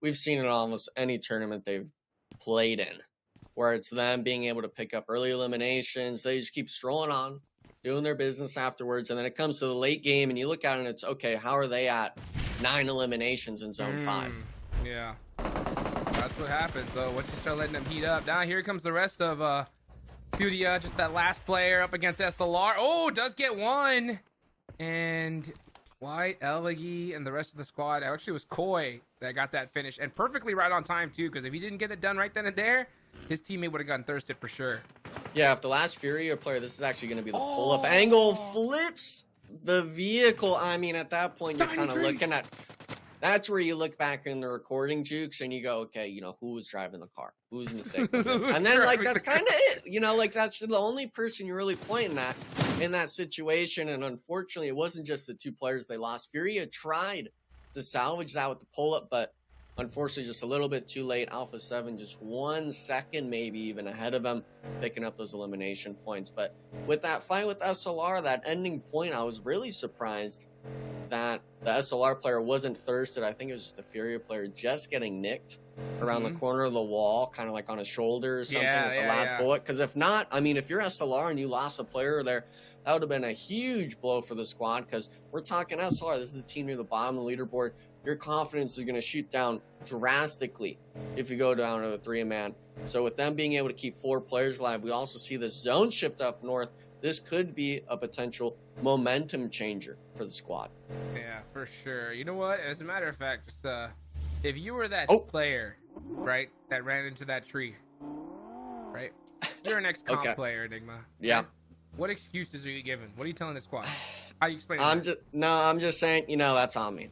we've seen it in almost any tournament they've played in, where it's them being able to pick up early eliminations. They just keep strolling on, doing their business afterwards. And then it comes to the late game, and you look at it, and it's, okay, how are they at 9 eliminations in Zone 5? Yeah, that's what happens though once you start letting them heat up. Now here comes the rest of Fudia, just that last player up against SLR. Oh, does get one. And White, Elegi, and the rest of the squad. Actually, it was Koi that got that finish, and perfectly right on time too, because if he didn't get it done right then and there, his teammate would have gotten thirsted for sure. Yeah, if the last Furia player, this is actually going to be the pull-up angle, flips the vehicle. I mean, at that point, you're kind of looking at... That's where you look back in the recording, Jukes, and you go, okay, you know, who was driving the car? Whose mistake was it? And then, like, that's kind of it. You know, like, that's the only person you're really pointing at in that situation. And unfortunately, it wasn't just the 2 players they lost. Furia tried to salvage that with the pull-up, but unfortunately, just a little bit too late. Alpha 7 just 1 second, maybe even ahead of them, picking up those elimination points. But with that fight with SLR, that ending point, I was really surprised that the SLR player wasn't thirsted. I think it was just the Furia player just getting nicked around the corner of the wall, kind of like on his shoulder or something with the last bullet. Because if not, I mean, if you're SLR and you lost a player there, that would have been a huge blow for the squad, because we're talking SLR. This is the team near the bottom of the leaderboard. Your confidence is going to shoot down drastically if you go down to a 3-man. So with them being able to keep 4 players alive, we also see the zone shift up north. This could be a potential momentum changer for the squad. Yeah, for sure. You know what? As a matter of fact, just if you were that player, right, that ran into that tree, right? You're an ex-comp player, Enigma. Yeah. Right? What excuses are you giving? What are you telling the squad? How are you explaining I'm just saying, you know, that's on me.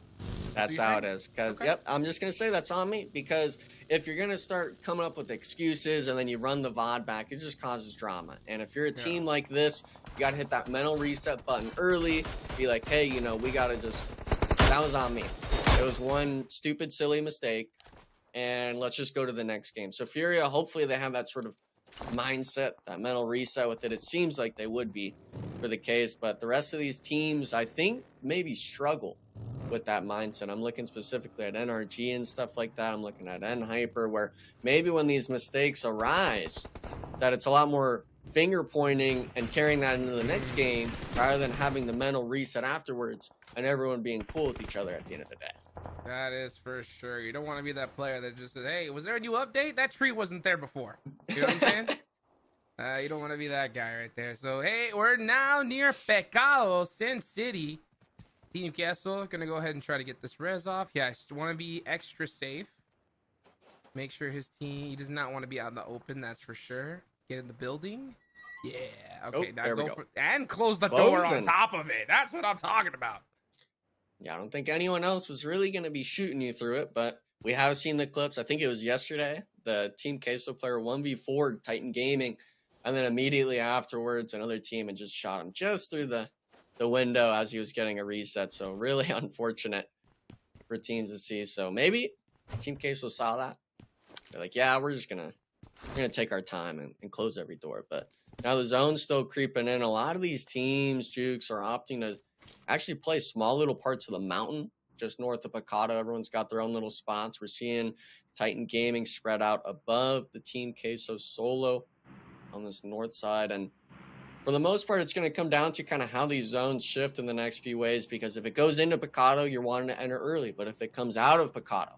That's how it is. Because, I'm just going to say that's on me, because if you're going to start coming up with excuses and then you run the VOD back, it just causes drama. And if you're a team like this, you got to hit that mental reset button early. Be like, hey, you know, we got to just, that was on me. It was one stupid, silly mistake, and let's just go to the next game. So Furia, hopefully they have that sort of mindset, that mental reset with it. It seems like they would be for the case, but the rest of these teams, I think, maybe struggle with that mindset. I'm looking specifically at NRG and stuff like that. I'm looking at N-Hyper, where maybe when these mistakes arise, that it's a lot more finger pointing and carrying that into the next game rather than having the mental reset afterwards and everyone being cool with each other at the end of the day. That is for sure. You don't want to be that player that just says, hey, was there a new update? That tree wasn't there before. You know what I'm saying? You don't want to be that guy right there. So, hey, we're now near Pecado, Sin City. Team Castle going to go ahead and try to get this res off. Yeah, I just want to be extra safe. Make sure his team, he does not want to be out in the open, that's for sure. Get in the building. Yeah. Okay, now go for and close the door on top of it. That's what I'm talking about. Yeah, I don't think anyone else was really going to be shooting you through it, but we have seen the clips. I think it was yesterday. The Team Queso player 1v4 Titan Gaming, and then immediately afterwards, another team had just shot him just through the window as he was getting a reset. So really unfortunate for teams to see. So maybe Team Queso saw that. They're like, yeah, we're gonna take our time and close every door. But now the zone's still creeping in. A lot of these teams, Jukes, are opting to actually play small little parts of the mountain just north of Picado. Everyone's got their own little spots. We're seeing Titan Gaming spread out above the Team Queso solo on this north side. And for the most part, it's going to come down to kind of how these zones shift in the next few ways, because if it goes into Picado, you're wanting to enter early. But if it comes out of Picado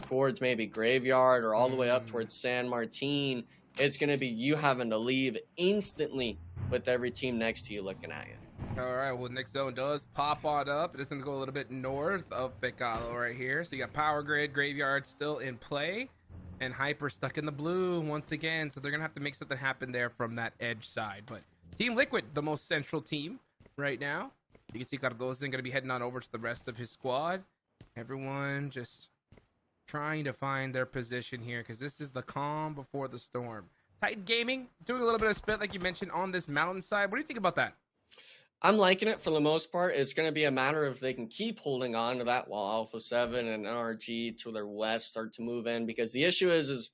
towards maybe Graveyard or all the way up towards San Martin, it's going to be you having to leave instantly with every team next to you looking at you. All right, well, next zone does pop on up. It's going to go a little bit north of Pecado right here. So you got Power Grid, Graveyard still in play, and Hyper stuck in the blue once again. So they're going to have to make something happen there from that edge side. But Team Liquid, the most central team right now. You can see Cardoso going to be heading on over to the rest of his squad. Everyone just trying to find their position here, because this is the calm before the storm. Titan Gaming doing a little bit of split, like you mentioned, on this mountainside. What do you think about that? I'm liking it for the most part. It's going to be a matter of if they can keep holding on to that while Alpha 7 and NRG to their west start to move in, because the issue is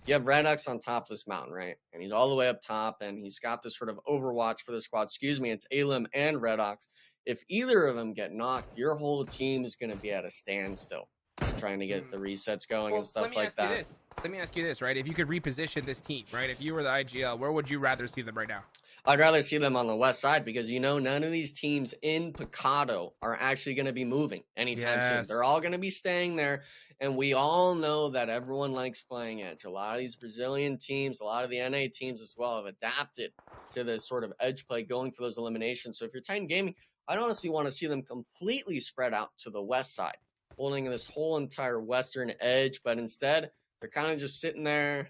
you have Redux on top of this mountain, right? And he's all the way up top, and he's got this sort of overwatch for the squad. Excuse me, it's Alim and Redux. If either of them get knocked, your whole team is going to be at a standstill trying to get the resets going and stuff like that. Let me ask you this, right? If you could reposition this team, right? If you were the IGL, where would you rather see them right now? I'd rather see them on the west side, because, you know, none of these teams in Picado are actually going to be moving anytime soon. They're all going to be staying there. And we all know that everyone likes playing edge. A lot of these Brazilian teams, a lot of the NA teams as well, have adapted to this sort of edge play, going for those eliminations. So if you're Titan Gaming, I honestly want to see them completely spread out to the west side, holding this whole entire western edge. But instead, they're kind of just sitting there.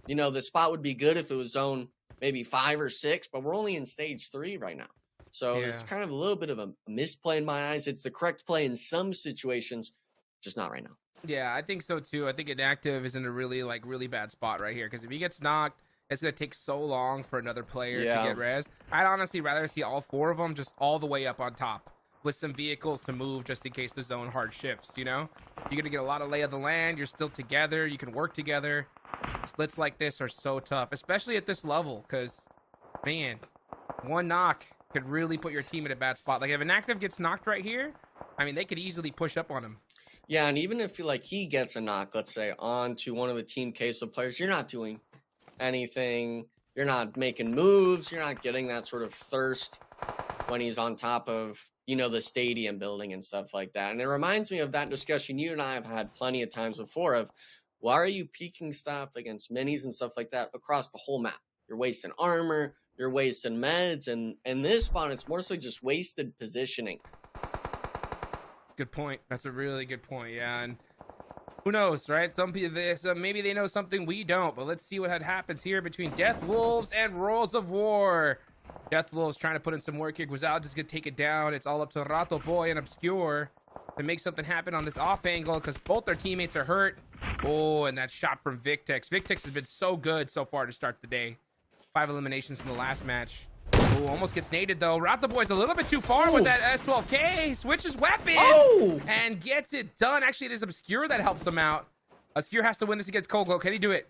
You know, the spot would be good if it was zone maybe 5 or 6, but we're only in stage 3 right now. So it's kind of a little bit of a misplay in my eyes. It's the correct play in some situations, just not right now. Yeah, I think so too. I think Inactive is in a really bad spot right here, because if he gets knocked, it's going to take so long for another player to get res. I'd honestly rather see all 4 of them just all the way up on top with some vehicles to move just in case the zone hard shifts, you know? You're going to get a lot of lay of the land. You're still together. You can work together. Splits like this are so tough, especially at this level, because, man, one knock could really put your team in a bad spot. Like, if Inactive gets knocked right here, I mean, they could easily push up on him. Yeah, and even if he gets a knock, let's say, onto one of the Team Queso players, you're not doing anything. You're not making moves. You're not getting that sort of thirst when he's on top of, you know, the stadium building and stuff like that. And it reminds me of that discussion you and I have had plenty of times before of, why are you peeking stuff against minis and stuff like that across the whole map? You're wasting armor, you're wasting meds, and in this spot, it's more so just wasted positioning. Good point. That's a really good point, yeah. And who knows, right? Some people, maybe they know something we don't, but let's see what happens here between Death Wolves and Rolls of War. Death Wolves trying to put in some work here. Guizal just gonna take it down. It's all up to Rato Boy and Obscure to make something happen on this off angle, because both their teammates are hurt. Oh, and that shot from Victex. Victex has been so good so far to start the day. 5 eliminations from the last match. Oh, almost gets naded though. Rato Boy's a little bit too far with that S12K. Switches weapons and gets it done. Actually, it is Obscure that helps him out. Obscure has to win this against Coco. Can he do it?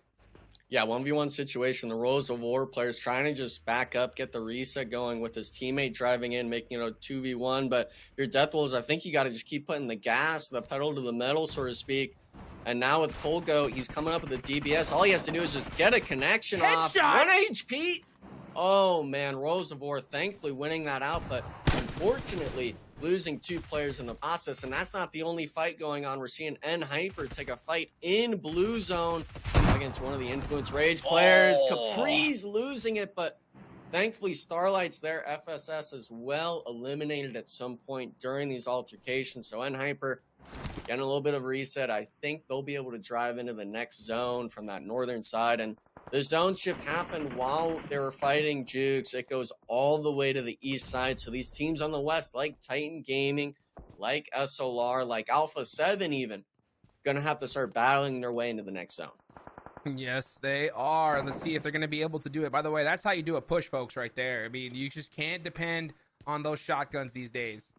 Yeah, 1v1 situation. The Rose of War players trying to just back up, get the reset going with his teammate driving in, making it a 2v1. But your Death Wolves, I think you got to just keep putting the gas, the pedal to the metal, so to speak. And now with Polgo, he's coming up with the DBS. All he has to do is just get a connection off. 1 HP. Oh, man. Rose of War thankfully winning that out, but unfortunately losing 2 players in the process. And that's not the only fight going on. We're seeing N-Hyper take a fight in blue zone against one of the Influence Rage players. Capri's losing it, but thankfully Starlight's there. FSS is well eliminated at some point during these altercations. So N-Hyper getting a little bit of reset. I think they'll be able to drive into the next zone from that northern side. And the zone shift happened while they were fighting Jukes. It goes all the way to the east side. So these teams on the west, like Titan Gaming, like SLR, like Alpha 7 even, going to have to start battling their way into the next zone. Yes, they are. Let's see if they're going to be able to do it. By the way, that's how you do a push, folks, right there. I mean, you just can't depend on those shotguns these days.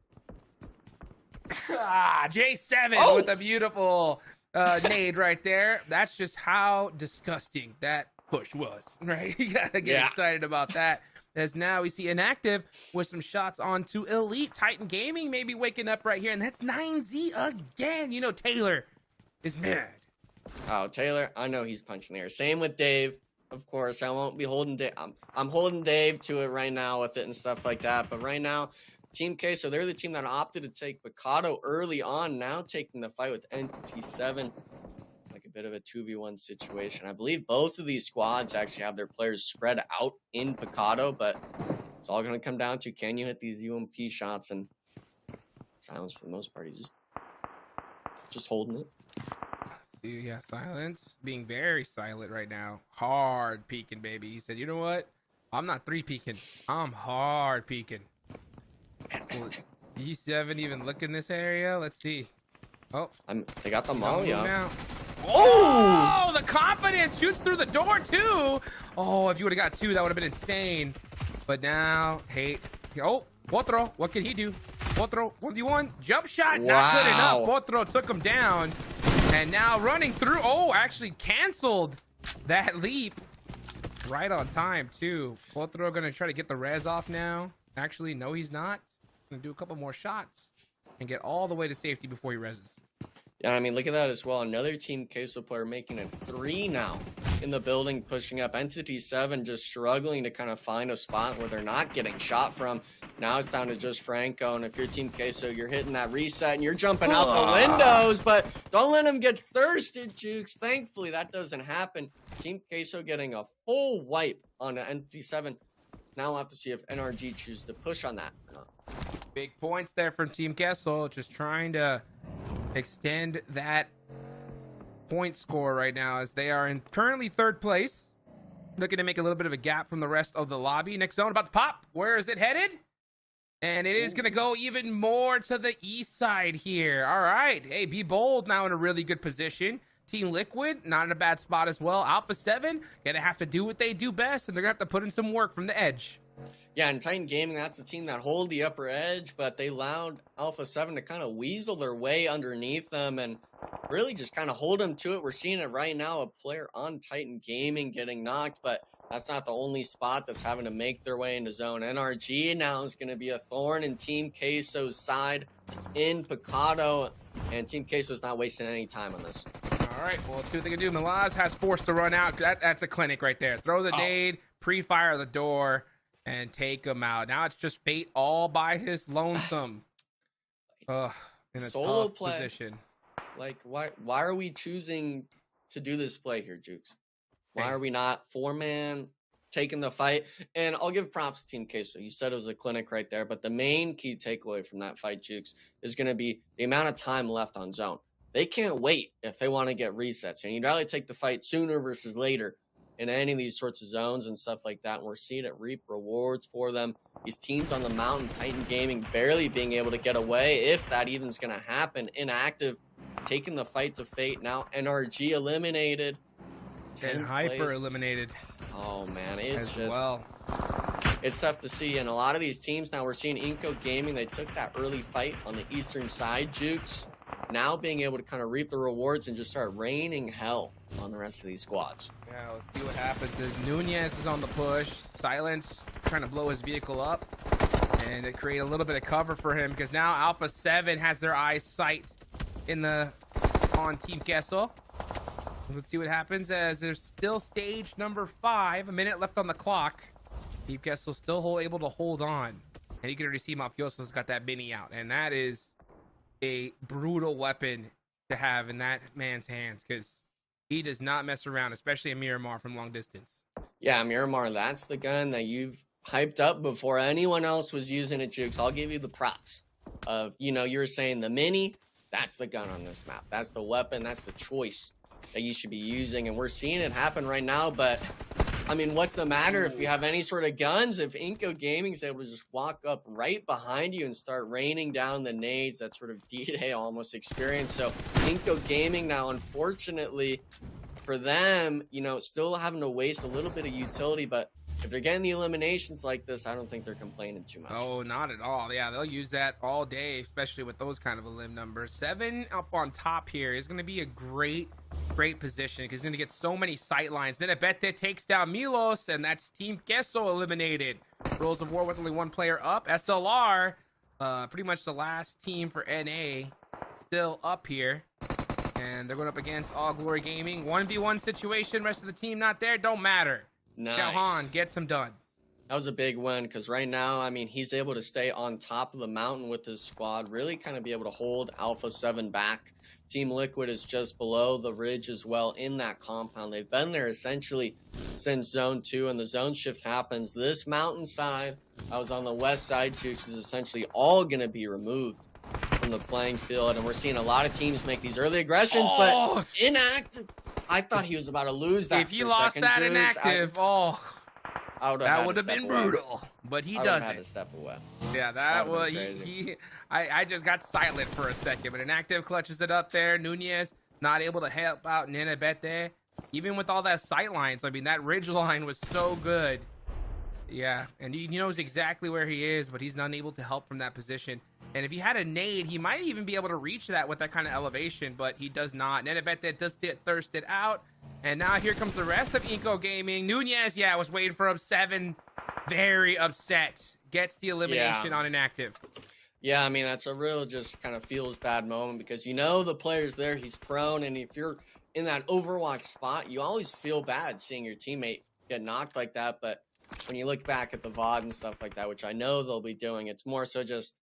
J7 with a beautiful nade right there. That's just how disgusting that push was, right? You gotta get excited about that. As now we see Inactive with some shots onto Elite. Titan Gaming maybe waking up right here, and that's 9Z again. You know Taylor is mad. Oh, Taylor, I know he's punching there. Same with Dave. Of course, I won't be holding Dave. I'm holding Dave to it right now with it and stuff like that. But right now, Team K, so they're the team that opted to take Mikado early on, now taking the fight with Entity 7. Like a bit of a 2v1 situation. I believe both of these squads actually have their players spread out in Mikado, but it's all going to come down to, can you hit these UMP shots? And Silence for the most part, he's just holding it. Yeah, Silence being very silent right now. Hard peeking, baby. He said, you know what? I'm not 3 peeking. I'm hard peeking. Will E7 even look in this area? Let's see. Oh, they got the molly up. Oh, the confidence shoots through the door too. Oh, if you would have got 2, that would have been insane. But now, hey, oh, Potro, what can he do? Potro, 1v1, jump shot, not good enough. Potro took him down, and now running through. Oh, actually canceled that leap right on time too. Potro gonna try to get the res off now. Actually, no, he's not. Gonna do a couple more shots and get all the way to safety before he reses. Yeah, I mean, look at that as well. Another Team Queso player making it 3 now in the building, pushing up. Entity 7 just struggling to kind of find a spot where they're not getting shot from. Now it's down to just Franco, and if you're Team Queso, you're hitting that reset and you're jumping out the windows, but don't let him get thirsted, Jukes. Thankfully, that doesn't happen. Team Queso getting a full wipe on the Entity 7. Now we'll have to see if NRG chooses to push on that or not. Big points there from Team Kessel, just trying to extend that point score right now as they are in currently 3rd place. Looking to make a little bit of a gap from the rest of the lobby. Next zone about to pop. Where is it headed? And it is going to go even more to the east side here. All right. Hey, Be Bold now in a really good position. Team Liquid, not in a bad spot as well. Alpha 7, going to have to do what they do best, and they're going to have to put in some work from the edge. Yeah, and Titan Gaming, that's the team that hold the upper edge, but they allowed Alpha 7 to kind of weasel their way underneath them and really just kind of hold them to it. We're seeing it right now, a player on Titan Gaming getting knocked, but that's not the only spot that's having to make their way into zone. NRG now is going to be a thorn in Team Queso's side in Picado, and Team Queso's not wasting any time on this. All right, well, let's see what they can do. Malaz has forced to run out. That's a clinic right there. Throw the nade, pre-fire the door, and take him out. Now it's just Fate all by his lonesome. In a solo tough play position. Like, why are we choosing to do this play here, Jukes? Why are we not 4-man taking the fight? And I'll give props to Team Queso. You said it was a clinic right there, but the main key takeaway from that fight, Jukes, is going to be the amount of time left on zone. They can't wait if they want to get resets, and you'd rather take the fight sooner versus later in any of these sorts of zones and stuff like that. And we're seeing it reap rewards for them. These teams on the mountain, Titan Gaming, barely being able to get away, if that even is going to happen. Inactive, taking the fight to Fate. Now NRG eliminated. And Hyper eliminated. Oh, man, it's as just... well. It's tough to see, and a lot of these teams now, we're seeing Inco Gaming, they took that early fight on the eastern side, Jukes. now being able to kind of reap the rewards and just start raining hell on the rest of these squads. Yeah, let's see what happens. As Nunez is on the push, Silence trying to blow his vehicle up, and it create a little bit of cover for him because now Alpha 7 has their eyes sight on Team Kessel. Let's see what happens as there's still stage number 5, a minute left on the clock. Team Kessel still able to hold on, and you can already see Mafioso's got that mini out, and that is a brutal weapon to have in that man's hands because he does not mess around, especially a Miramar from long distance. Yeah, Miramar, that's the gun that you've hyped up before anyone else was using it, Jukes. I'll give you the props of, you know, you were saying the mini, that's the gun on this map. That's the weapon, that's the choice that you should be using, and we're seeing it happen right now. But I mean, what's the matter if you have any sort of guns? If Inco Gaming is able to just walk up right behind you and start raining down the nades, that sort of D-Day almost experience. So Inco Gaming now, unfortunately for them, you know, still having to waste a little bit of utility, but if they're getting the eliminations like this, I don't think they're complaining too much. Oh, not at all. Yeah, they'll use that all day, especially with those kind of elim numbers. 7 up on top here is going to be a great position because he's going to get so many sight lines. Then Abete takes down Milos, and that's Team Queso eliminated. Rules of War with only one player up. SLR, pretty much the last team for NA, still up here. And they're going up against All Glory Gaming. 1v1 situation, rest of the team not there, don't matter. Nice. Xiaohan gets him done. That was a big win because right now, I mean, he's able to stay on top of the mountain with his squad, really kind of be able to hold Alpha 7 back. Team Liquid is just below the ridge as well in that compound. They've been there essentially since Zone 2, and the zone shift happens. This mountainside, I was on the west side, Jukes, is essentially all going to be removed from the playing field, and we're seeing a lot of teams make these early aggressions, but inactive. I thought he was about to lose that. If you lost that inactive, that would have been brutal. But he doesn't. Had to step away. Yeah, that was I just got silent for a second, but inactive clutches it up there. Nunez not able to help out Nenebete, even with all that sight lines. I mean, that ridge line was so good. Yeah, and he knows exactly where he is, but he's not able to help from that position. And if he had a nade, he might even be able to reach that with that kind of elevation, but he does not. Nenebete does get thirsted out. And now here comes the rest of Inco Gaming. Nunez, yeah, was waiting for him. 7, very upset. Gets the elimination on inactive. Yeah, I mean, that's a real just kind of feels bad moment because you know the player's there, he's prone, and if you're in that Overwatch spot, you always feel bad seeing your teammate get knocked like that. But when you look back at the VOD and stuff like that, which I know they'll be doing, it's more so just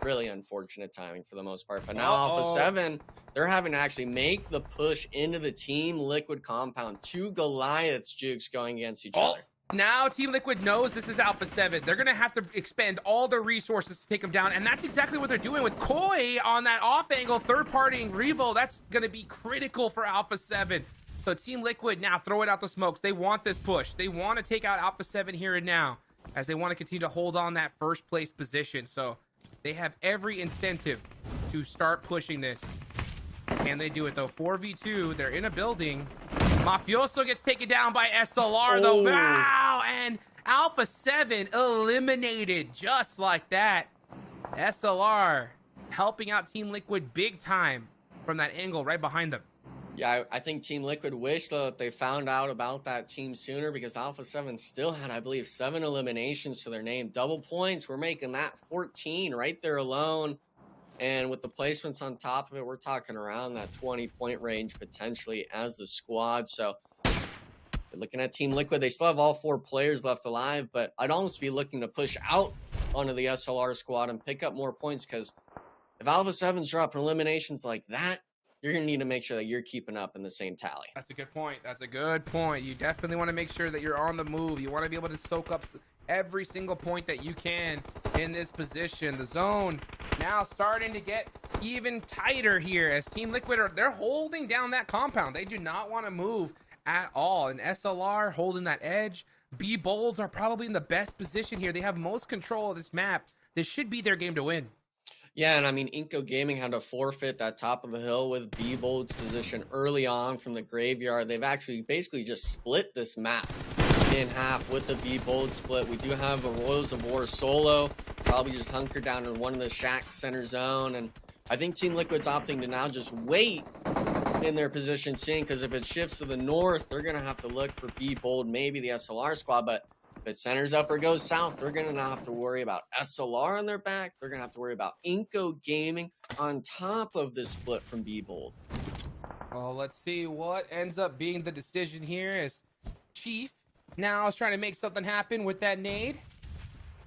really unfortunate timing for the most part. But now Alpha 7, they're having to actually make the push into the Team Liquid compound. 2 Goliaths, Jukes, going against each other. Now Team Liquid knows this is Alpha 7. They're going to have to expend all their resources to take them down, and that's exactly what they're doing with Koi on that off-angle, third-partying Revo. That's going to be critical for Alpha 7. So Team Liquid now throwing out the smokes. They want this push. They want to take out Alpha 7 here and now as they want to continue to hold on that first-place position. So they have every incentive to start pushing this. Can they do it, though? 4v2. They're in a building. Mafioso gets taken down by SLR, though. Wow! And Alpha 7 eliminated just like that. SLR helping out Team Liquid big time from that angle right behind them. Yeah, I think Team Liquid wished that they found out about that team sooner because Alpha 7 still had, I believe, 7 eliminations to their name. Double points, we're making that 14 right there alone. And with the placements on top of it, we're talking around that 20-point range potentially as the squad. So looking at Team Liquid, they still have all 4 players left alive, but I'd almost be looking to push out onto the SLR squad and pick up more points because if Alpha 7's dropping eliminations like that, you're going to need to make sure that you're keeping up in the same tally. That's a good point. That's a good point. You definitely want to make sure that you're on the move. You want to be able to soak up every single point that you can in this position. The zone now starting to get even tighter here as Team Liquid they're holding down that compound. They do not want to move at all. And SLR holding that edge. B-Bolds are probably in the best position here. They have most control of this map. This should be their game to win. Yeah, and I mean, Inco Gaming had to forfeit that top of the hill with B-Bold's position early on from the graveyard. They've actually basically just split this map in half with the B-Bold split. We do have a Royals of War solo, probably just hunkered down in one of the Shack center zone, and I think Team Liquid's opting to now just wait in their position scene, because if it shifts to the north, they're going to have to look for B Bold, maybe the SLR squad. But if it centers up or goes south, they're going to now have to worry about SLR on their back. They're going to have to worry about Inco Gaming on top of this split from B Bold. Well, let's see what ends up being the decision here as Chief now is trying to make something happen with that nade.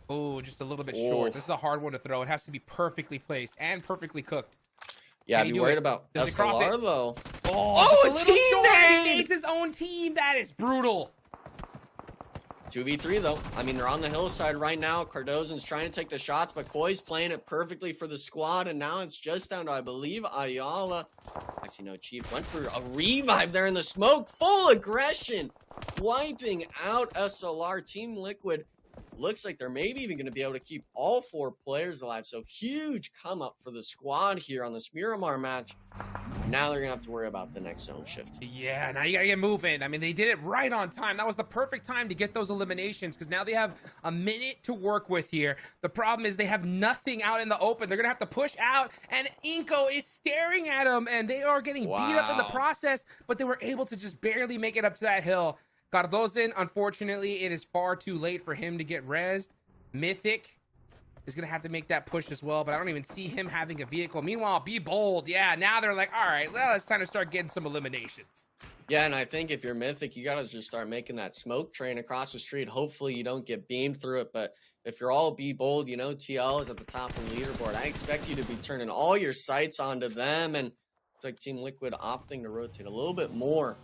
Oh, just a little bit short. This is a hard one to throw. It has to be perfectly placed and perfectly cooked. Yeah, I'd be worried about SLR, though. Oh, a team nade! He nades his own team. That is brutal. 2v3, though. I mean, they're on the hillside right now. Cardozen's trying to take the shots, but Koi's playing it perfectly for the squad, and now it's just down to, I believe, Ayala. Actually, no, Chief went for a revive there in the smoke. Full aggression. Wiping out SLR. Team Liquid looks like they're maybe even going to be able to keep all 4 players alive. So huge come up for the squad here on this Miramar match. Now they're going to have to worry about the next zone shift. Yeah, now you got to get moving. I mean, they did it right on time. That was the perfect time to get those eliminations, because now they have a minute to work with here. The problem is they have nothing out in the open. They're going to have to push out, and Inco is staring at them, and they are getting beat up in the process, but they were able to just barely make it up to that hill. Cardozen, unfortunately, it is far too late for him to get rezzed. Mythic is going to have to make that push as well, but I don't even see him having a vehicle. Meanwhile, Be Bold, yeah, now they're like, all right, well, it's time to start getting some eliminations. Yeah, and I think if you're Mythic, you got to just start making that smoke train across the street. Hopefully you don't get beamed through it, but if you're all Be Bold, you know TL is at the top of the leaderboard. I expect you to be turning all your sights onto them, and it's like Team Liquid opting to rotate a little bit more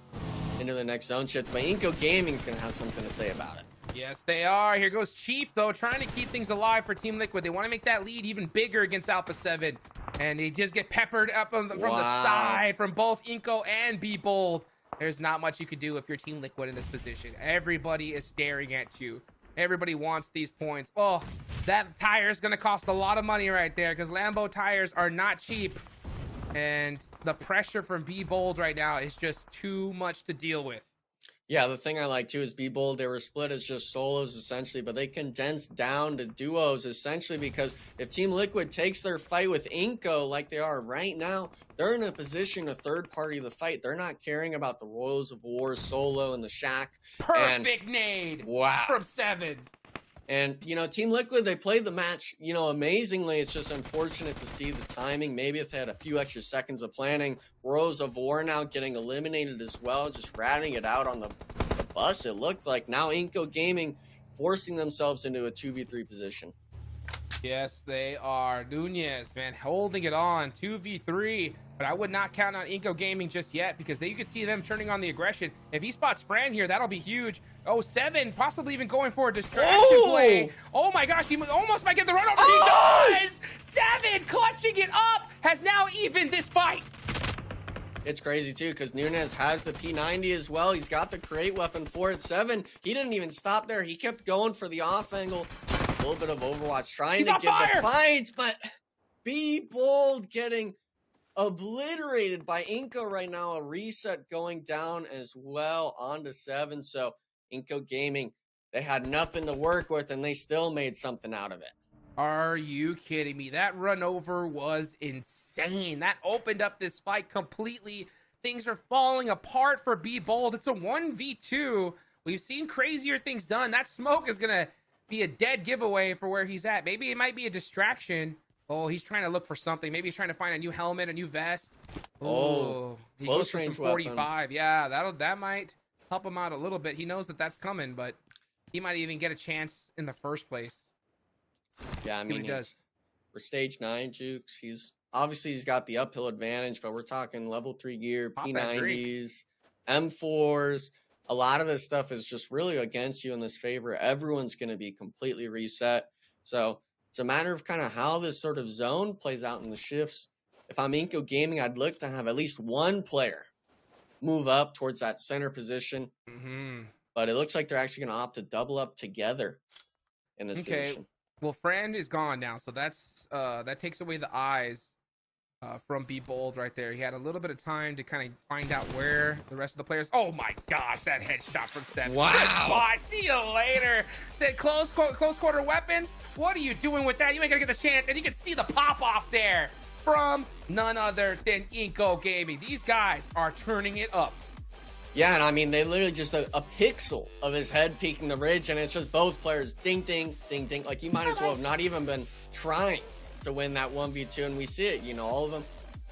into the next zone shift, but Inco Gaming's gonna have something to say about it. Yes, they are. Here goes Chief, though, trying to keep things alive for Team Liquid. They want to make that lead even bigger against Alpha 7, and they just get peppered up from the side from both Inco and Be Bold. There's not much you could do if you're Team Liquid in this position. Everybody is staring at you. Everybody wants these points. Oh, that tire is gonna cost a lot of money right there, because Lambo tires are not cheap. And the pressure from Be Bold right now is just too much to deal with. Yeah, the thing I like too is Be Bold, they were split as just solos essentially, but they condensed down to duos essentially, because if Team Liquid takes their fight with Inco like they are right now, they're in a position to third party the fight. They're not caring about the Royals of War solo and the Shack. Perfect nade. Wow. From 7. And, you know, Team Liquid, they played the match, you know, amazingly. It's just unfortunate to see the timing. Maybe if they had a few extra seconds of planning. Royals of War now getting eliminated as well, just ratting it out on the bus, it looked like. Now Inco Gaming forcing themselves into a 2v3 position. Yes, they are. Nunez, man, holding it on. 2v3. But I would not count on Inco Gaming just yet, because you could see them turning on the aggression. If he spots Fran here, that'll be huge. Oh, 7, possibly even going for a distraction play. Oh my gosh, he almost might get the run over. He does! 7 clutching it up has now evened this fight. It's crazy too, because Nunez has the P90 as well. He's got the crate weapon for it. 7, he didn't even stop there. He kept going for the off angle. A little bit of Overwatch trying to get the fights, but Be Bold getting obliterated by Inco right now. A reset going down as well onto 7. So Inco Gaming, they had nothing to work with, and they still made something out of it. Are you kidding me? That run over was insane. That opened up this fight completely. Things are falling apart for Be Bold. It's a 1v2. We've seen crazier things done. That smoke is going to be a dead giveaway for where he's at. Maybe it might be a distraction. Oh, he's trying to look for something. Maybe he's trying to find a new helmet, a new vest. Oh, close range 45. weapon. Yeah, that might help him out a little bit. He knows that that's coming, but he might even get a chance in the first place. Yeah, I mean, for stage 9 Jukes, he's got the uphill advantage, but we're talking level 3 gear, P90s, M4s. A lot of this stuff is just really against you in this favor. Everyone's going to be completely reset. So it's a matter of kind of how this sort of zone plays out in the shifts. If I'm Inco Gaming, I'd look to have at least one player move up towards that center position. But it looks like they're actually going to opt to double up together in this position. Well, Fran is gone now, so that's that takes away the eyes from Be Bold right there. He had a little bit of time to kind of find out where the rest of the players. Oh my gosh, that headshot from 7. Wow. Goodbye. See you later. Said close quarter weapons. What are you doing with that? You ain't gonna get the chance, and you can see the pop off there. from none other than Inco Gaming. These guys are turning it up. Yeah, and I mean, they literally just a pixel of his head peeking the ridge, and it's just both players ding, ding, ding, ding. Like, you might as well have not even been trying to win that 1v2, and we see it, you know, all of them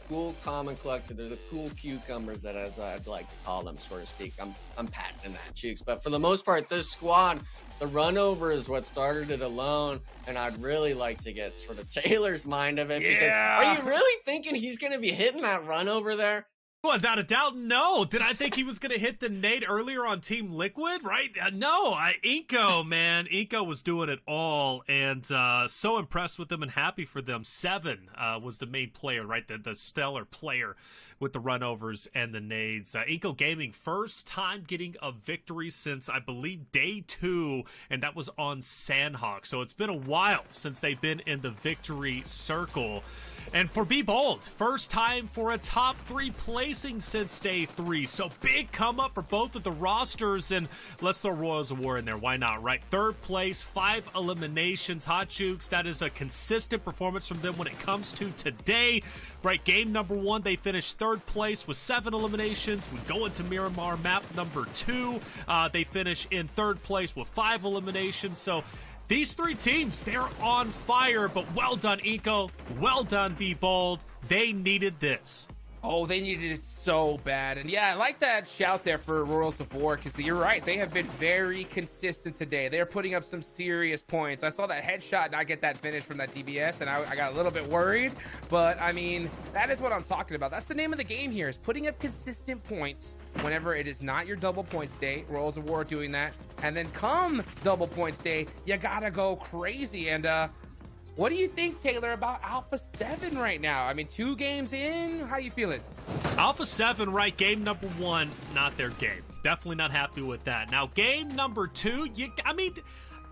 cool, calm, and collected. They're the cool cucumbers, that, as I'd like to call them, so to speak. I'm patting that cheeks, but for the most part, this squad, the run over is what started it alone, and I'd really like to get sort of Taylor's mind of it, because are you really thinking he's going to be hitting that run over there? Well, without a doubt, no. Did I think he was going to hit the nade earlier on Team Liquid, right? No, Inco, man. Inco was doing it all, and so impressed with them and happy for them. Seven was the main player, right? The stellar player with the runovers and the nades. Inco Gaming, first time getting a victory since, I believe, day 2, and that was on Sandhawk. So it's been a while since they've been in the victory circle. And for Be Bold, first time for a top 3 placing since day 3. So big come up for both of the rosters, and let's throw Royals of War in there. Why not, right? 3rd place, 5 eliminations. Hot Jukes, that is a consistent performance from them when it comes to today. Right, game number 1, they finished 3rd place with 7 eliminations. We go into Miramar map number 2. They finish in 3rd place with 5 eliminations. So these 3 teams, they're on fire, but well done, Inco. Well done, Be Bold. They needed this. Oh, they needed it so bad. And yeah, I like that shout there for Royals of War, because you're right. They have been very consistent today. They're putting up some serious points. I saw that headshot not get that finish from that DBS, and I got a little bit worried. But, I mean, that is what I'm talking about. That's the name of the game here, is putting up consistent points whenever it is not your double points day. Royals of War doing that. And then come double points day, you gotta go crazy. And, what do you think, Taylor, about Alpha 7 right now? I mean, 2 games in, how you feeling? Alpha 7, right, game number 1, not their game. Definitely not happy with that. Now, game number 2,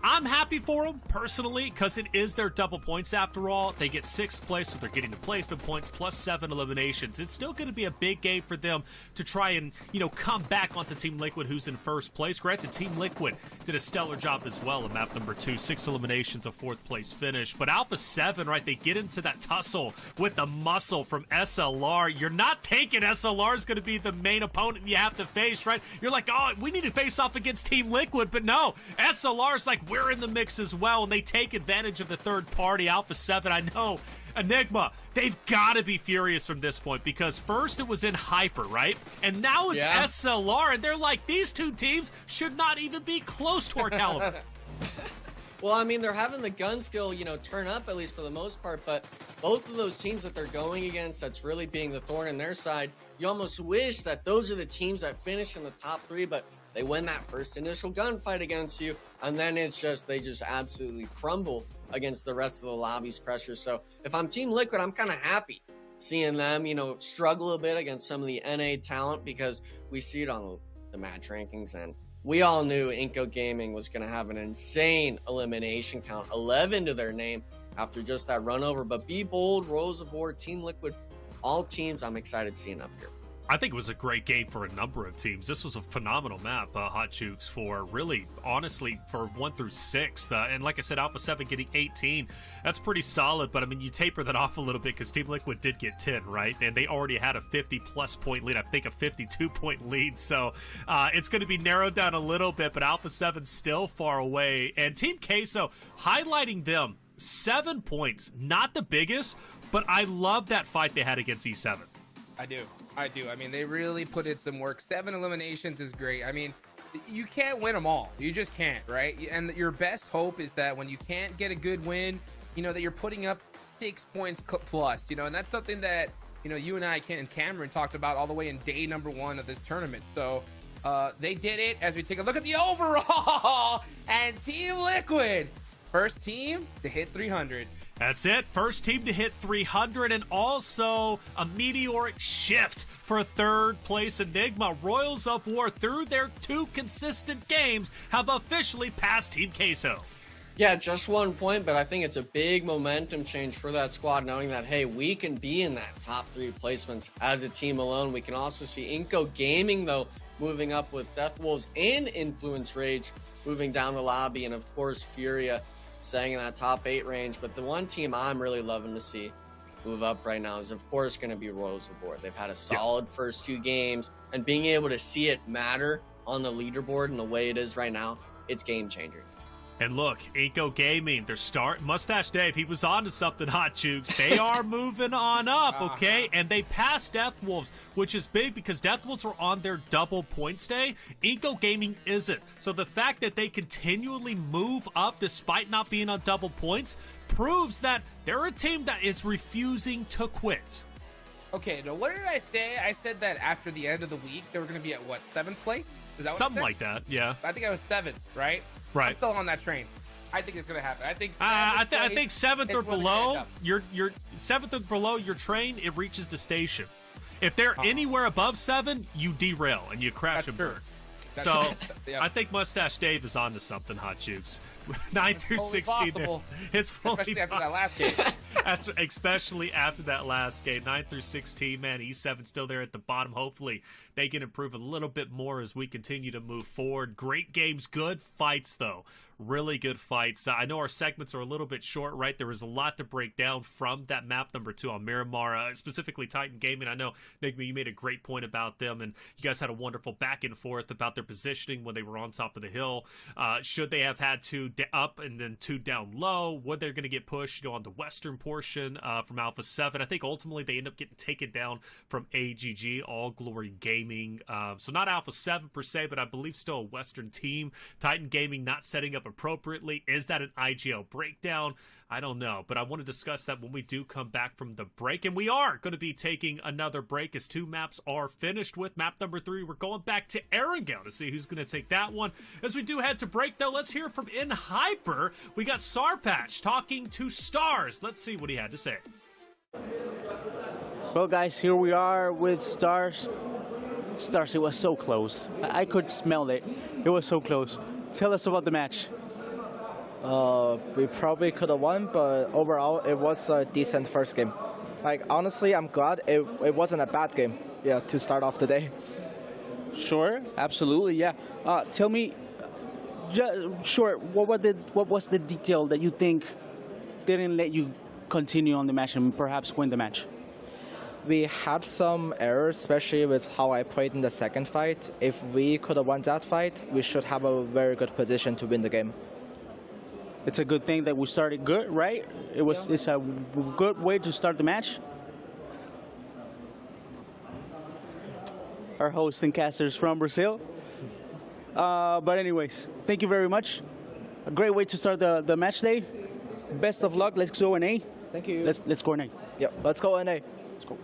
I'm happy for them, personally, because it is their double points after all. They get 6th place, so they're getting the placement points plus 7 eliminations. It's still going to be a big game for them to try and, come back onto Team Liquid, who's in 1st place. Granted, Team Liquid did a stellar job as well in map number 2. 6 eliminations, a 4th place finish. But Alpha 7, right, they get into that tussle with the muscle from SLR. You're not thinking SLR is going to be the main opponent you have to face, right? You're like, oh, we need to face off against Team Liquid. But no, SLR's like, we're in the mix as well, and they take advantage of the 3rd party. Alpha 7, I know, Enigma, they've got to be furious from this point, because first it was in Hyper, right? And now it's SLR, and they're like, these 2 teams should not even be close to our caliber. Well, I mean, they're having the gun skill, turn up, at least for the most part, but both of those teams that they're going against, that's really being the thorn in their side, you almost wish that those are the teams that finish in the top 3, but they win that first initial gunfight against you, and then they just absolutely crumble against the rest of the lobby's pressure. So if I'm Team Liquid, I'm kind of happy seeing them, struggle a bit against some of the NA talent, because we see it on the match rankings, and we all knew Inco Gaming was going to have an insane elimination count, 11 to their name after just that run over. But Be Bold, Royals of War, Team Liquid, all teams I'm excited seeing up here. I think it was a great game for a number of teams. This was a phenomenal map, Hot Jukes, for really, honestly, for 1 through 6. And like I said, Alpha 7 getting 18. That's pretty solid, but I mean, you taper that off a little bit because Team Liquid did get 10, right? And they already had a 50-plus point lead, I think a 52-point lead. So it's going to be narrowed down a little bit, but Alpha 7's still far away. And Team Queso, highlighting them, 7 points. Not the biggest, but I love that fight they had against E7. I do. I mean, they really put in some work. 7 eliminations is great. I mean, you can't win them all. You just can't, right? And your best hope is that when you can't get a good win, that you're putting up 6 points plus, and that's something that, you and I and Cameron talked about all the way in day number 1 of this tournament. So they did it. As we take a look at the overall, and Team Liquid, first team to hit 300. That's it. First team to hit 300, and also a meteoric shift for 3rd place Enigma. Royals of War, through their 2 consistent games, have officially passed Team Queso. Yeah, just 1 point, but I think it's a big momentum change for that squad, knowing that, hey, we can be in that top 3 placements as a team alone. We can also see Inco Gaming, though, moving up with Death Wolves and Influence Rage moving down the lobby, and of course Furia staying in that top 8 range. But the one team I'm really loving to see move up right now is, of course, going to be Royals aboard. They've had a solid first 2 games, and being able to see it matter on the leaderboard and the way it is right now, it's game changer. And look, Inco Gaming, they're starting. Mustache Dave, he was on to something, Hot Jukes. They are moving on up, okay? And they passed Death Wolves, which is big because Death Wolves were on their double points day. Inco Gaming isn't. So the fact that they continually move up despite not being on double points proves that they're a team that is refusing to quit. Okay, now what did I say? I said that after the end of the week, they were going to be at what, 7th place? Is that what Something like that, yeah. I think I was 7th, right? Right. I'm still on that train. I think it's going to happen. I think I think 7th or below, your 7th or below your train, it reaches the station. If they're anywhere above 7, you derail and you crash and burn. So I think Mustache Dave is on to something, Hot Jukes. 9 through 16 there. It's fully especially after that last game. That's especially after that last game. 9 through 16, man. E7 still there at the bottom. Hopefully they can improve a little bit more as we continue to move forward. Great games, good fights though. Really good fights. I know our segments are a little bit short, right? There was a lot to break down from that map number 2 on Miramar, specifically Titan Gaming. I know, Nigma, you made a great point about them, and you guys had a wonderful back and forth about their positioning when they were on top of the hill. Should they have had 2 up and then 2 down low? Were they going to get pushed on the western portion from Alpha 7? I think ultimately they end up getting taken down from AGG, All Glory Gaming. So not Alpha 7 per se, but I believe still a western team. Titan Gaming not setting up appropriately. Is that an IGL breakdown? I don't know, but I want to discuss that when we do come back from the break, and we are going to be taking another break as 2 maps are finished with. Map number 3, we're going back to Erangel to see who's going to take that one. As we do head to break, though, let's hear from In Hyper. We got Sarpatch talking to Stars. Let's see what he had to say. Well, guys, here we are with Stars. Stars, it was so close. I could smell it. It was so close. Tell us about the match. We probably could have won, but overall it was a decent first game. Like, honestly, I'm glad it wasn't a bad game, yeah, to start off the day. Sure, absolutely, yeah. Tell me, what was the detail that you think didn't let you continue on the match and perhaps win the match? We had some errors, especially with how I played in the second fight. If we could have won that fight, we should have a very good position to win the game. It's a good thing that we started good, right? It's a good way to start the match. Our host and casters from Brazil. But anyways, thank you very much. A great way to start the match day. Best of luck. Let's go NA. Thank you. Let's go NA. Yep, let's go NA. Let's go.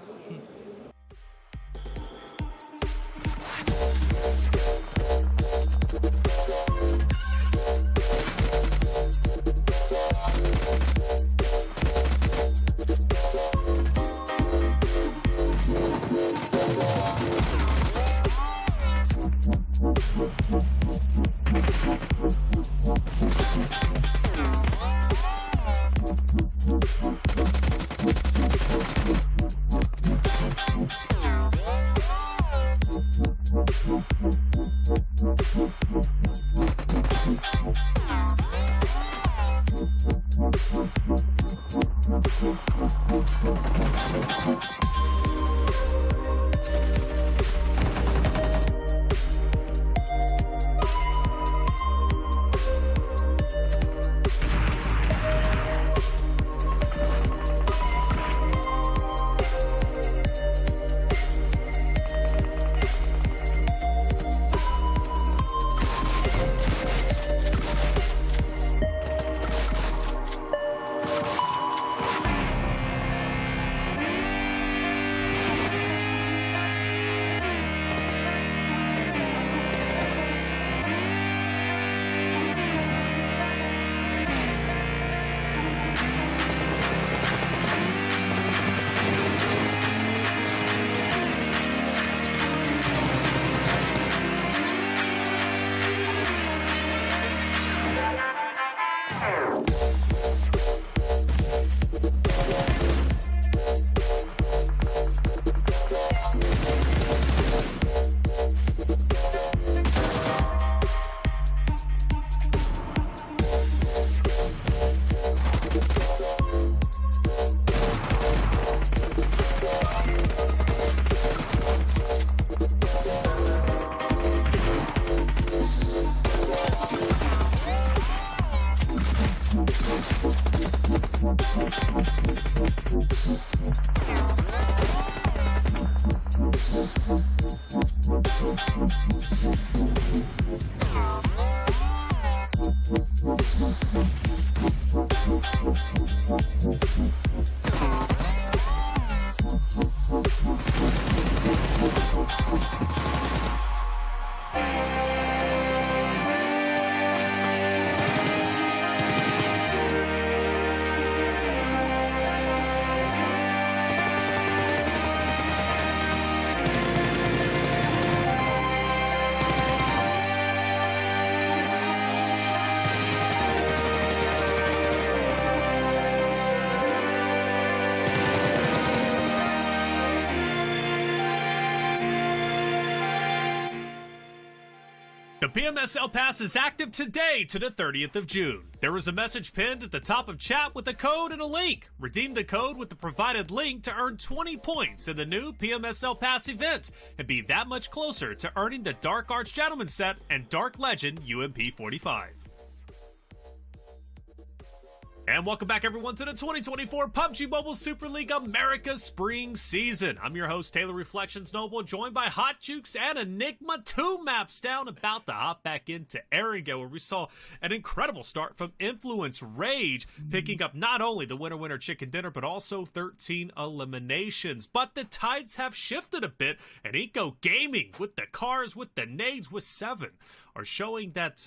The PMSL Pass is active today to the 30th of June. There is a message pinned at the top of chat with a code and a link. Redeem the code with the provided link to earn 20 points in the new PMSL Pass event and be that much closer to earning the Dark Arts Gentleman set and Dark Legend UMP 45. And welcome back, everyone, to the 2024 PUBG Mobile Super League America's Spring Season. I'm your host, Taylor Reflections Noble, joined by Hot Jukes and Enigma, 2 maps down, about to hop back into Area, where we saw an incredible start from Influence Rage, picking up not only the winner chicken dinner, but also 13 eliminations. But the tides have shifted a bit, and Eco Gaming, with the cars, with the nades, with 7, are showing that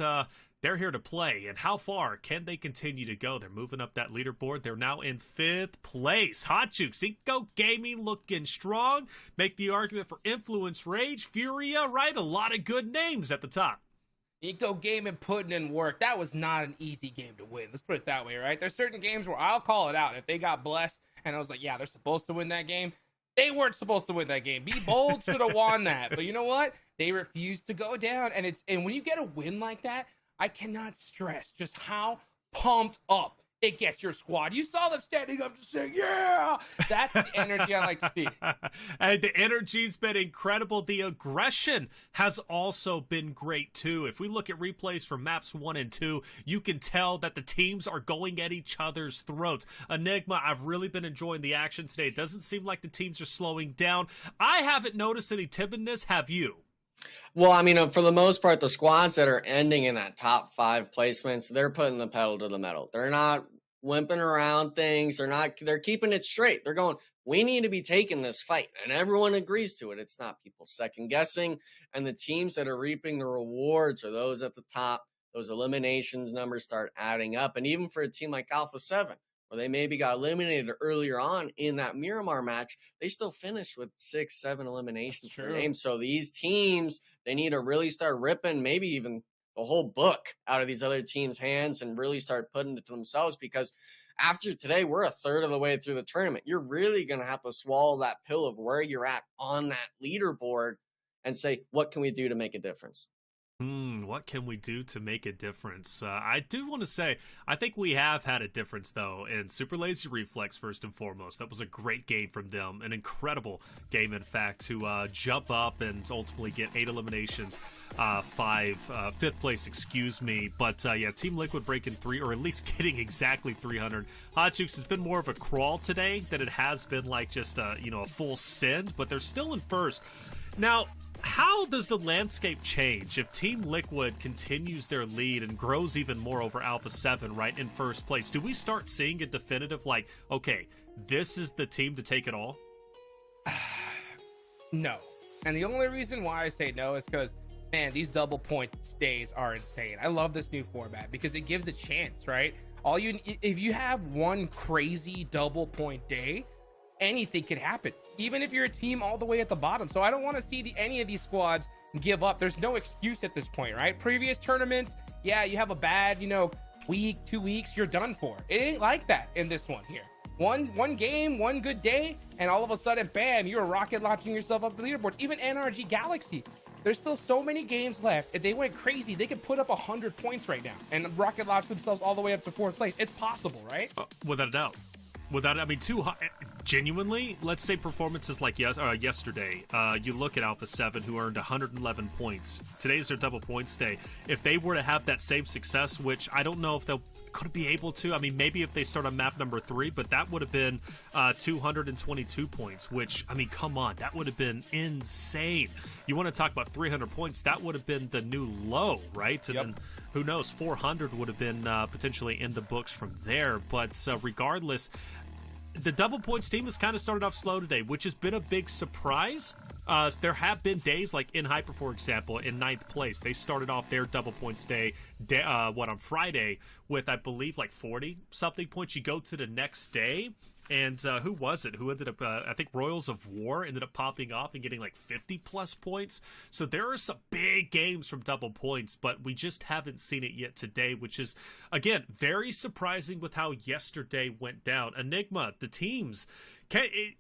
they're here to play, and how far can they continue to go? They're moving up that leaderboard. They're now in 5th place. Hot Jukes, Eco Gaming looking strong. Make the argument for Influence Rage, Furia, right? A lot of good names at the top. Eco Gaming putting in work. That was not an easy game to win. Let's put it that way, right? There's certain games where I'll call it out. If they got blessed, and I was like, yeah, they're supposed to win that game. They weren't supposed to win that game. Be Bold should have won that. But you know what? They refused to go down. And when you get a win like that, I cannot stress just how pumped up it gets your squad. You saw them standing up just saying, yeah! That's the energy I like to see. And the energy's been incredible. The aggression has also been great, too. If we look at replays from maps 1 and 2, you can tell that the teams are going at each other's throats. Enigma, I've really been enjoying the action today. It doesn't seem like the teams are slowing down. I haven't noticed any timidness. Have you? Well, I mean, for the most part, the squads that are ending in that top 5 placements, they're putting the pedal to the metal. They're not wimping around things. They're keeping it straight. They're going, we need to be taking this fight. And everyone agrees to it. It's not people second guessing. And the teams that are reaping the rewards are those at the top. Those eliminations numbers start adding up. And even for a team like Alpha 7, where they maybe got eliminated earlier on in that Miramar match, they still finished with 6-7 eliminations to the game. So these teams, they need to really start ripping maybe even the whole book out of these other teams' hands and really start putting it to themselves, because after today, we're a third of the way through the tournament. You're really going to have to swallow that pill of where you're at on that leaderboard and say, what can we do to make a difference? What can we do to make a difference? I do want to say, I think we have had a difference, though, in Super Lazy Reflex, first and foremost. That was a great game from them. An incredible game, in fact, to jump up and ultimately get 8 eliminations, 5th place, excuse me. But, yeah, Team Liquid breaking 3, or at least getting exactly 300. Hot Jukes has been more of a crawl today than it has been like just, a full send, but they're still in first. Now, how does the landscape change if Team Liquid continues their lead and grows even more over Alpha 7, right, in first place? Do we start seeing a definitive, like, okay, this is the team to take it all? No. And the only reason why I say no is because, man, these double point days are insane. I love this new format because it gives a chance, right? If you have one crazy double point day, anything could happen, even if you're a team all the way at the bottom. So I don't want to see any of these squads give up. There's no excuse at this point, right? Previous tournaments, yeah, you have a bad, week, 2 weeks, you're done for. It ain't like that in this one here. One game, one good day, and all of a sudden, bam, you're rocket launching yourself up the leaderboards. Even NRG Galaxy, there's still so many games left. If they went crazy, they could put up 100 points right now and rocket launch themselves all the way up to 4th place. It's possible, right? Without a doubt. Too high. Genuinely, let's say performances like yesterday, you look at Alpha 7, who earned 111 points. Today's their double points day. If they were to have that same success, which I don't know if they'll going to be able to. I mean, maybe if they start on map number 3, but that would have been 222 points, which, I mean, come on, that would have been insane. You want to talk about 300 points, that would have been the new low, right? And then who knows, 400 would have been potentially in the books from there. But regardless, the double points team has kind of started off slow today, which has been a big surprise. There have been days like in Hyper, for example, in 9th place. They started off their double points day on Friday with, I believe, like 40-something points. You go to the next day, and who was it? Who ended up, I think Royals of War ended up popping off and getting like 50-plus points. So there are some big games from double points, but we just haven't seen it yet today, which is, again, very surprising with how yesterday went down. Enigma, the teams,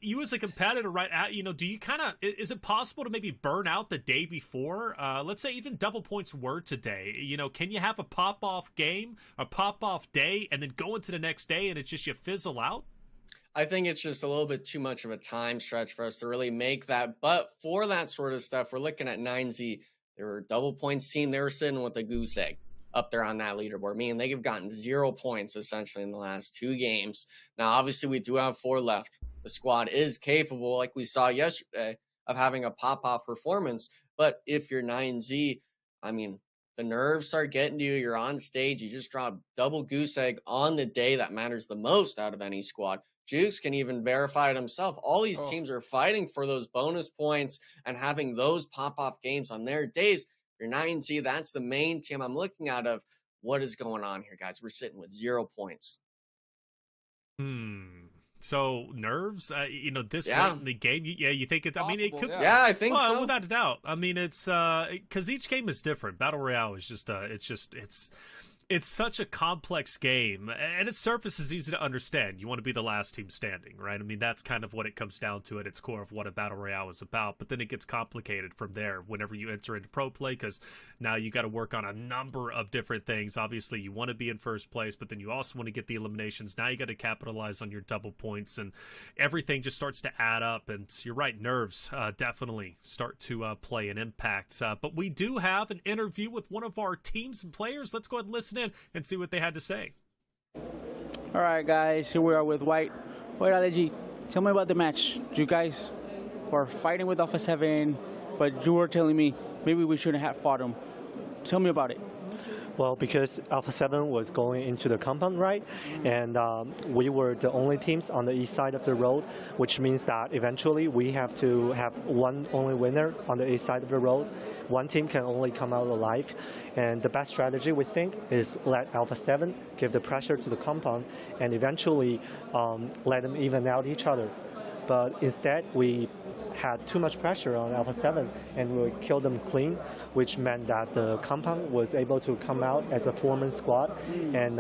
you as a competitor, right, do you kind of, is it possible to maybe burn out the day before? Let's say even double points were today. Can you have a pop-off game, a pop-off day, and then go into the next day and it's just you fizzle out? I think it's just a little bit too much of a time stretch for us to really make that. But for that sort of stuff, we're looking at 9Z. They were a double points team. They were sitting with a goose egg up there on that leaderboard, meaning they have gotten 0 points essentially in the last 2 games. Now, obviously, we do have 4 left. The squad is capable, like we saw yesterday, of having a pop-off performance. But if you're 9Z, I mean, the nerves start getting to you. You're on stage. You just drop double goose egg on the day that matters the most out of any squad. Jukes can even verify it himself. All these teams are fighting for those bonus points and having those pop-off games on their days. Your 9Z, that's the main team I'm looking at of what is going on here, guys. We're sitting with 0 points. So nerves, this late in the game, you think it's, Possible, I mean, it could, I think so. Without a doubt. I mean, it's, because each game is different. Battle Royale is just, it's such a complex game, and its surface is easy to understand. You want to be the last team standing, right? I mean, that's kind of what it comes down to at its core of what a Battle Royale is about, but then it gets complicated from there whenever you enter into pro play, because now you got to work on a number of different things. Obviously, you want to be in first place, but then you also want to get the eliminations. Now you got to capitalize on your double points, and everything just starts to add up, and you're right, nerves definitely start to play an impact. But we do have an interview with one of our teams and players. Let's go ahead and listen in and see what they had to say. All right, guys, here we are with White. White LG, tell me about the match. You guys were fighting with Alpha 7, but you were telling me maybe we shouldn't have fought them. Tell me about it. Well, because Alpha 7 was going into the compound, right? And we were the only teams on the east side of the road, which means that eventually we have to have one only winner on the east side of the road. One team can only come out alive. And the best strategy, we think, is let Alpha 7 give the pressure to the compound and eventually let them even out each other. But instead, we had too much pressure on Alpha 7 and we killed them clean, which meant that the compound was able to come out as a 4-man squad, and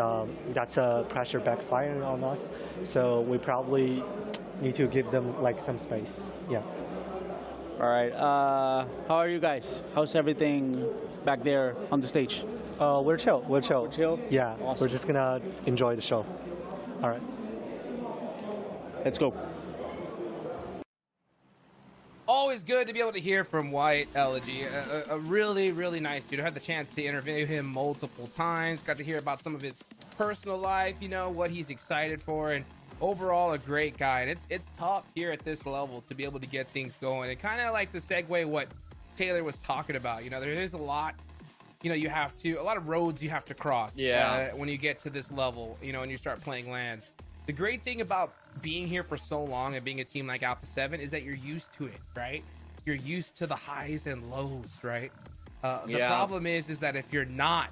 that's a pressure backfiring on us. So we probably need to give them like some space. Yeah. All right. How are you guys? How's everything back there on the stage? We're chill. We're chill. We're chill? Yeah. Awesome. We're just gonna enjoy the show. All right. Let's go. Always good to be able to hear from White Elegy, a really, really nice dude. I had the chance to interview him multiple times, got to hear about some of his personal life, what he's excited for, and overall a great guy. And it's tough here at this level to be able to get things going. And kind of like to segue what Taylor was talking about, there's a lot, you have to, a lot of roads you have to cross when you get to this level, and you start playing LANs. The great thing about being here for so long and being a team like Alpha 7 is that you're used to it, right? You're used to the highs and lows, right? The problem is that if you're not,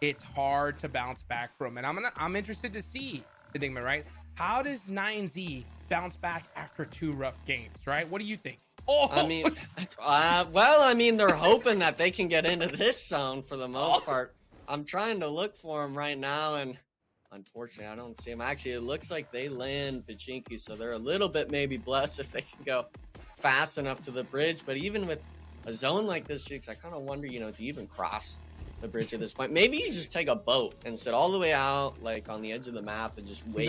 it's hard to bounce back from. And I'm interested to see, Enigma, right? How does 9Z bounce back after 2 rough games, right? What do you think? I mean, they're hoping that they can get into this zone for the most part. I'm trying to look for them right now, and unfortunately, I don't see them. Actually, it looks like they land Pachinki, so they're a little bit maybe blessed if they can go fast enough to the bridge. But even with a zone like this, Jukes, I kind of wonder, to even cross the bridge at this point. Maybe you just take a boat and sit all the way out, like on the edge of the map, and just wait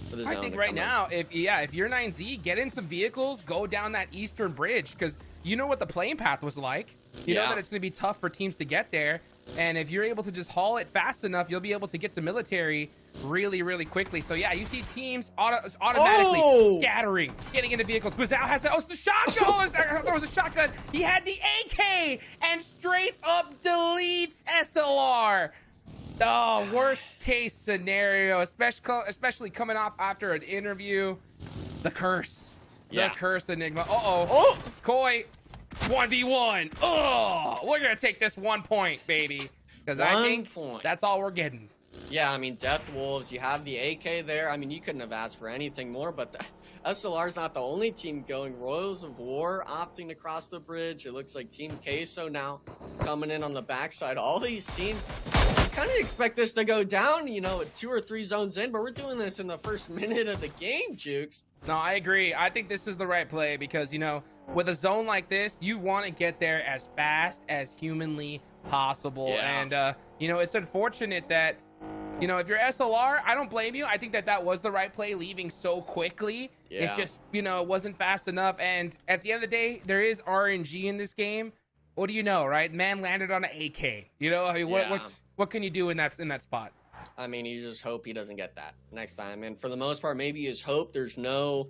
for the zone. I think right now, if you're 9Z, get in some vehicles, go down that eastern bridge, because you know what the playing path was like. You know that it's going to be tough for teams to get there. And if you're able to just haul it fast enough, you'll be able to get to military really, really quickly. So yeah, you see teams automatically scattering, getting into vehicles. Guizao has the, it's the shotgun. Oh, there was a shotgun. He had the AK and straight up deletes SLR. Oh, worst case scenario, especially coming off after an interview. The curse. The curse Enigma. Oh, Koi. 1v1. Oh, we're gonna take this 1 point, baby, because I think that's all we're getting. Yeah, I mean, Death Wolves, you have the AK there. I mean, you couldn't have asked for anything more, but the SLR's not the only team going. Royals of War opting to cross the bridge. It looks like Team Queso now coming in on the backside. All these teams kind of expect this to go down, you know, 2 or 3 zones in, but we're doing this in the first minute of the game, Jukes. No, I agree. I think this is the right play because, you know, with a zone like this, you want to get there as fast as humanly possible. And, you know, it's unfortunate that, you know, if you're SLR, I don't blame you. I think that was the right play, leaving so quickly. It just, you know, wasn't fast enough. And at the end of the day, there is RNG in this game. What do you know, right? Man landed on an AK. You know, I mean, what can you do in that spot? I mean, you just hope he doesn't get that next time. And for the most part, maybe you just hope there's no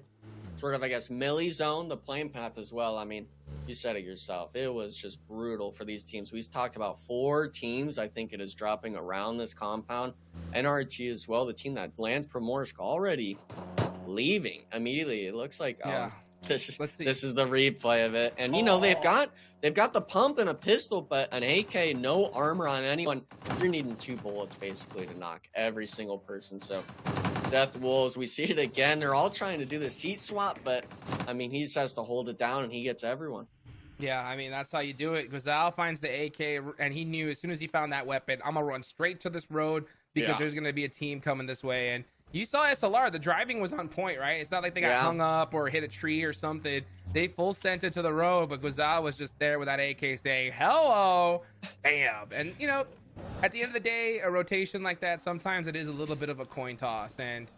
sort of, I guess, melee zone, the playing path as well. I mean, you said it yourself. It was just brutal for these teams. We talked about 4 teams, I think it is dropping around this compound. NRG as well, the team that lands Primorsk already leaving immediately. It looks like this is the replay of it. And, you know, they've got the pump and a pistol, but an AK, no armor on anyone. You're needing 2 bullets, basically, to knock every single person. So Death Wolves, we see it again. They're all trying to do the seat swap, but, I mean, he just has to hold it down, and he gets everyone. Yeah, I mean, that's how you do it. Guizao finds the AK, and he knew as soon as he found that weapon, I'm going to run straight to this road because there's going to be a team coming this way. And you saw SLR, the driving was on point, right? It's not like they got hung up or hit a tree or something. They full sent it to the road, but Guizao was just there with that AK saying, hello, bam. And, you know, at the end of the day, a rotation like that, sometimes it is a little bit of a coin toss, and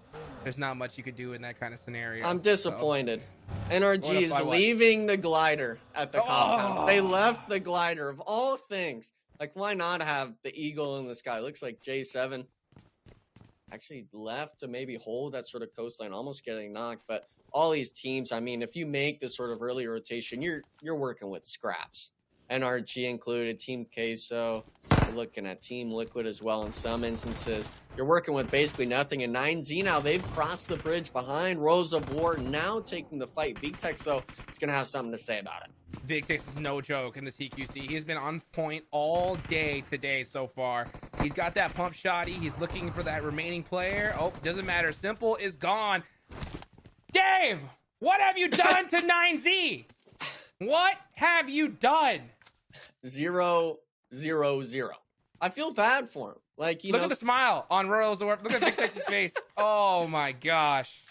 there's not much you could do in that kind of scenario. I'm disappointed. NRG is leaving the glider at the compound. They left the glider, of all things. Like, why not have the eagle in the sky? Looks like J7 actually left to maybe hold that sort of coastline, almost getting knocked. But all these teams, I mean, if you make this sort of early rotation, you're working with scraps. NRG included, Team Queso, you're looking at Team Liquid as well in some instances. You're working with basically nothing. And 9Z now, they've crossed the bridge behind. Rose of War now taking the fight. VTech, though, is going to have something to say about it. VTech is no joke in the CQC. He has been on point all day today so far. He's got that pump shotty. He's looking for that remaining player. Oh, doesn't matter. Simple is gone. Dave, what have you done to 9Z? What have you done? 0-0-0. I feel bad for him. Like, you look at the smile on Royals. Look at VTech's face. Oh my gosh.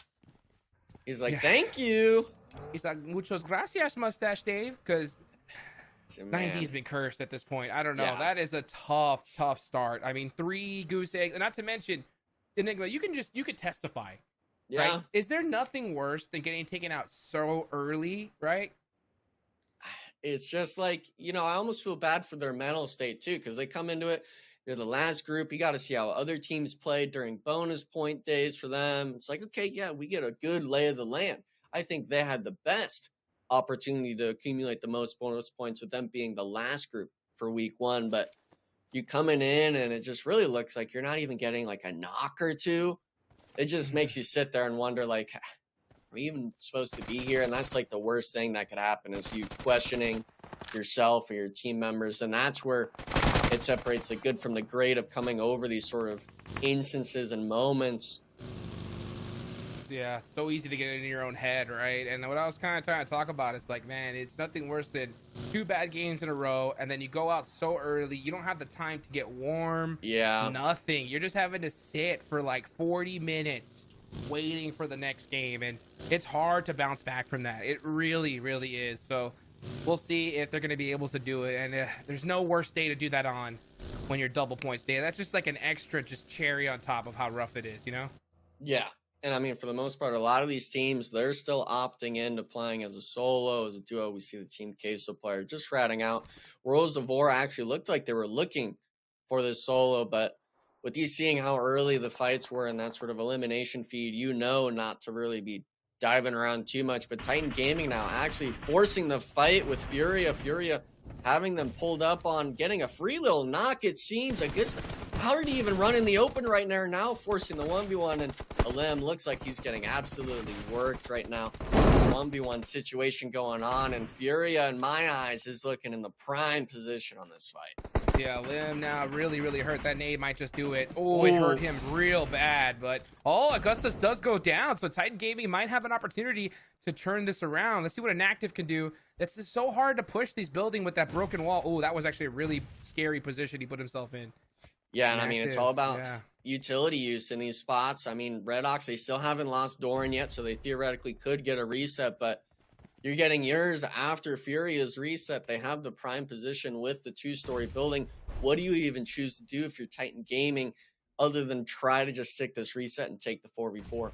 He's like, thank you. He's like, muchos gracias, Mustache Dave, because 9Z's been cursed at this point. I don't know. That is a tough start. I mean, 3 goose eggs, and not to mention, Enigma, you could testify. Yeah. Right? Is there nothing worse than getting taken out so early, right? It's just like, you know, I almost feel bad for their mental state too, because they come into it, they're the last group. You got to see how other teams played during bonus point days for them. It's like, okay, yeah, we get a good lay of the land. I think they had the best opportunity to accumulate the most bonus points with them being the last group for week 1. But you coming in and it just really looks like you're not even getting like a knock or 2. It just makes you sit there and wonder, like, are we even supposed to be here? And that's like the worst thing that could happen is you questioning yourself or your team members. And that's where it separates the good from the great of coming over these sort of instances and moments. Yeah, it's so easy to get in your own head, right? And what I was kind of trying to talk about is like, man, it's nothing worse than 2 bad games in a row, and then you go out so early, you don't have the time to get warm. Yeah. Nothing. You're just having to sit for like 40 minutes waiting for the next game, and it's hard to bounce back from that. It really, really is. So we'll see if they're going to be able to do it, and there's no worse day to do that on when you're double points day. That's just like an extra just cherry on top of how rough it is, you know? Yeah. And I mean, for the most part, a lot of these teams, they're still opting into playing as a solo, as a duo. We see the Team Queso player just ratting out. Worlds of War actually looked like they were looking for this solo, but with you seeing how early the fights were in that sort of elimination feed, you know not to really be diving around too much. But Titan Gaming now actually forcing the fight with Furia. Furia having them pulled up on getting a free little knock, it seems. I guess, how did he even run in the open right now forcing the 1v1, and Alim looks like he's getting absolutely worked right now. 1v1 situation going on, and Furia, in my eyes, is looking in the prime position on this fight. Yeah, Lim now really hurt. That nade might just do it. Oh, it hurt him real bad. But Augustus does go down, so Titan Gaming might have an opportunity to turn this around. Let's see what Inactive can do. That's just so hard to push these building with that broken wall. Oh, that was actually a really scary position he put himself in. Yeah, and I mean, it's all about utility use in these spots. I mean, Redox, they still haven't lost Doran yet, so they theoretically could get a reset, but you're getting yours after Furia's reset. They have the prime position with the 2-story building. What do you even choose to do if you're Titan Gaming other than try to just stick this reset and take the 4v4?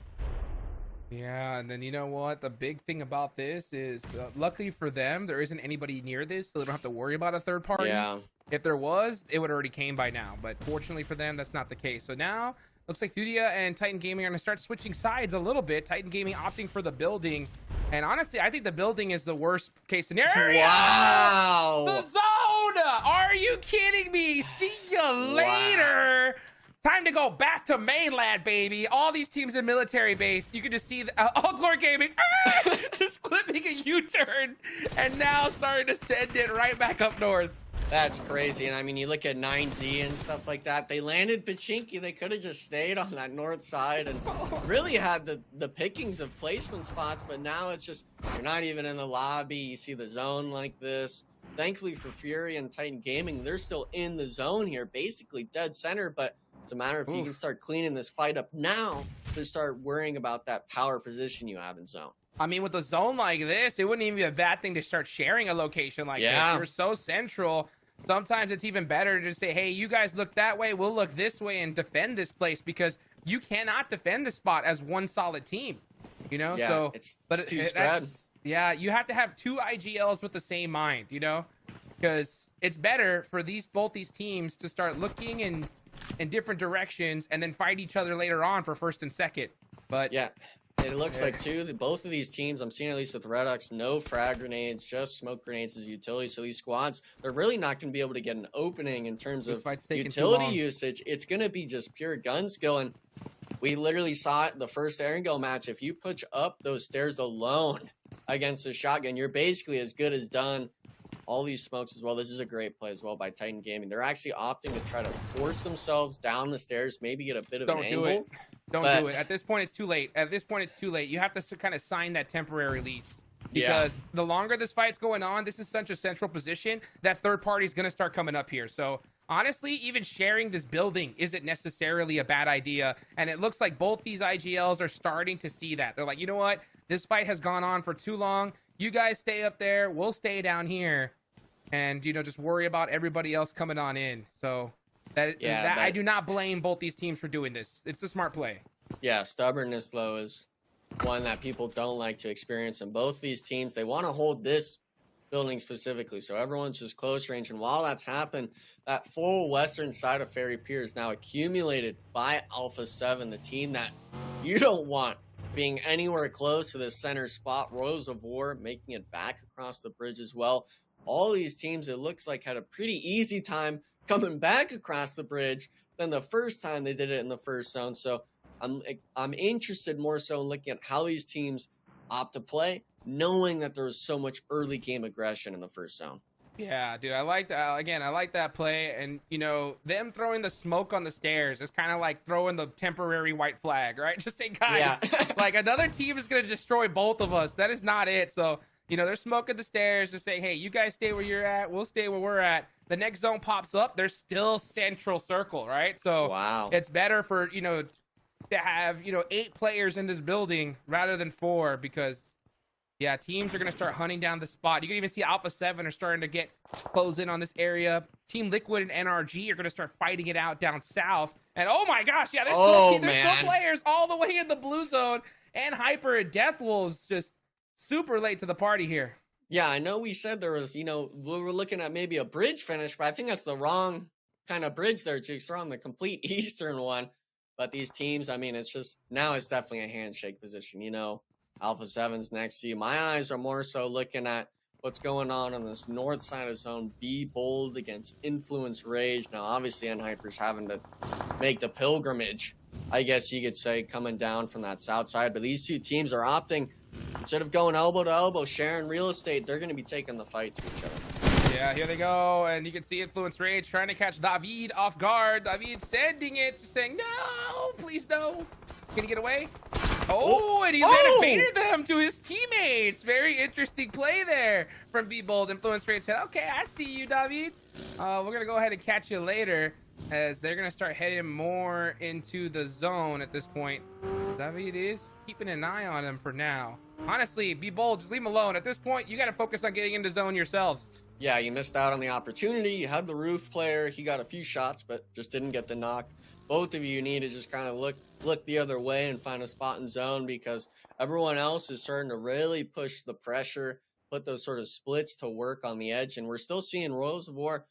Yeah, and then you know what? The big thing about this is, luckily for them, there isn't anybody near this, so they don't have to worry about a third party. Yeah. If there was, it would already came by now. But fortunately for them, that's not the case. So now, looks like Furia and Titan Gaming are going to start switching sides a little bit. Titan Gaming opting for the building. And honestly, I think the building is the worst case scenario. Wow. The zone! Are you kidding me? See you later. Time to go back to mainland, baby. All these teams in military base, you can just see All Glory Gaming just flipping a U-turn and now starting to send it right back up north. That's crazy. And I mean, you look at 9Z and stuff like that. They landed Pachinki. They could have just stayed on that north side and really had the pickings of placement spots. But now it's just, you're not even in the lobby. You see the zone like this. Thankfully for Fury and Titan Gaming, they're still in the zone here, basically dead center. But it's a matter of if you can start cleaning this fight up now to start worrying about that power position you have in zone. I mean, with a zone like this, it wouldn't even be a bad thing to start sharing a location like this. You're so central. Sometimes it's even better to just say, hey, you guys look that way, we'll look this way and defend this place, because you cannot defend the spot as one solid team. You know, yeah, so it's too spread. Yeah, you have to have 2 IGLs with the same mind, you know, because it's better for both these teams to start looking in different directions and then fight each other later on for first and second. But yeah, it looks like too that both of these teams, I'm seeing at least with Redox, no frag grenades, just smoke grenades as utility. So these squads, they're really not going to be able to get an opening in terms of utility usage. It's going to be just pure gun skill. And we literally saw it the first Erangel match. If you push up those stairs alone against a shotgun, you're basically as good as done. All these smokes as well. This is a great play as well by Titan Gaming. They're actually opting to try to force themselves down the stairs, maybe get a bit of an angle. Don't do it. At this point, it's too late. You have to kind of sign that temporary lease. Because the longer this fight's going on, this is such a central position that third party is going to start coming up here. So honestly, even sharing this building isn't necessarily a bad idea. And it looks like both these IGLs are starting to see that. They're like, you know what? This fight has gone on for too long. You guys stay up there. We'll stay down here. And, you know, just worry about everybody else coming on in. So I do not blame both these teams for doing this. It's a smart play. Yeah, stubbornness, though, is one that people don't like to experience. And both these teams, they want to hold this building specifically. So everyone's just close range. And while that's happened, that full western side of Ferry Pier is now accumulated by Alpha 7, the team that you don't want being anywhere close to the center spot. Royals of War making it back across the bridge as well. All these teams, it looks like, had a pretty easy time coming back across the bridge than the first time they did it in the first zone. So I'm interested more so in looking at how these teams opt to play, knowing that there's so much early game aggression in the first zone. Yeah, dude, I like that. Again, I like that play. And, you know, them throwing the smoke on the stairs is kind of like throwing the temporary white flag, right? Just say, guys, like another team is going to destroy both of us. That is not it. So, you know, they're smoking the stairs to say, hey, you guys stay where you're at. We'll stay where we're at. The next zone pops up. There's still central circle, right? So it's better for, you know, to have, you know, 8 players in this building rather than 4, because Yeah, teams are going to start hunting down the spot. You can even see Alpha 7 are starting to get close in on this area. Team Liquid and NRG are going to start fighting it out down south. And oh my gosh, yeah, there's still players all the way in the blue zone. And Hyper and Deathwolves just super late to the party here. Yeah, I know we said there was, we were looking at maybe a bridge finish, but I think that's the wrong kind of bridge there, Jukes. They're on the complete eastern one. But these teams, I mean, it's just, now it's definitely a handshake position, Alpha 7's next to you. My eyes are more so looking at what's going on this north side of zone. Be Bold against Influence Rage. Now, obviously, Hyper's having to make the pilgrimage, I guess you could say, coming down from that south side. But these two teams are opting, instead of going elbow to elbow, sharing real estate, they're going to be taking the fight to each other. Yeah, here they go. And you can see Influence Rage trying to catch David off guard. David sending it, just saying, no, please no. Can he get away? Oh, and he's baited them to his teammates. Very interesting play there from Be Bold. Influence Rage said, okay, I see you, David. We're going to go ahead and catch you later, as they're going to start heading more into the zone at this point. David is keeping an eye on him for now. Honestly, Be Bold, just leave him alone. At this point, you got to focus on getting into zone yourselves. Yeah, you missed out on the opportunity. You had the roof player. He got a few shots, but just didn't get the knock. Both of you need to just kind of look the other way and find a spot in zone, because everyone else is starting to really push the pressure, put those sort of splits to work on the edge. And we're still seeing Royals of War.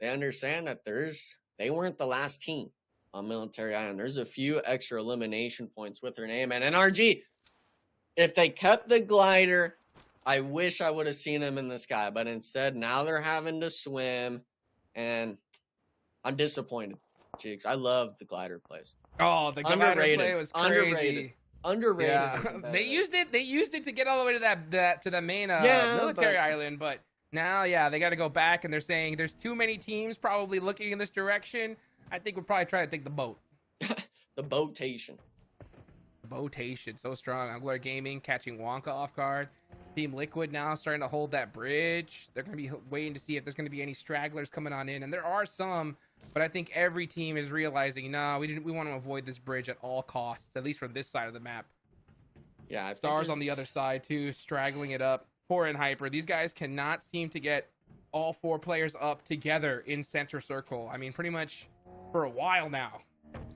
They understand that they weren't the last team on Military Island. There's a few extra elimination points with their name. And NRG, if they kept the glider, I wish I would have seen him in the sky. But instead, now they're having to swim. And I'm disappointed. Jigs, I love the glider plays. Oh, the glider play was crazy. Underrated. Yeah. They used it to get all the way to the main military island, but now, yeah, they got to go back, and they're saying there's too many teams probably looking in this direction. I think we'll probably try to take the boat. The boatation. Boatation, so strong. Angler Gaming catching Wonka off guard. Team Liquid now starting to hold that bridge. They're going to be waiting to see if there's going to be any stragglers coming on in, and there are some, but I think every team is realizing, no, we want to avoid this bridge at all costs, at least from this side of the map. Yeah, Stars on the other side too, straggling it up. Poor and Hyper. These guys cannot seem to get all four players up together in center circle. I mean, pretty much for a while now.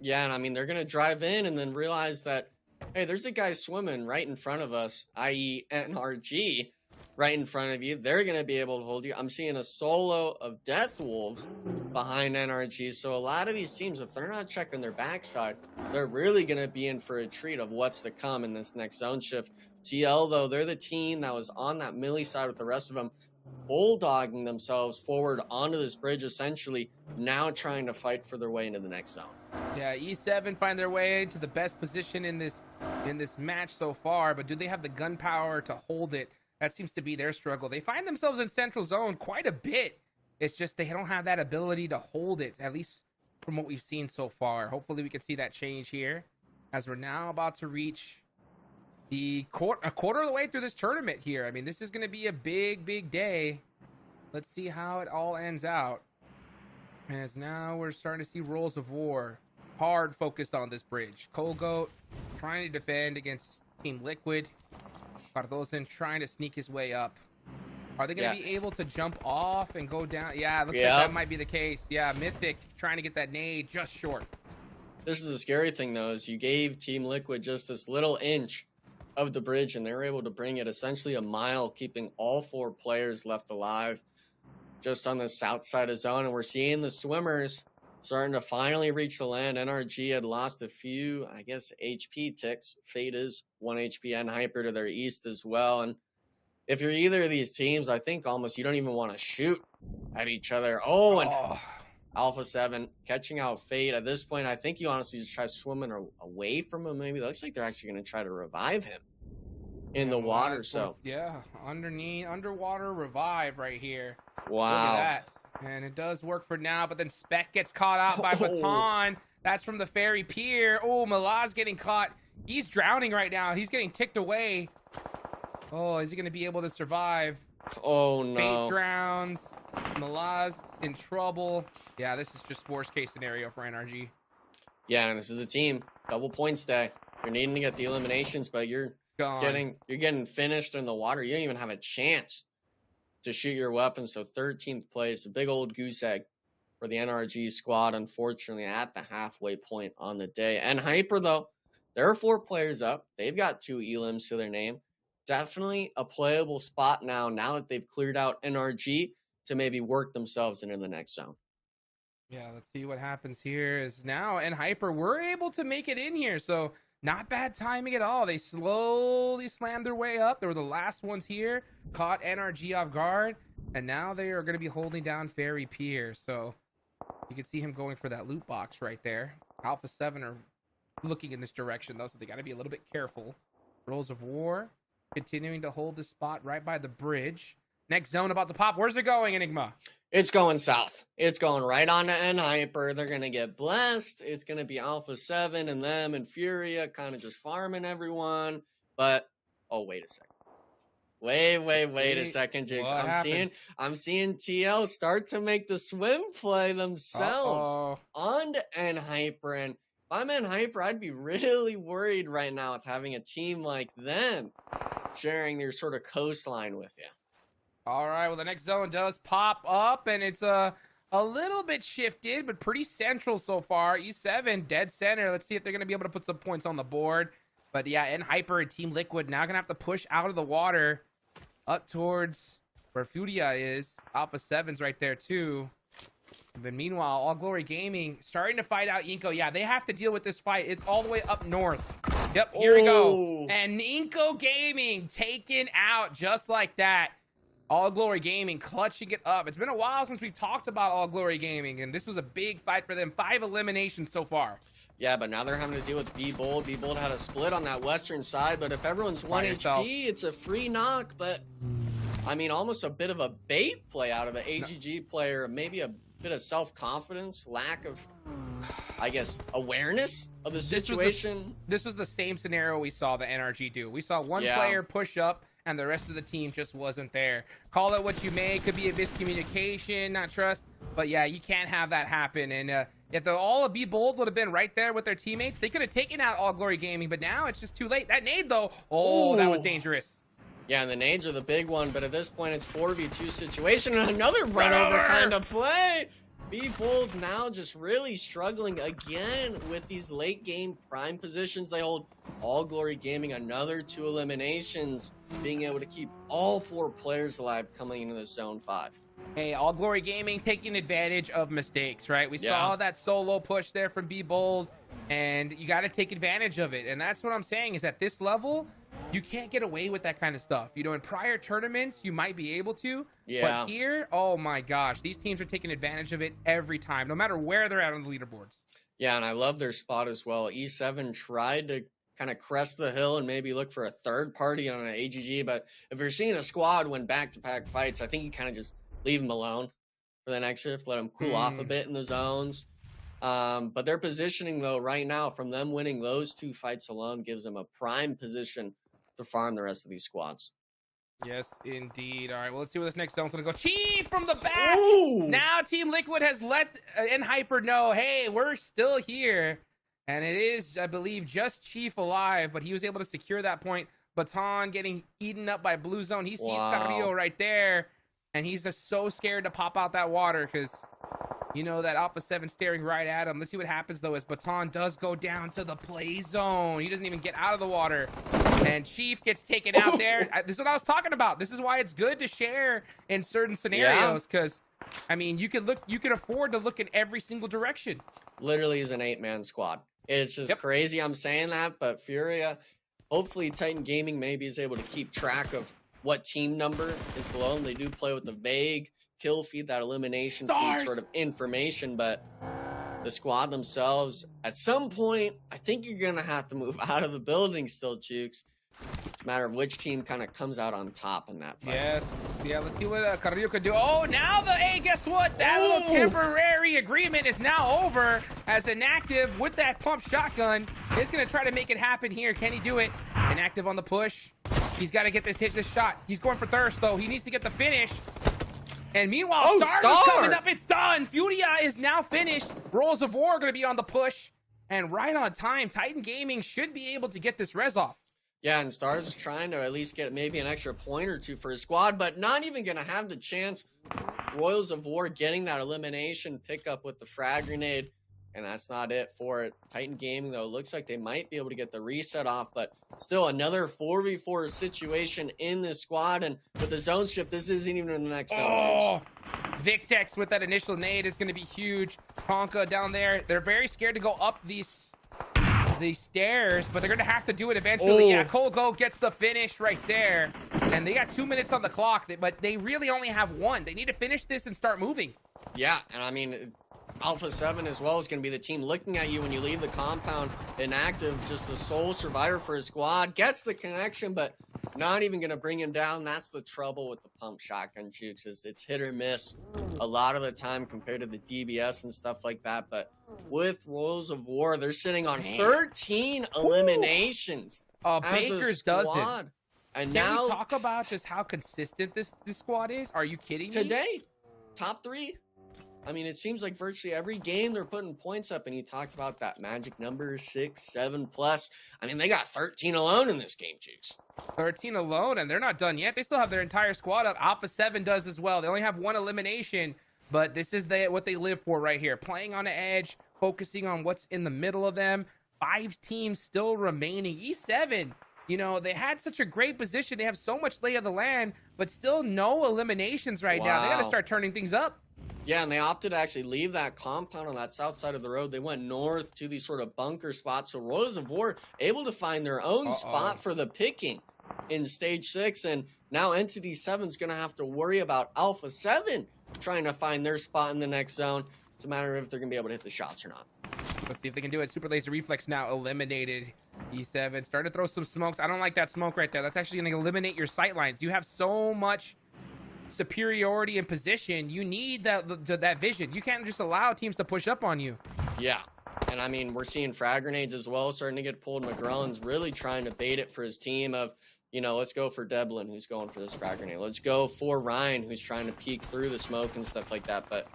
Yeah, and I mean, they're going to drive in and then realize that, hey, there's a guy swimming right in front of us, i.e. NRG, right in front of you. They're going to be able to hold you. I'm seeing a solo of Deathwolves behind NRG. So a lot of these teams, if they're not checking their backside, they're really going to be in for a treat of what's to come in this next zone shift. TL, though, they're the team that was on that melee side with the rest of them, bulldogging themselves forward onto this bridge, essentially now trying to fight for their way into the next zone. Yeah, E7 find their way to the best position in this match so far, but do they have the gun power to hold it? That seems to be their struggle. They find themselves in central zone quite a bit. It's just they don't have that ability to hold it, at least from what we've seen so far. Hopefully we can see that change here, as we're now about to reach a quarter of the way through this tournament here. I mean, this is going to be a big day. Let's see how it all ends out, as now we're starting to see Rolls of War hard focused on this bridge. Colgoat trying to defend against Team Liquid. Cardosen trying to sneak his way up. Are they going to be able to jump off and go down? Yeah, it looks like that might be the case. Yeah, Mythic trying to get that nade just short. This is the scary thing, though, is you gave Team Liquid just this little inch of the bridge, and they were able to bring it essentially a mile, keeping all four players left alive just on the south side of zone. And we're seeing the swimmers starting to finally reach the land. NRG had lost a few, I guess, HP ticks. Fate is 1 HP and Hyper to their east as well. And if you're either of these teams, I think almost you don't even want to shoot at each other. Oh, and Alpha 7 catching out Fate. At this point, I think you honestly just try swimming away from him. Maybe it looks like they're actually going to try to revive him in the water. So yeah, underwater revive right here. Wow. Look at that. And it does work for now, but then Spec gets caught out by Baton. That's from the ferry pier. Oh, Malaz getting caught. He's drowning right now. He's getting ticked away. Oh, is he going to be able to survive? Oh, no. Fate drowns. Malaz in trouble. Yeah, this is just worst case scenario for NRG. Yeah, and this is the team. Double points day. You're needing to get the eliminations, but you're Gone. You're getting finished in the water. You don't even have a chance to shoot your weapon. So 13th place, a big old goose egg for the NRG squad, unfortunately, at the halfway point on the day. And Hyper, though, there are 4 players up. They've got 2 elims to their name. Definitely a playable spot now that they've cleared out NRG to maybe work themselves into the next zone. Yeah, let's see what happens here. Is now and Hyper were able to make it in here, so not bad timing at all. They slowly slammed their way up. They were the last ones here, caught NRG off guard, and now they are going to be holding down Fairy Pier. So you can see him going for that loot box right there. Alpha 7 are looking in this direction, though, so they got to be a little bit careful. Rolls of War continuing to hold this spot right by the bridge. Next zone about to pop. Where's it going, Enigma? It's going south. It's going right on to N-Hyper. They're going to get blessed. It's going to be Alpha 7 and them and Furia kind of just farming everyone. But, oh, wait a second. Wait a second, Jigs. I'm seeing TL start to make the swim play themselves on N-Hyper. And if I'm N-Hyper, I'd be really worried right now of having a team like them sharing their sort of coastline with you. All right, well, the next zone does pop up, and it's a little bit shifted, but pretty central so far. E7, dead center. Let's see if they're going to be able to put some points on the board. But, yeah, N-Hyper and Team Liquid now going to have to push out of the water up towards where Furia is. Alpha 7's right there, too. But meanwhile, All Glory Gaming starting to fight out Inko. Yeah, they have to deal with this fight. It's all the way up north. Yep, here we go. And Inko Gaming taken out just like that. All Glory Gaming clutching it up. It's been a while since we've talked about All Glory Gaming, and this was a big fight for them. 5 eliminations so far. Yeah, but now they're having to deal with B-Bold. B-Bold had a split on that western side, but if everyone's 1 HP, it's a free knock. But, I mean, almost a bit of a bait play out of an AGG player. Maybe a bit of self-confidence, lack of, I guess, awareness of the situation. This was the same scenario we saw the NRG do. We saw one player push up, and the rest of the team just wasn't there. Call it what you may. Could be a miscommunication, not trust. But, yeah, you can't have that happen. And if all of Be Bold would have been right there with their teammates, they could have taken out All Glory Gaming. But now it's just too late. That nade, though, that was dangerous. Yeah, and the nades are the big one. But at this point, it's 4v2 situation. And another run-over kind of play. Be Bold now just really struggling again with these late-game prime positions. They hold All Glory Gaming another 2 eliminations, being able to keep all 4 players alive coming into the Zone 5. Hey, All Glory Gaming taking advantage of mistakes, right? We saw that solo push there from Be Bold, and you got to take advantage of it. And that's what I'm saying is at this level, you can't get away with that kind of stuff. You know, in prior tournaments, you might be able to. Yeah. But here, oh my gosh, these teams are taking advantage of it every time, no matter where they're at on the leaderboards. Yeah, and I love their spot as well. E7 tried to kind of crest the hill and maybe look for a third party on an AGG, but if you're seeing a squad win back-to-back fights, I think you kind of just leave them alone for the next shift, let them cool off a bit in the zones. But their positioning, though, right now, from them winning those 2 fights alone, gives them a prime position to farm the rest of these squads. Yes, indeed. All right, well, let's see where this next zone's going to go. Chief from the back! Now Team Liquid has let N-Hyper know, hey, we're still here. And it is, I believe, just Chief alive, but he was able to secure that point. Baton getting eaten up by Blue Zone. He sees Carrillo right there, and he's just so scared to pop out that water because, you know, that Alpha 7 staring right at him. Let's see what happens, though, as Baton does go down to the play zone. He doesn't even get out of the water. And Chief gets taken out there. This is what I was talking about. This is why it's good to share in certain scenarios because, I mean, you can afford to look in every single direction. Literally is an 8-man squad. It's just crazy I'm saying that, but Furia, hopefully Titan Gaming maybe is able to keep track of what team number is below them. They do play with the vague kill feed, that elimination feed sort of information, but the squad themselves, at some point, I think you're going to have to move out of the building still, Jukes. It's a matter of which team kind of comes out on top in that fight. Yes. Yeah, let's see what Carrillo could do. Oh, now hey, guess what? That little temporary agreement is now over as Inactive with that pump shotgun is going to try to make it happen here. Can he do it? Inactive on the push. He's got to get this shot. He's going for thirst, though. He needs to get the finish. And meanwhile, Star is coming up. It's done. Furia is now finished. Rolls of War are going to be on the push. And right on time, Titan Gaming should be able to get this res off. Yeah, and Stars is trying to at least get maybe an extra point or two for his squad, but not even going to have the chance. Royals of War getting that elimination pickup with the frag grenade, and that's not it for it. Titan Gaming, though, looks like they might be able to get the reset off, but still another 4v4 situation in this squad, and with the zone shift, this isn't even in the next zone. Victex with that initial nade is going to be huge. Conka down there, they're very scared to go up these stairs, but they're going to have to do it eventually. Yeah, Kolgo gets the finish right there, and they got 2 minutes on the clock, but they really only have 1. They need to finish this and start moving. Yeah, and I mean, Alpha 7 as well is going to be the team looking at you when you leave the compound inactive, just the sole survivor for his squad. Gets the connection, but not even going to bring him down. That's the trouble with the pump shotgun jukes, is it's hit or miss a lot of the time compared to the DBS and stuff like that. But with Royals of War, they're sitting on 13 eliminations as a Baker's squad. doesn't. And Can now we talk about just how consistent this squad is? Are you kidding me? today, top 3. I mean, it seems like virtually every game they're putting points up, and you talked about that magic number 6, 7 plus. I mean, they got 13 alone in this game, Jukes. 13 alone, and they're not done yet. They still have their entire squad up. Alpha 7 does as well. They only have 1 elimination, but this is what they live for right here. Playing on the edge, focusing on what's in the middle of them. 5 teams still remaining. E7, you know, they had such a great position. They have so much lay of the land, but still no eliminations right now. They got to start turning things up. Yeah, and they opted to actually leave that compound on that south side of the road. They went north to these sort of bunker spots. So Royals of War able to find their own spot for the picking in stage 6. And now Entity 7 is going to have to worry about Alpha 7 trying to find their spot in the next zone. It's a matter of if they're going to be able to hit the shots or not. Let's see if they can do it. Super Laser Reflex now eliminated. E7 started to throw some smokes. I don't like that smoke right there. That's actually going to eliminate your sight lines. You have so much superiority in position. You need that vision. You can't just allow teams to push up on you. Yeah, and I mean, we're seeing frag grenades as well starting to get pulled. McGrellon's really trying to bait it for his team of, you know, let's go for Deblin, who's going for this frag grenade. Let's go for Ryan, who's trying to peek through the smoke and stuff like that. But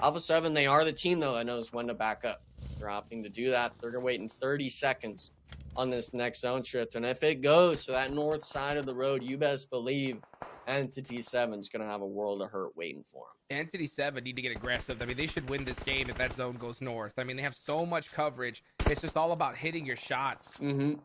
Alpha 7, they are the team, though, that knows when to back up. They're opting to do that. They're going to wait in 30 seconds on this next zone shift. And if it goes to that north side of the road, you best believe Entity 7 is going to have a world of hurt waiting for them. Entity 7 need to get aggressive. I mean, they should win this game if that zone goes north. I mean, they have so much coverage. It's just all about hitting your shots. And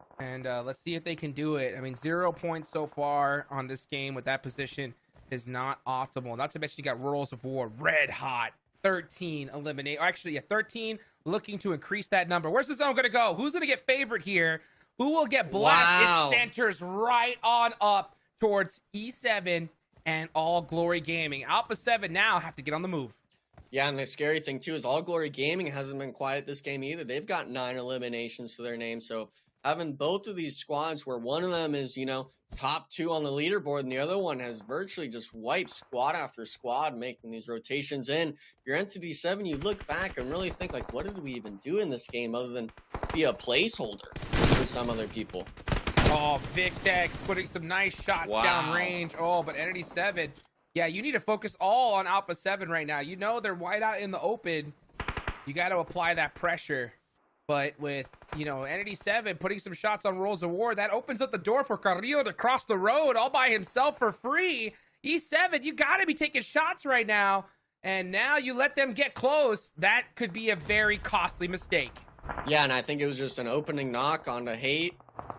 let's see if they can do it. I mean, 0 points so far on this game with that position is not optimal. Not to mention you got Royals of War red hot. 13 eliminate. Actually, yeah, 13 looking to increase that number. Where's the zone going to go? Who's going to get favored here? Who will get black? It centers right on up towards E7 and All Glory Gaming. Alpha 7 now have to get on the move. Yeah, and the scary thing, too, is All Glory Gaming hasn't been quiet this game either. They've got 9 eliminations to their name, so having both of these squads where one of them is, you know, top 2 on the leaderboard and the other one has virtually just wiped squad after squad making these rotations in. Your Entity 7, you look back and really think, like, what did we even do in this game other than be a placeholder for some other people? Oh, Victex putting some nice shots down range. Oh, but Entity 7, yeah, you need to focus all on Alpha 7 right now. You know they're wide out in the open. You got to apply that pressure. But with, you know, Entity 7 putting some shots on Royals of War, that opens up the door for Carrillo to cross the road all by himself for free. E7, you got to be taking shots right now. And now you let them get close. That could be a very costly mistake. Yeah, and I think it was just an opening knock on the hate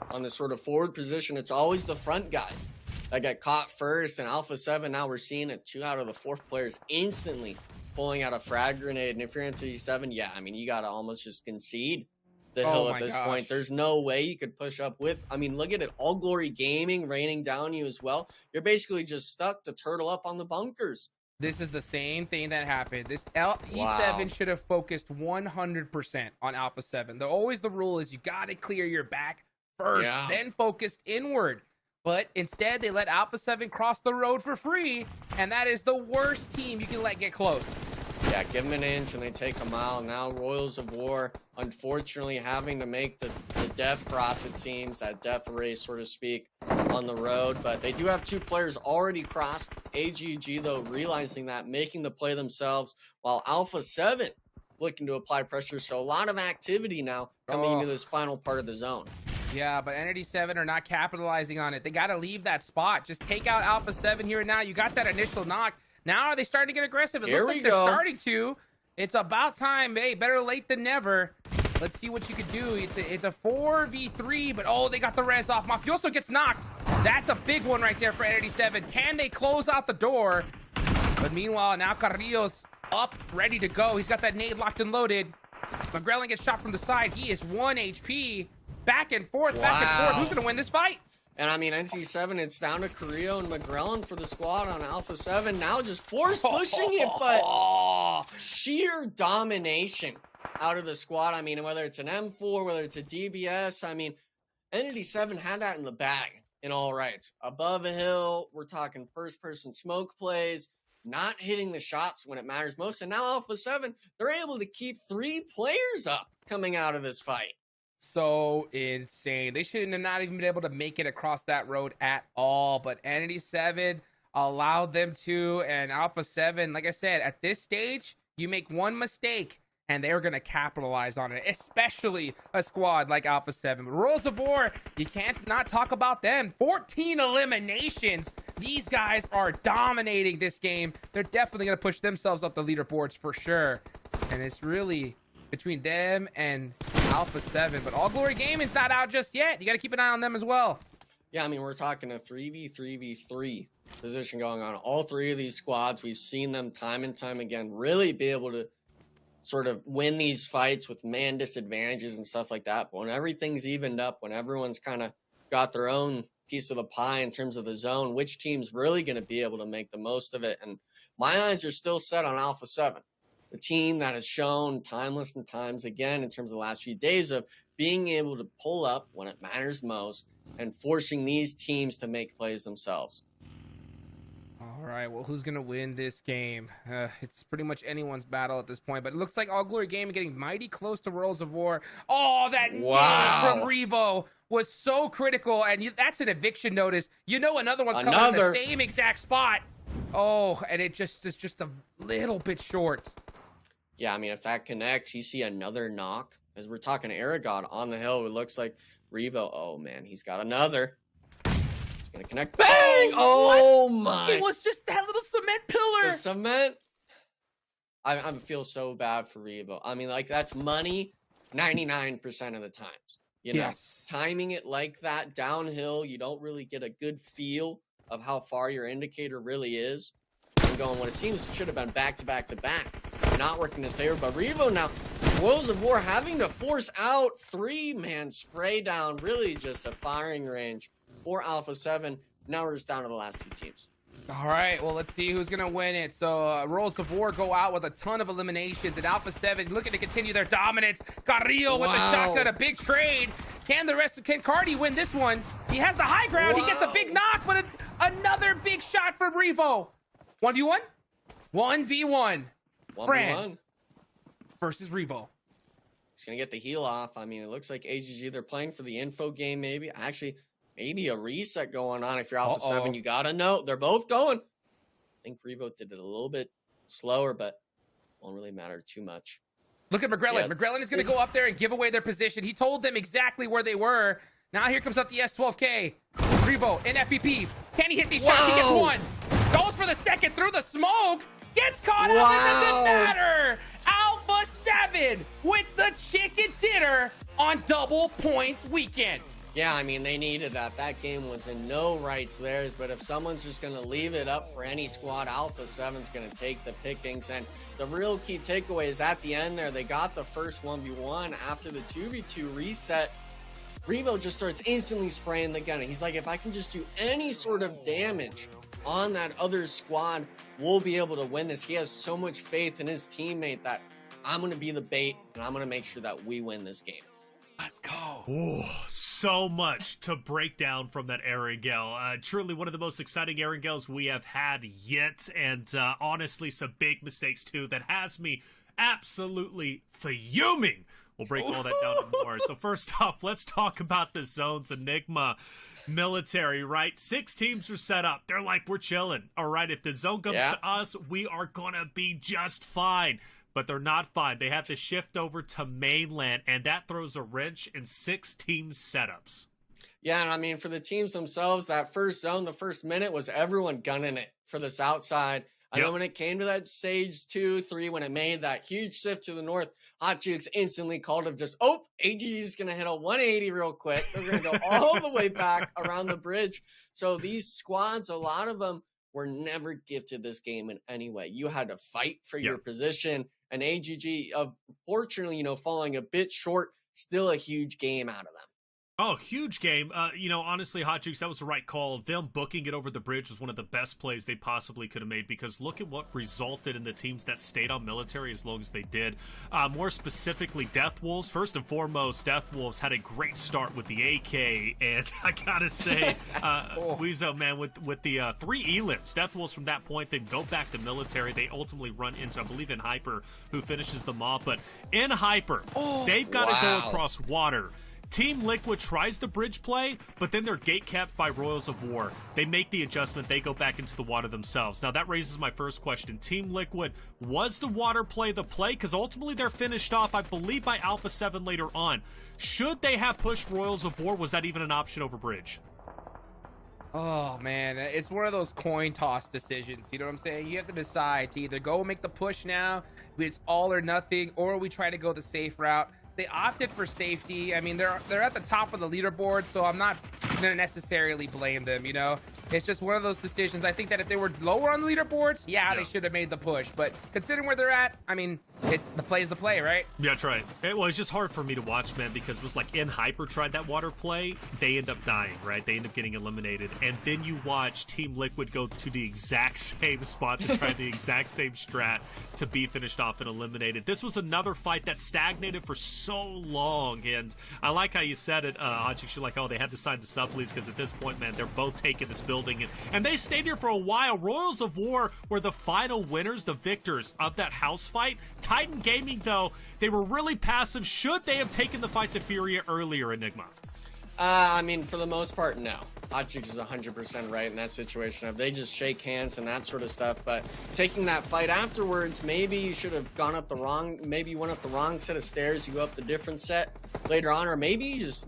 on the sort of forward position. It's always the front guys that get caught first. And Alpha 7, now we're seeing it. 2 out of the 4 players instantly pulling out a frag grenade. And if you're Entity 7, yeah, I mean, you got to almost just concede the hill at this point. There's no way you could push up with. I mean, look at it. All Glory Gaming raining down you as well. You're basically just stuck to turtle up on the bunkers. This is the same thing that happened. This E7 should have focused 100% on Alpha 7. Always the rule is you got to clear your back first, then focused inward. But instead, they let Alpha 7 cross the road for free, and that is the worst team you can let get close. Yeah, give them an inch and they take a mile. Now Royals of War, unfortunately, having to make the death cross, it seems, that death race, so to speak, on the road. But they do have 2 players already crossed. AGG, though, realizing that, making the play themselves, while Alpha 7 looking to apply pressure. So a lot of activity now coming into this final part of the zone. Yeah, but Entity 7 are not capitalizing on it. They got to leave that spot. Just take out Alpha 7 here and now. You got that initial knock. Now are they starting to get aggressive? It looks like they're starting to. It's about time. Hey, better late than never. Let's see what you can do. It's a 4v3, but oh, they got the res off. Mafioso gets knocked. That's a big one right there for Entity 7. Can they close out the door? But meanwhile, now Carrillo's up, ready to go. He's got that nade locked and loaded. McGrellan gets shot from the side. He is 1 HP. Back and forth, back and forth. Who's going to win this fight? And I mean, NC7, it's down to Carrillo and McGrellan for the squad on Alpha 7. Now just force pushing it, but sheer domination out of the squad. I mean, whether it's an M4, whether it's a DBS, I mean, Entity 7 had that in the bag in all rights. Above a hill, we're talking first-person smoke plays, not hitting the shots when it matters most. And now Alpha 7, they're able to keep 3 players up coming out of this fight. So insane. They should have not even been able to make it across that road at all, but Entity 7 allowed them to, and Alpha 7, like I said, at this stage, you make one mistake and they're going to capitalize on it, especially a squad like Alpha 7. But Rules of War, you can't not talk about them. 14 eliminations. These guys are dominating this game. They're definitely going to push themselves up the leaderboards for sure. And it's really between them and Alpha 7. But All Glory Gaming's not out just yet. You got to keep an eye on them as well. Yeah, I mean, we're talking a 3v3v3 position going on. All 3 of these squads, we've seen them time and time again really be able to sort of win these fights with man disadvantages and stuff like that. But when everything's evened up, when everyone's kind of got their own piece of the pie in terms of the zone, which team's really going to be able to make the most of it? And my eyes are still set on Alpha 7, the team that has shown timeless and times again in terms of the last few days of being able to pull up when it matters most and forcing these teams to make plays themselves. All right, well, who's going to win this game? It's pretty much anyone's battle at this point, but it looks like All Glory Gaming getting mighty close to Worlds of War. Oh, that nade from Revo was so critical, and that's an eviction notice. You know another one's coming in the same exact spot. Oh, and it just is just a little bit short. Yeah, I mean, if that connects, you see another knock. As we're talking to Aragod on the hill, it looks like Revo, oh man, he's got another. Gonna connect. Bang! Oh my! It was just that little cement pillar. The cement. I feel so bad for Revo. I mean, like, that's money 99% of the times. You know, timing it like that downhill, you don't really get a good feel of how far your indicator really is. And going, what it seems should have been back to back to back. Not working in his favor, but Revo now, Worlds of War having to force out 3-man spray down, really just a firing range for Alpha 7. Now we're just down to the last 2 teams. All right, well, let's see who's going to win it. So, Rolls of War go out with a ton of eliminations, and Alpha 7 looking to continue their dominance. Carrillo with the shotgun, a big trade. Can Cardi win this one? He has the high ground. He gets a big knock, but another big shot from Revo. 1v1? 1v1. Fran versus Revo. He's going to get the heal off. I mean, it looks like AGG, they're playing for the info game maybe. Actually, maybe a reset going on. If you're Alpha 7, you got to know. They're both going. I think Revo did it a little bit slower, but won't really matter too much. Look at McGrellan. Yeah. McGrellan is going to go up there and give away their position. He told them exactly where they were. Now here comes up the S12K. Revo in FPP. Can he hit these shots? He gets one. Goes for the second through the smoke. Gets caught up. It doesn't matter. Alpha 7 with the chicken dinner on double points weekend. Yeah, I mean, they needed that. That game was in no rights theirs, but if someone's just going to leave it up for any squad, Alpha 7's going to take the pickings. And the real key takeaway is at the end there, they got the first 1v1 after the 2v2 reset. Revo just starts instantly spraying the gun. He's like, if I can just do any sort of damage on that other squad, we'll be able to win this. He has so much faith in his teammate that I'm going to be the bait, and I'm going to make sure that we win this game. Let's go. Ooh, so much to break down from that Erangel. Truly one of the most exciting Erangels we have had yet, and honestly, some big mistakes too that has me absolutely fuming. We'll break all that down and more. So first off, let's talk about the zones. Enigma military, right? 6 teams are set up. They're like, we're chilling. All right, if the zone comes to us, we are gonna be just fine. but they're not fine. They have to shift over to mainland, and that throws a wrench in 6 team setups. Yeah, and I mean, for the teams themselves, that first zone, the first minute was everyone gunning it for the south side. I know when it came to that stage 2, 3, when it made that huge shift to the north, Hot Jukes instantly called of just, AGG is going to hit a 180 real quick. They're going to go all the way back around the bridge. So these squads, a lot of them were never gifted this game in any way. You had to fight for your position. And AGG, fortunately, falling a bit short, still a huge game out of them. Oh, huge game. Honestly, Hot Jukes, that was the right call. Them booking it over the bridge was one of the best plays they possibly could have made, because look at what resulted in the teams that stayed on military as long as they did. More specifically, Death Wolves. First and foremost, Death Wolves had a great start with the AK, and I gotta say, Weezo, man, with the 3 elims, Death Wolves from that point, they go back to military. They ultimately run into, I believe, in Hyper, who finishes them off. But in Hyper, they've got to go across water. Team Liquid tries the bridge play, but then they're gate-capped by Royals of War. They make the adjustment. They go back into the water themselves. Now, that raises my first question. Team Liquid, was the water play the play? Because ultimately they're finished off, I believe, by Alpha 7 later on. Should they have pushed Royals of War? Was that even an option over bridge? Oh, man. It's one of those coin toss decisions. You know what I'm saying? You have to decide to either go make the push now, it's all or nothing, or we try to go the safe route. They opted for safety. I mean, they're at the top of the leaderboard, so I'm not gonna necessarily blame them. It's just one of those decisions. I think that if they were lower on the leaderboards, they should have made the push. But considering where they're at, I mean, it's the play's the play, right? Yeah, that's right. It's just hard for me to watch, man, because it was like in Hyper tried that water play, they end up dying, right? They end up getting eliminated, and then you watch Team Liquid go to the exact same spot to try the exact same strat to be finished off and eliminated. This was another fight that stagnated for so long, and I like how you said it, Hotchix. You're like, they had to sign the sublease, because at this point, man, they're both taking this building, and they stayed here for a while. Royals of War were the final winners, the victors of that house fight. Titan Gaming, though, they were really passive. Should they have taken the fight to Furia earlier, Enigma? I mean, for the most part, no. Hotchix is 100% right in that situation. If they just shake hands and that sort of stuff, but taking that fight afterwards, maybe you should have gone up maybe you went up the wrong set of stairs, you go up the different set later on, or maybe you just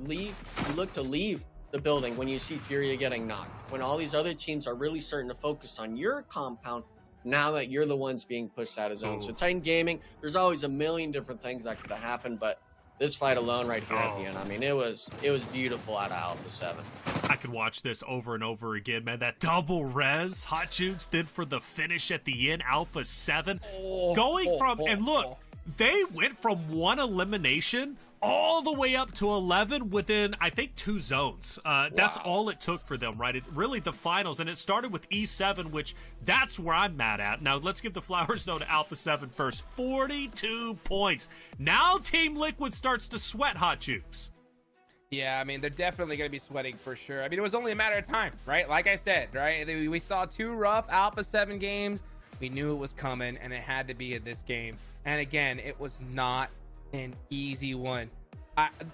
look to leave the building when you see Furia getting knocked. When all these other teams are really starting to focus on your compound, now that you're the ones being pushed out of zone. So Titan Gaming, there's always a million different things that could have happened, but this fight alone right here at the end, I mean, it was beautiful out of Alpha 7. I could watch this over and over again, man. That double res Hot Jukes did for the finish at the end, Alpha 7. And look, they went from 1 elimination all the way up to 11 within, I think, 2 zones. That's all it took for them, right? Really the finals, and it started with E7, which that's where I'm mad at. Now, let's give the flowers, though, to Alpha 7 first. 42 points. Now Team Liquid starts to sweat, Hot Jukes. Yeah, I mean, they're definitely going to be sweating for sure. I mean, it was only a matter of time, right? Like I said, right? We saw 2 rough Alpha 7 games. We knew it was coming, and it had to be in this game. And again, it was not an easy one.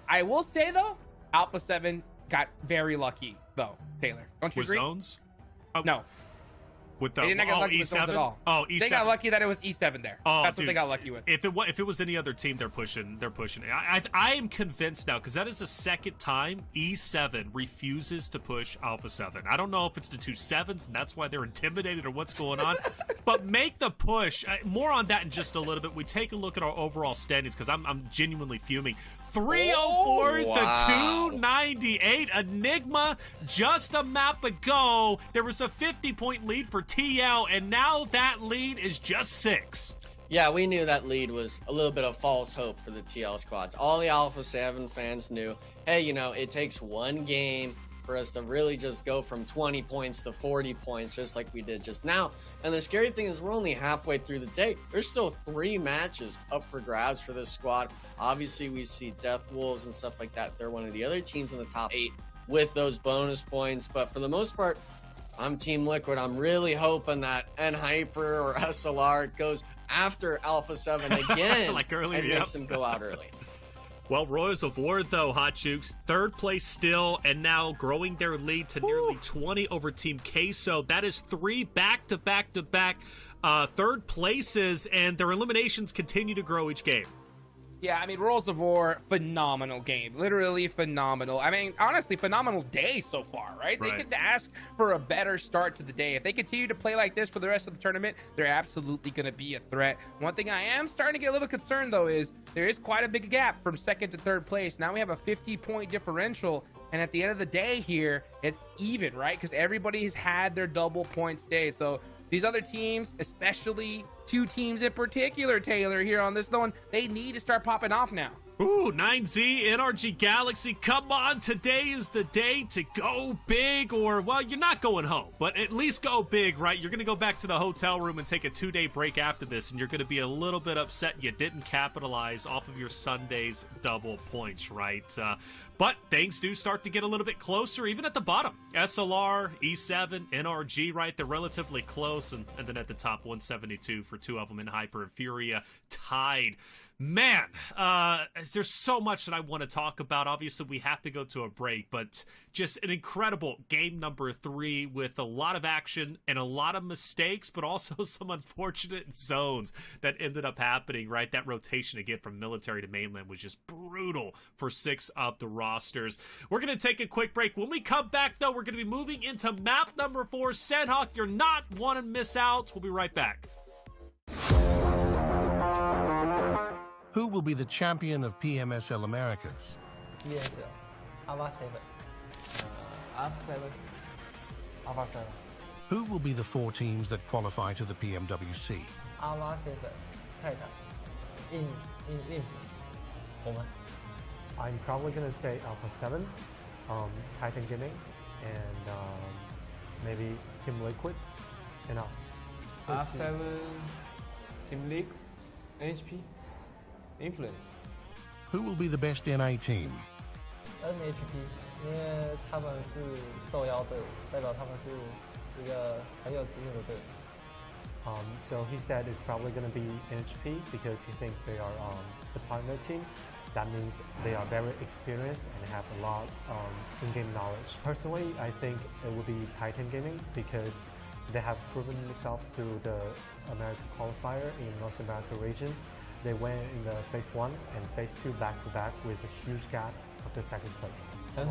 I will say, though, Alpha 7 got very lucky, though, Taylor. Don't you agree? With zones? No. With the they didn't get lucky with zones at all. Oh, E7. They got lucky that it was E7 there. That's what they got lucky with. If it was any other team, they're pushing it. I am convinced now, because that is the second time E7 refuses to push Alpha 7. I don't know if it's the 2 7s and that's why they're intimidated or what's going on, but make the push. More on that in just a little bit. We take a look at our overall standings, because I'm genuinely fuming. 304 to 298. Enigma, just a map ago, there was a 50-point lead for TL, and now that lead is just 6. Yeah, we knew that lead was a little bit of false hope for the TL squads. All the Alpha 7 fans knew, hey, it takes one game for us to really just go from 20 points to 40 points, just like we did just now. And the scary thing is we're only halfway through the day. There's still 3 matches up for grabs for this squad. Obviously, we see Death Wolves and stuff like that. They're one of the other teams in the top 8 with those bonus points. But for the most part, I'm Team Liquid. I'm really hoping that N-Hyper or SLR goes after Alpha 7 again like earlier, and makes them go out early. Well, Royals of War, though, Hot Jukes, 3rd place still, and now growing their lead to nearly 20 over Team Queso. That is 3 back-to-back-to-back third places, and their eliminations continue to grow each game. Yeah, I mean, Rules of War, phenomenal game. Literally phenomenal. I mean, honestly, phenomenal day so far, right? They could ask for a better start to the day. If they continue to play like this for the rest of the tournament, they're absolutely going to be a threat. One thing I am starting to get a little concerned, though, is there is quite a big gap from second to third place. Now we have a 50-point differential, and at the end of the day here, it's even, right? Because everybody has had their double points day. So these other teams, especially two teams in particular, Taylor, here on this one, they need to start popping off now. Ooh, 9Z, NRG Galaxy, come on, today is the day to go big, or, well, you're not going home, but at least go big, right? You're going to go back to the hotel room and take a 2-day break after this, and you're going to be a little bit upset you didn't capitalize off of your Sunday's double points, right? But things do start to get a little bit closer, even at the bottom. SLR, E7, NRG, right? They're relatively close, and then at the top, 172 for two of them in Hyper and Furia, tied. Man, there's so much that I want to talk about. Obviously, we have to go to a break, but just an incredible game number 3 with a lot of action and a lot of mistakes, but also some unfortunate zones that ended up happening, right? That rotation again from military to mainland was just brutal for 6 of the rosters. We're going to take a quick break. When we come back, though, we're going to be moving into map number 4. Sandhawk, you're not want to miss out. We'll be right back. Who will be the champion of PMSL Americas? PMSL, Alpha 7. Alpha 7. Alpha 7. Who will be the 4 teams that qualify to the PMWC? Alpha 7. 泰坦 in I'm probably going to say Alpha 7, Titan Gaming, and maybe Team Liquid, and us. Alpha 7, Team League, NHP, Influence. Who will be the best NA team? NHP, 因为他们是受邀队伍，代表他们是一个很有经验的队伍。So he said it's probably going to be NHP because he thinks they are the partner team. That means they are very experienced and have a lot of in-game knowledge. Personally, I think it would be Titan Gaming because they have proven themselves through the American qualifier in North America region. They went in the phase 1 and phase 2 back-to-back with a huge gap of the second place. And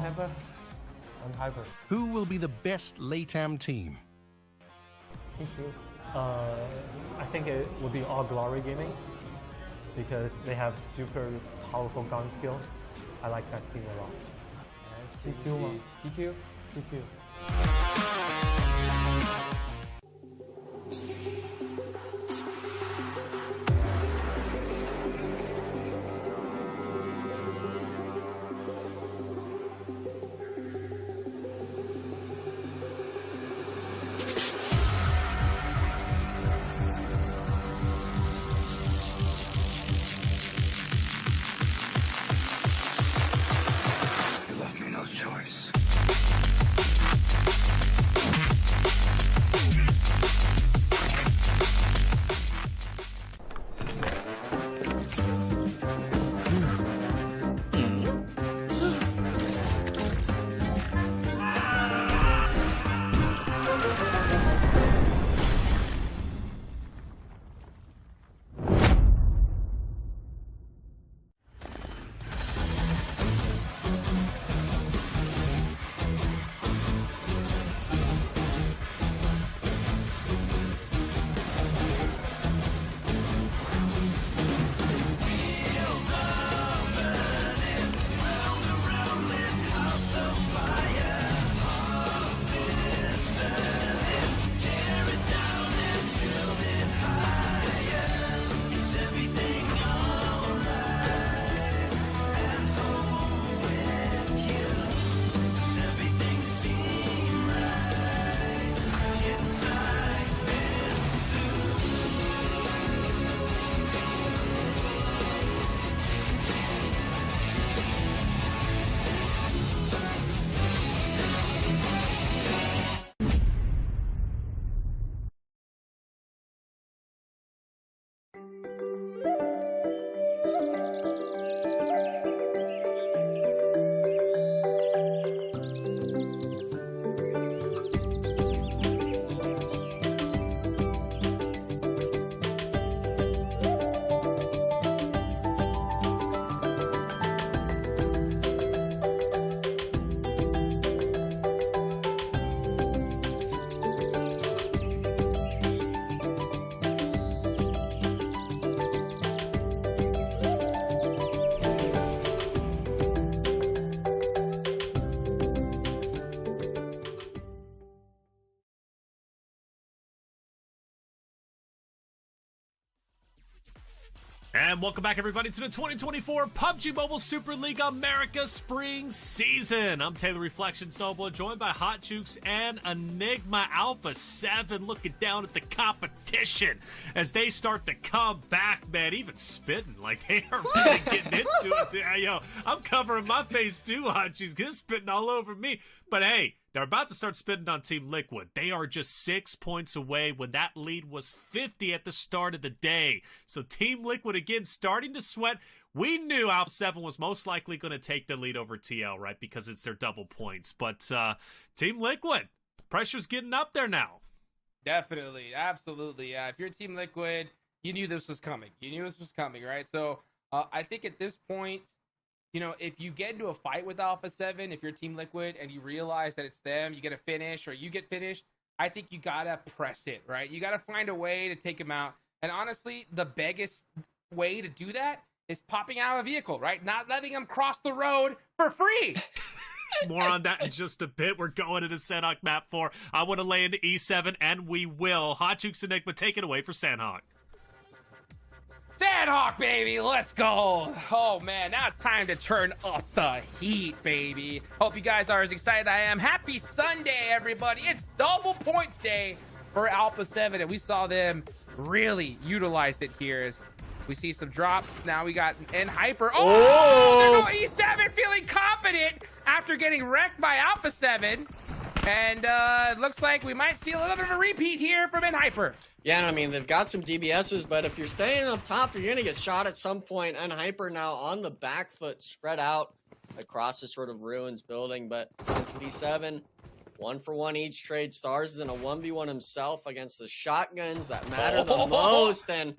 Hyper. Who will be the best LATAM team? TQ. I think it would be All Glory Gaming because they have super powerful gun skills. I like that team a lot. TQ. You left me no choice. And welcome back, everybody, to the 2024 PUBG Mobile Super League America Spring Season. I'm Taylor Reflection Snowball, joined by Hot Jukes and Enigma Alpha 7, looking down at the competition as they start to come back, man. Even spitting, like they are really getting into it. Yo, I'm covering my face too, Hot Jukes, because it's spitting all over me. But hey, they're about to start spitting on Team Liquid. They are just 6 points away when that lead was 50 at the start of the day. So Team Liquid, again, starting to sweat. We knew Alpha 7 was most likely going to take the lead over TL, right? Because it's their double points. But Team Liquid, pressure's getting up there now. Definitely. Absolutely. Yeah. If you're Team Liquid, you knew this was coming. You knew this was coming, right? So I think at this point, you know, if you get into a fight with Alpha 7, if you're Team Liquid and you realize that it's them, you get a finish or you get finished, I think you gotta press it, right? You gotta find a way to take him out. And honestly, the biggest way to do that is popping out of a vehicle, right? Not letting him cross the road for free. More on that in just a bit. We're going into Sandhawk map 4. I want to lay into E7, and we will. Hot Jukes Enigma, take it away for Sandhawk. Sandhawk, baby, let's go. Oh, man, now it's time to turn up the heat, baby. Hope you guys are as excited as I am. Happy Sunday, everybody. It's double points day for Alpha 7, and we saw them really utilize it here as we see some drops. Now we got an Hyper. Oh, there go E7 feeling confident after getting wrecked by Alpha 7. And it looks like we might see a little bit of a repeat here from Hyper. Yeah, I mean, they've got some DBSs, but if you're staying up top, you're going to get shot at some point. And Hyper now on the back foot, spread out across the sort of ruins building. But D7, 1-for-1 each trade. Stars is in a 1v1 himself against the shotguns that matter the most. And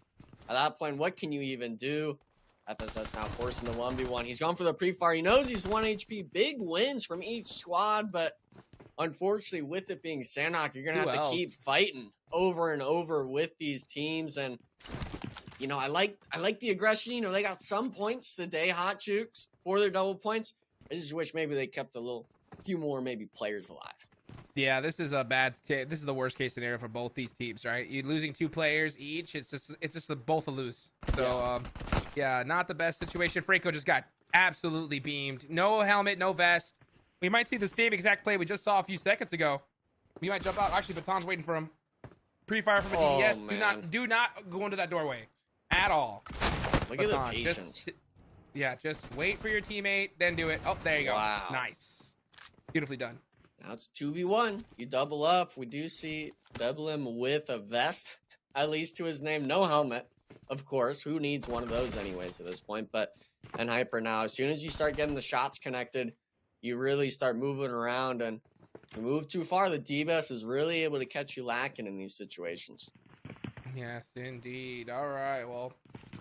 at that point, what can you even do? FSS now forcing the 1v1. He's gone for the pre-fire. He knows he's 1 HP. Big wins from each squad, but unfortunately, with it being Sandhawk, you're going to have to keep fighting over and over with these teams. And, you know, I like the aggression. You know, they got some points today, Hot Jukes, for their double points. I just wish maybe they kept few more maybe players alive. Yeah, this is this is the worst case scenario for both these teams, right? You're losing 2 players each. It's just both a lose. So, yeah, not the best situation. Franco just got absolutely beamed. No helmet, no vest. We might see the same exact play we just saw a few seconds ago. We might jump out. Actually, Baton's waiting for him. Pre-fire from a DDS. Man. Do not go into that doorway at all. Look at the patience. Just wait for your teammate, then do it. Oh, there you go. Wow. Nice. Beautifully done. Now it's 2v1. You double up. We do see Deblem with a vest, at least to his name. No helmet, of course. Who needs one of those anyways at this point? But and Hyper now, as soon as you start getting the shots connected, you really start moving around, and you move too far, the DBS is really able to catch you lacking in these situations. Yes, indeed. All right, well,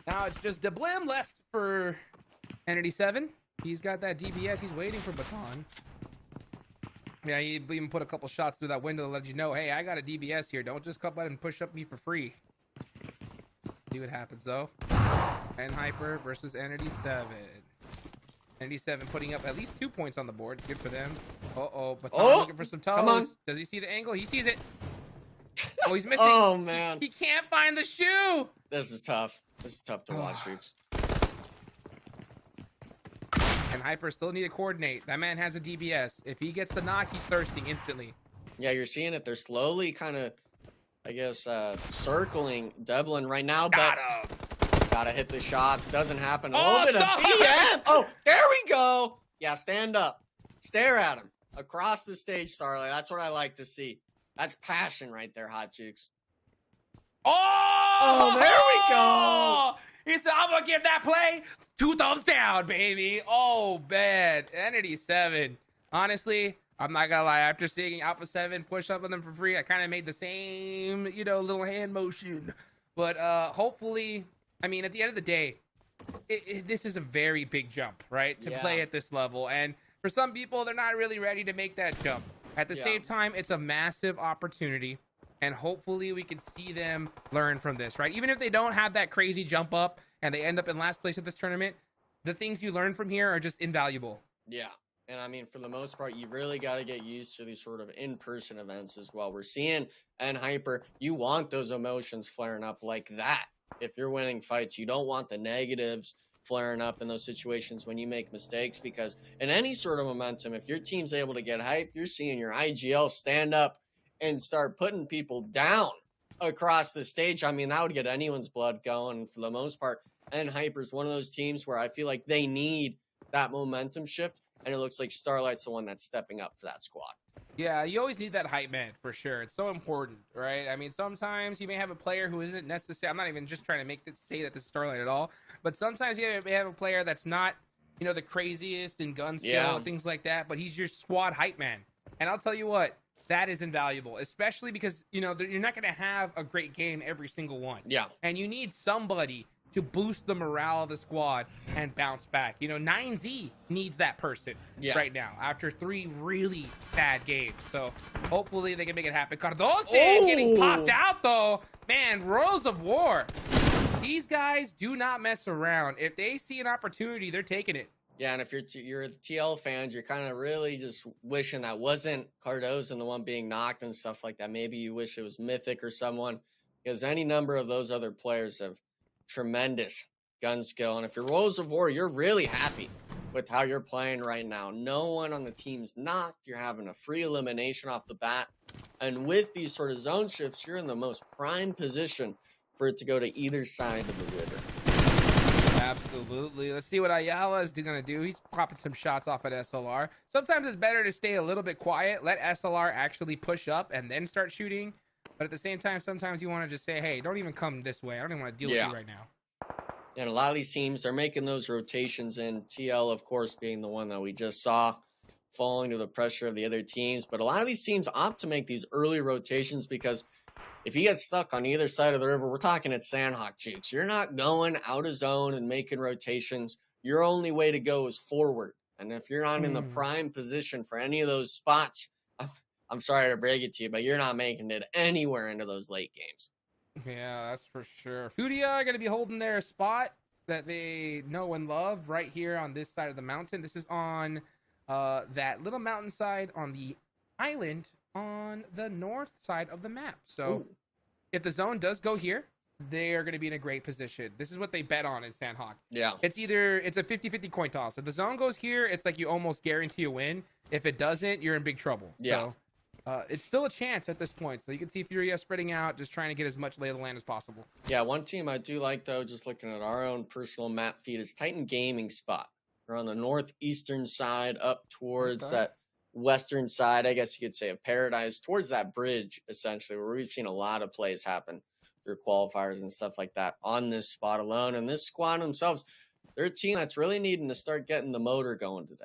now it's just Deblem left for Entity 7. He's got that DBS. He's waiting for Baton. Yeah, he even put a couple shots through that window to let you know, hey, I got a DBS here. Don't just come out and push up me for free. See what happens, though. And Hyper versus Entity 7. Entity 7 putting up at least 2 points on the board. Good for them. Uh-oh. Baton looking for some toes. Come on. Does he see the angle? He sees it. Oh, he's missing. Oh, man. He can't find the shoe. This is tough. This is tough to watch, Jukes. And Hyper still need to coordinate. That man has a DBS. If he gets the knock, he's thirsting instantly. Yeah, you're seeing it. They're slowly kind of, I guess, circling Deblin right now. But gotta hit the shots. Doesn't happen. A little bit of BM. Oh, there we go. Yeah, stand up. Stare at him. Across the stage, Starlight. That's what I like to see. That's passion right there, Hot Jukes. Oh, there we go. He said, I'm going to give that play 2 thumbs down, baby. Oh, man. Entity 7. Honestly, I'm not going to lie. After seeing Alpha 7 push up on them for free, I kind of made the same, you know, little hand motion. But hopefully, I mean, at the end of the day, this is a very big jump, right? To play at this level. And for some people, they're not really ready to make that jump. At the same time, it's a massive opportunity. And hopefully we can see them learn from this, right? Even if they don't have that crazy jump up and they end up in last place at this tournament, the things you learn from here are just invaluable. Yeah. And I mean, for the most part, you've really got to get used to these sort of in-person events as well. We're seeing and Hyper, you want those emotions flaring up like that if you're winning fights. You don't want the negatives flaring up in those situations when you make mistakes, because in any sort of momentum, if your team's able to get hype, you're seeing your IGL stand up and start putting people down across the stage. I mean, that would get anyone's blood going for the most part. And Hyper's one of those teams where I feel like they need that momentum shift, and it looks like Starlight's the one that's stepping up for that squad. Yeah, you always need that hype man for sure. It's so important, right? I mean, sometimes you may have a player who isn't necessarily, I'm not even just trying to say that this is Starlight at all, but sometimes you may have a player that's not, you know, the craziest in gun skill and things like that, but he's your squad hype man. And I'll tell you what, that is invaluable, especially because, you know, you're not going to have a great game every single one. Yeah. And you need somebody to boost the morale of the squad and bounce back. You know, 9Z needs that person right now after 3 really bad games. So hopefully they can make it happen. Cardoso getting popped out though. Man, Rose of War. These guys do not mess around. If they see an opportunity, they're taking it. Yeah, and if you're the TL fans, you're kind of really just wishing that wasn't Cardoso and the one being knocked and stuff like that. Maybe you wish it was Mythic or someone, because any number of those other players have tremendous gun skill. And if you're Rose of War, you're really happy with how you're playing right now. No one on the team's knocked. You're having a free elimination off the bat. And with these sort of zone shifts, you're in the most prime position for it to go to either side of the river. Absolutely. Let's see what Ayala is going to do. He's popping some shots off at SLR. Sometimes it's better to stay a little bit quiet, let SLR actually push up and then start shooting. But at the same time, sometimes you want to just say, hey, don't even come this way. I don't even want to deal with you right now. And a lot of these teams, they're making those rotations, and TL, of course, being the one that we just saw, falling to the pressure of the other teams. But a lot of these teams opt to make these early rotations because if you get stuck on either side of the river, we're talking at Sandhawk Jukes. You're not going out of zone and making rotations. Your only way to go is forward. And if you're not in the prime position for any of those spots, I'm sorry to break it to you, but you're not making it anywhere into those late games. Yeah, that's for sure. Fudia are going to be holding their spot that they know and love right here on this side of the mountain. This is on that little mountainside on the island on the north side of the map. So if the zone does go here, they are going to be in a great position. This is what they bet on in Sandhawk. Yeah. It's a 50-50 coin toss. If the zone goes here, it's like you almost guarantee a win. If it doesn't, you're in big trouble. Yeah. So, it's still a chance at this point. So you can see Furia spreading out, just trying to get as much lay of the land as possible. Yeah, one team I do like, though, just looking at our own personal map feed, is Titan Gaming Spot. We're on the northeastern side up towards that western side, I guess you could say, of Paradise, towards that bridge, essentially, where we've seen a lot of plays happen through qualifiers and stuff like that on this spot alone. And this squad themselves, they're a team that's really needing to start getting the motor going today.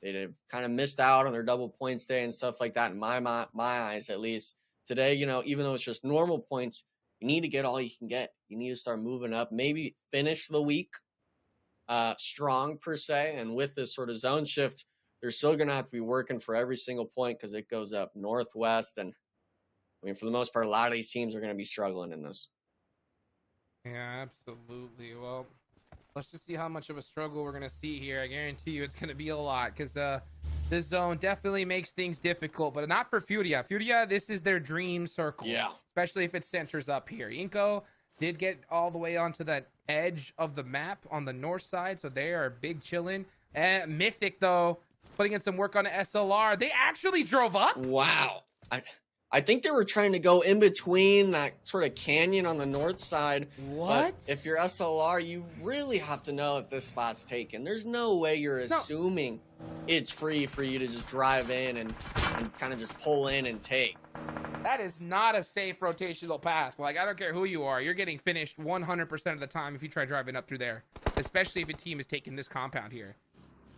They've kind of missed out on their double points day and stuff like that, in my eyes, at least. Today, you know, even though it's just normal points, you need to get all you can get. You need to start moving up, maybe finish the week strong, per se. And with this sort of zone shift, they're still going to have to be working for every single point because it goes up northwest. And, I mean, for the most part, a lot of these teams are going to be struggling in this. Yeah, absolutely. Well, let's just see how much of a struggle we're going to see here. I guarantee you it's going to be a lot because this zone definitely makes things difficult, but not for Furia. Furia, this is their dream circle. Yeah. Especially if it centers up here. Inko did get all the way onto that edge of the map on the north side, so they are big chilling. And Mythic, though, putting in some work on the SLR. They actually drove up? Wow. I think they were trying to go in between that sort of canyon on the north side. What? But if you're SLR, you really have to know that this spot's taken. There's no way you're assuming it's free for you to just drive in and kind of just pull in and take. That is not a safe rotational path. Like, I don't care who you are. You're getting finished 100% of the time if you try driving up through there, especially if a team is taking this compound here.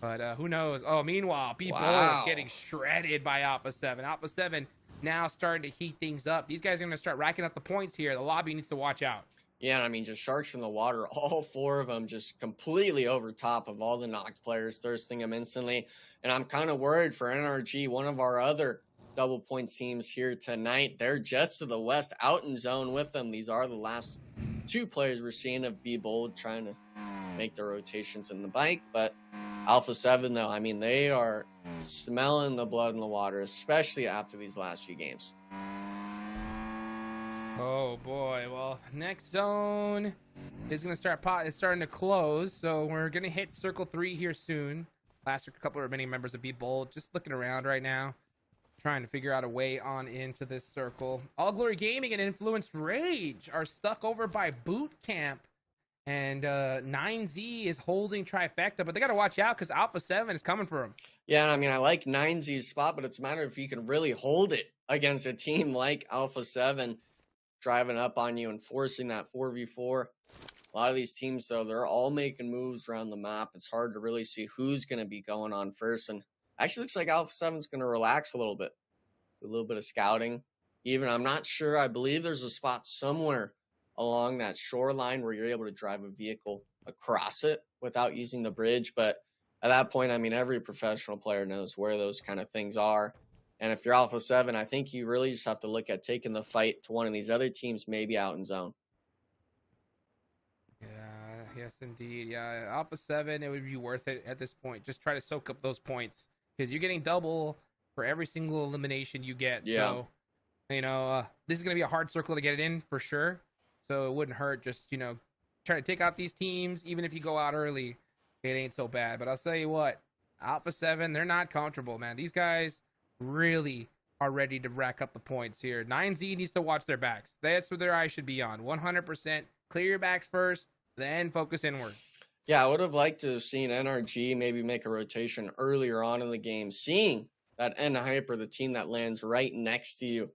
But who knows? Oh, meanwhile, people are getting shredded by Alpha 7. Alpha 7 now starting to heat things up. These guys are going to start racking up the points here. The lobby needs to watch out. Yeah, I mean, just sharks in the water, all 4 of them just completely over top of all the knocked players, thirsting them instantly. And I'm kind of worried for NRG, one of our other double point teams here tonight. They're just to the west, out in zone with them. These are the last 2 players we're seeing of Be Bold trying to make the rotations in the bike. But Alpha 7, though, I mean, they are smelling the blood in the water, especially after these last few games. Oh boy, well, next zone is gonna start it's starting to close, so we're gonna hit circle 3 here soon. Last couple of remaining members of Be Bold just looking around right now, trying to figure out a way on into this circle. All Glory Gaming and Influenced Rage are stuck over by Boot Camp, and 9Z is holding trifecta, but they gotta watch out because Alpha 7 is coming for them. Yeah, I mean, I like 9Z's spot, but it's a matter if you can really hold it against a team like Alpha 7 driving up on you and forcing that 4v4. A lot of these teams, though, they're all making moves around the map. It's hard to really see who's going to be going on first. And actually looks like Alpha 7's going to relax a little bit. Do a little bit of scouting. Even, I'm not sure, I believe there's a spot somewhere along that shoreline where you're able to drive a vehicle across it without using the bridge. But at that point, I mean, every professional player knows where those kind of things are. And if you're Alpha 7, I think you really just have to look at taking the fight to one of these other teams, maybe out in zone. Yeah, yes, indeed. Yeah, Alpha 7, it would be worth it at this point. Just try to soak up those points because you're getting double for every single elimination you get. Yeah. So, you know, this is going to be a hard circle to get it in for sure. So it wouldn't hurt just, you know, try to take out these teams. Even if you go out early, it ain't so bad. But I'll tell you what, Alpha 7, they're not comfortable, man. These guys really are ready to rack up the points here. 9Z needs to watch their backs. That's where their eyes should be on. 100%. Clear your backs first, then focus inward. Yeah, I would have liked to have seen NRG maybe make a rotation earlier on in the game, seeing that N-Hyper, the team that lands right next to you,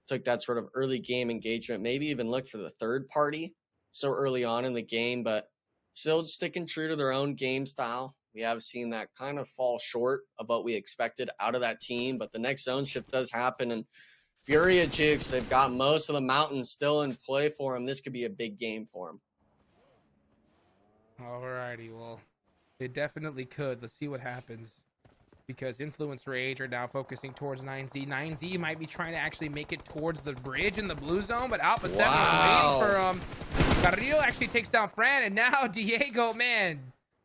took that sort of early game engagement, maybe even look for the third party so early on in the game, but still sticking true to their own game style. We have seen that kind of fall short of what we expected out of that team, but the next zone shift does happen, and Furia Jukes, they've got most of the mountains still in play for them. This could be a big game for them. Alrighty, well, it definitely could. Let's see what happens. Because Influence Rage are now focusing towards 9Z. 9Z might be trying to actually make it towards the bridge in the blue zone, but Alpha 7 is waiting for Carrillo actually takes down Fran, and now Diego, man,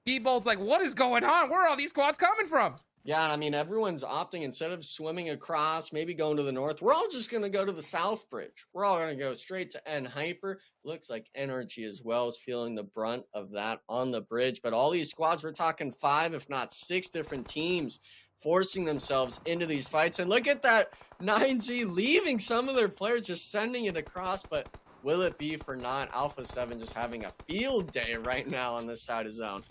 B-Bolt's like, what is going on? Where are all these squads coming from? Yeah, I mean, everyone's opting, instead of swimming across, maybe going to the north, we're all just going to go to the south bridge. We're all going to go straight to N-Hyper. Looks like NRG as well is feeling the brunt of that on the bridge. But all these squads, we're talking 5, if not 6 different teams forcing themselves into these fights. And look at that 9Z leaving some of their players, just sending it across. But will it be for not Alpha 7 just having a field day right now on this side of zone?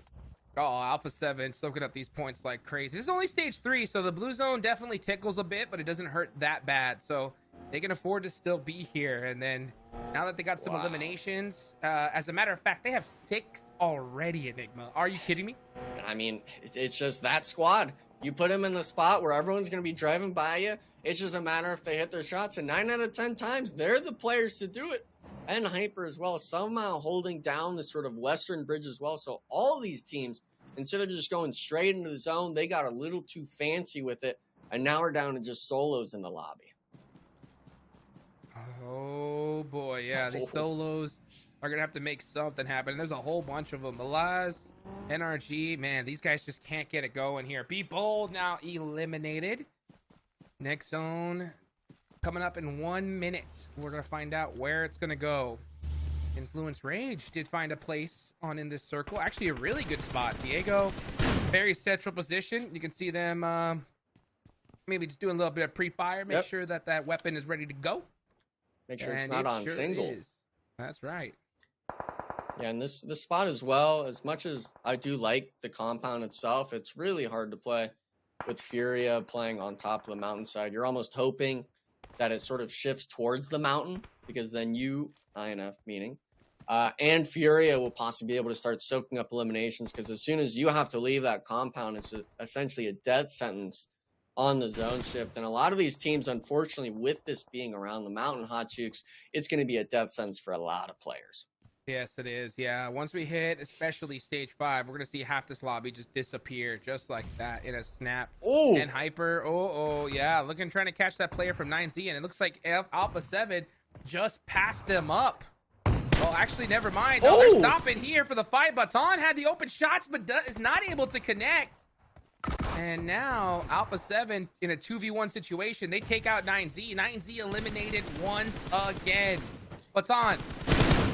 Oh, Alpha 7 soaking up these points like crazy. This is only stage 3, so the blue zone definitely tickles a bit, but it doesn't hurt that bad. So they can afford to still be here. And then now that they got some eliminations, as a matter of fact, they have 6 already, Enigma. Are you kidding me? I mean, it's just that squad. You put them in the spot where everyone's going to be driving by you. It's just a matter if they hit their shots. And 9 out of 10 times, they're the players to do it. And Hyper as well, somehow holding down the sort of western bridge as well. So all these teams, instead of just going straight into the zone, they got a little too fancy with it. And now we're down to just solos in the lobby. Oh, boy. Yeah, these solos are going to have to make something happen. And there's a whole bunch of them. Malaz, NRG, man, these guys just can't get it going here. Be Bold now eliminated. Next zone coming up in 1 minute. We're going to find out where it's going to go. Influence Rage did find a place on in this circle. Actually, a really good spot. Diego, very central position. You can see them maybe just doing a little bit of pre-fire. Make sure that that weapon is ready to go. Make sure it's not on single. Is. That's right. Yeah, and this spot as well, as much as I do like the compound itself, it's really hard to play with Furia playing on top of the mountainside. You're almost hoping that it sort of shifts towards the mountain, because then you, INF meaning, and Furia will possibly be able to start soaking up eliminations, because as soon as you have to leave that compound, it's essentially a death sentence on the zone shift. And a lot of these teams, unfortunately, with this being around the mountain, Hot Chooks, it's going to be a death sentence for a lot of players. Yes, it is. Yeah, once we hit, especially stage 5, we're going to see half this lobby just disappear just like that in a snap. Oh! And Hyper, yeah, looking, trying to catch that player from 9Z, and it looks like Alpha 7 just passed him up. Oh, actually, never mind. Oh, they're stopping here for the fight. Baton had the open shots, but is not able to connect. And now Alpha 7 in a 2v1 situation, they take out 9Z. 9Z eliminated once again. Baton.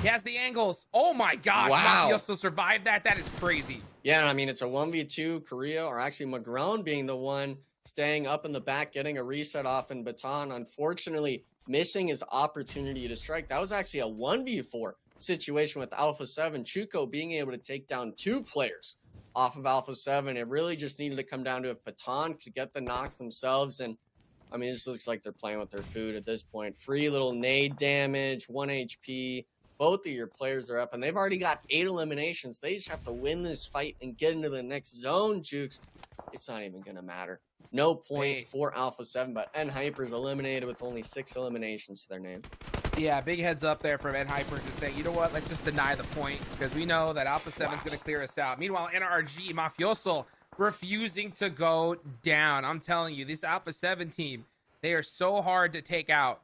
He has the angles. Oh my gosh. Wow. Mafioso survived that. That is crazy. Yeah, I mean, it's a 1v2. Korea, or actually Magrone being the one staying up in the back, getting a reset off, and Baton, unfortunately, missing his opportunity to strike. That was actually a 1v4 situation with Alpha 7. Chuko being able to take down 2 players off of Alpha 7. It really just needed to come down to if Baton could get the knocks themselves. And I mean, it just looks like they're playing with their food at this point. Free little nade damage, 1 HP. Both of your players are up, and they've already got 8 eliminations. They just have to win this fight and get into the next zone, Jukes. It's not even going to matter. No point for Alpha 7, but N-Hyper's eliminated with only 6 eliminations to their name. Yeah, big heads up there from N-Hyper to say, you know what, let's just deny the point, because we know that Alpha 7's going to clear us out. Meanwhile, NRG, Mafioso, refusing to go down. I'm telling you, this Alpha 7 team, they are so hard to take out.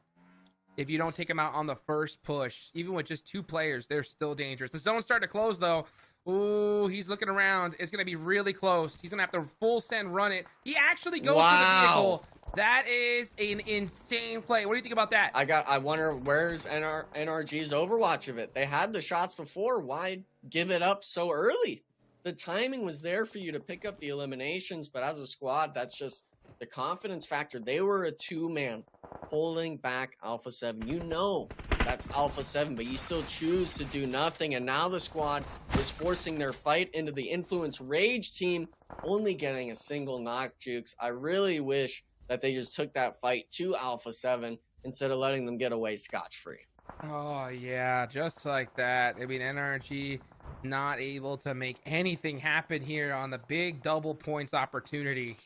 If you don't take them out on the first push, even with just 2 players, they're still dangerous. The zone's starting to close, though. Ooh, he's looking around. It's going to be really close. He's going to have to full send run it. He actually goes to the vehicle. That is an insane play. What do you think about that? I wonder where's NRG's Overwatch of it. They had the shots before. Why give it up so early? The timing was there for you to pick up the eliminations, but as a squad, that's just the confidence factor. They were a 2-man holding back Alpha 7. You know that's Alpha 7, but you still choose to do nothing. And now the squad is forcing their fight into the Influence Rage team, only getting a single knock, Jukes. I really wish that they just took that fight to Alpha 7 instead of letting them get away scotch-free. Oh, yeah, just like that. I mean, NRG not able to make anything happen here on the big double points opportunity.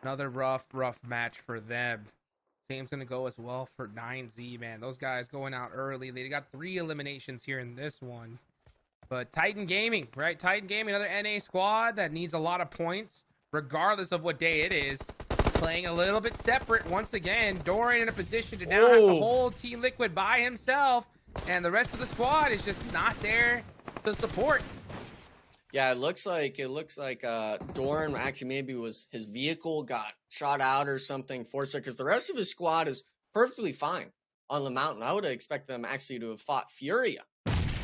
Another rough match for them. Same's going to go as well for 9Z, man. Those guys going out early. They got 3 eliminations here in this one. But Titan Gaming, right? Titan Gaming, another NA squad that needs a lot of points, regardless of what day it is. Playing a little bit separate once again. Doran in a position to now have the whole Team Liquid by himself. And the rest of the squad is just not there to support. Yeah, it looks like Doran actually maybe was his vehicle got shot out or something forced it, because the rest of his squad is perfectly fine on the mountain. I would expect them actually to have fought Furia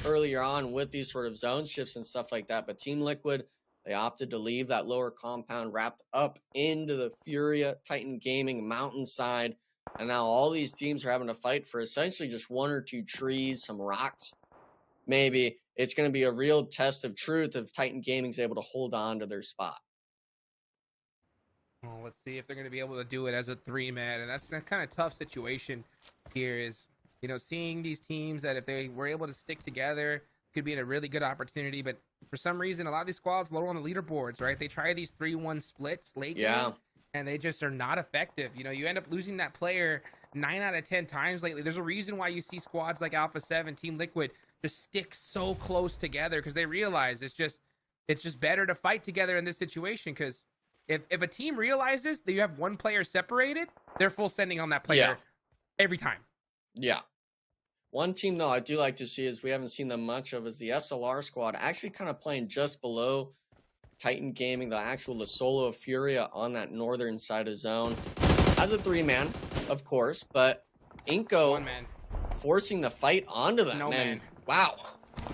earlier on with these sort of zone shifts and stuff like that. But Team Liquid, they opted to leave that lower compound wrapped up into the Furia Titan Gaming mountainside. And now all these teams are having to fight for essentially just 1 or 2 trees, some rocks, maybe. It's going to be a real test of truth if Titan Gaming is able to hold on to their spot. Well, let's see if they're going to be able to do it as a 3-man. And that's a kind of tough situation here is, you know, seeing these teams that if they were able to stick together, could be in a really good opportunity. But for some reason, a lot of these squads low on the leaderboards, right? They try these 3-1 splits late game, and they just are not effective. You know, you end up losing that player 9 out of 10 times lately. There's a reason why you see squads like Alpha 7, Team Liquid just stick so close together, because they realize it's just better to fight together in this situation. Because if a team realizes that you have 1 player separated, they're full sending on that player every time. Yeah. One team, though, I do like to see is we haven't seen them much of is the SLR squad, actually kind of playing just below Titan Gaming, the solo of Furia on that northern side of zone. As a 3-man, of course, but Inko forcing the fight onto them. Man. Wow.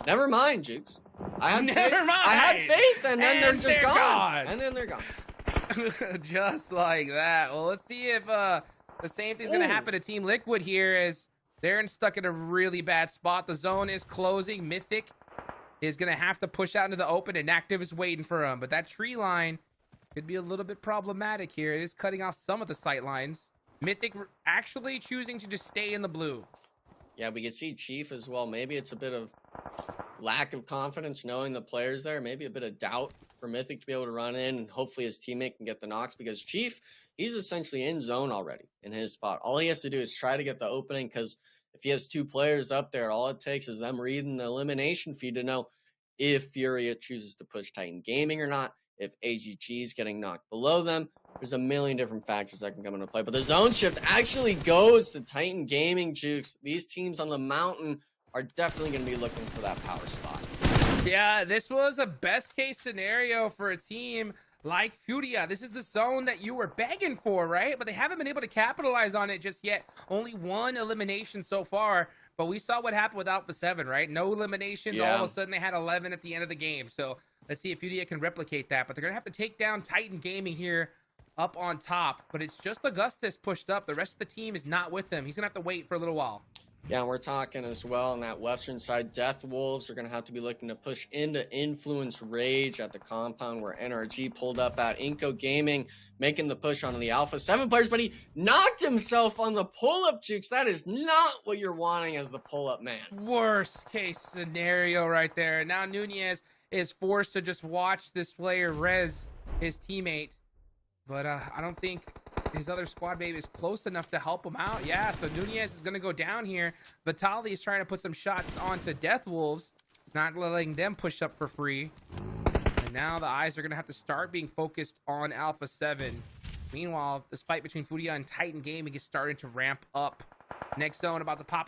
Never mind, Jukes. I had faith, and then they're just gone. And then they're gone. Just like that. Well, let's see if the same thing's going to happen to Team Liquid here, as they're stuck in a really bad spot. The zone is closing. Mythic is going to have to push out into the open, and Active is waiting for him. But that tree line could be a little bit problematic here. It is cutting off some of the sight lines. Mythic actually choosing to just stay in the blue. Yeah, we can see Chief as well. Maybe it's a bit of lack of confidence knowing the players there. Maybe a bit of doubt for Mythic to be able to run in, and hopefully his teammate can get the knocks, because Chief, he's essentially in zone already in his spot. All he has to do is try to get the opening, because if he has 2 players up there, all it takes is them reading the elimination feed to know if Furia chooses to push Titan Gaming or not, if AGG is getting knocked below them. There's a million different factors that can come into play. But the zone shift actually goes to Titan Gaming, Jukes. These teams on the mountain are definitely going to be looking for that power spot. Yeah, this was a best case scenario for a team like Furia. This is the zone that you were begging for, right? But they haven't been able to capitalize on it just yet. Only 1 elimination so far But we saw what happened with Alpha 7, right? No eliminations. Yeah. All of a sudden, they had 11 at the end of the game. So let's see if Fudia can replicate that. But they're going to have to take down Titan Gaming here up on top. But it's just Augustus pushed up. The rest of the team is not with him. He's going to have to wait for a little while. Yeah, and we're talking as well on that western side. Death Wolves are going to have to be looking to push into Influence Rage at the compound where NRG pulled up at. Inco Gaming making the push on the Alpha 7 players, but he knocked himself on the pull-up jukes. That is not what you're wanting as the pull-up man. Worst case scenario right there. And now Nunez is forced to just watch this player res his teammate. But I don't think his other squad mate is close enough to help him out. Yeah, so Nunez is going to go down here. Vitali is trying to put some shots onto Death Wolves, not letting them push up for free. And now the eyes are going to have to start being focused on Alpha 7. Meanwhile, this fight between Fudia and Titan Gaming is starting to ramp up. Next zone about to pop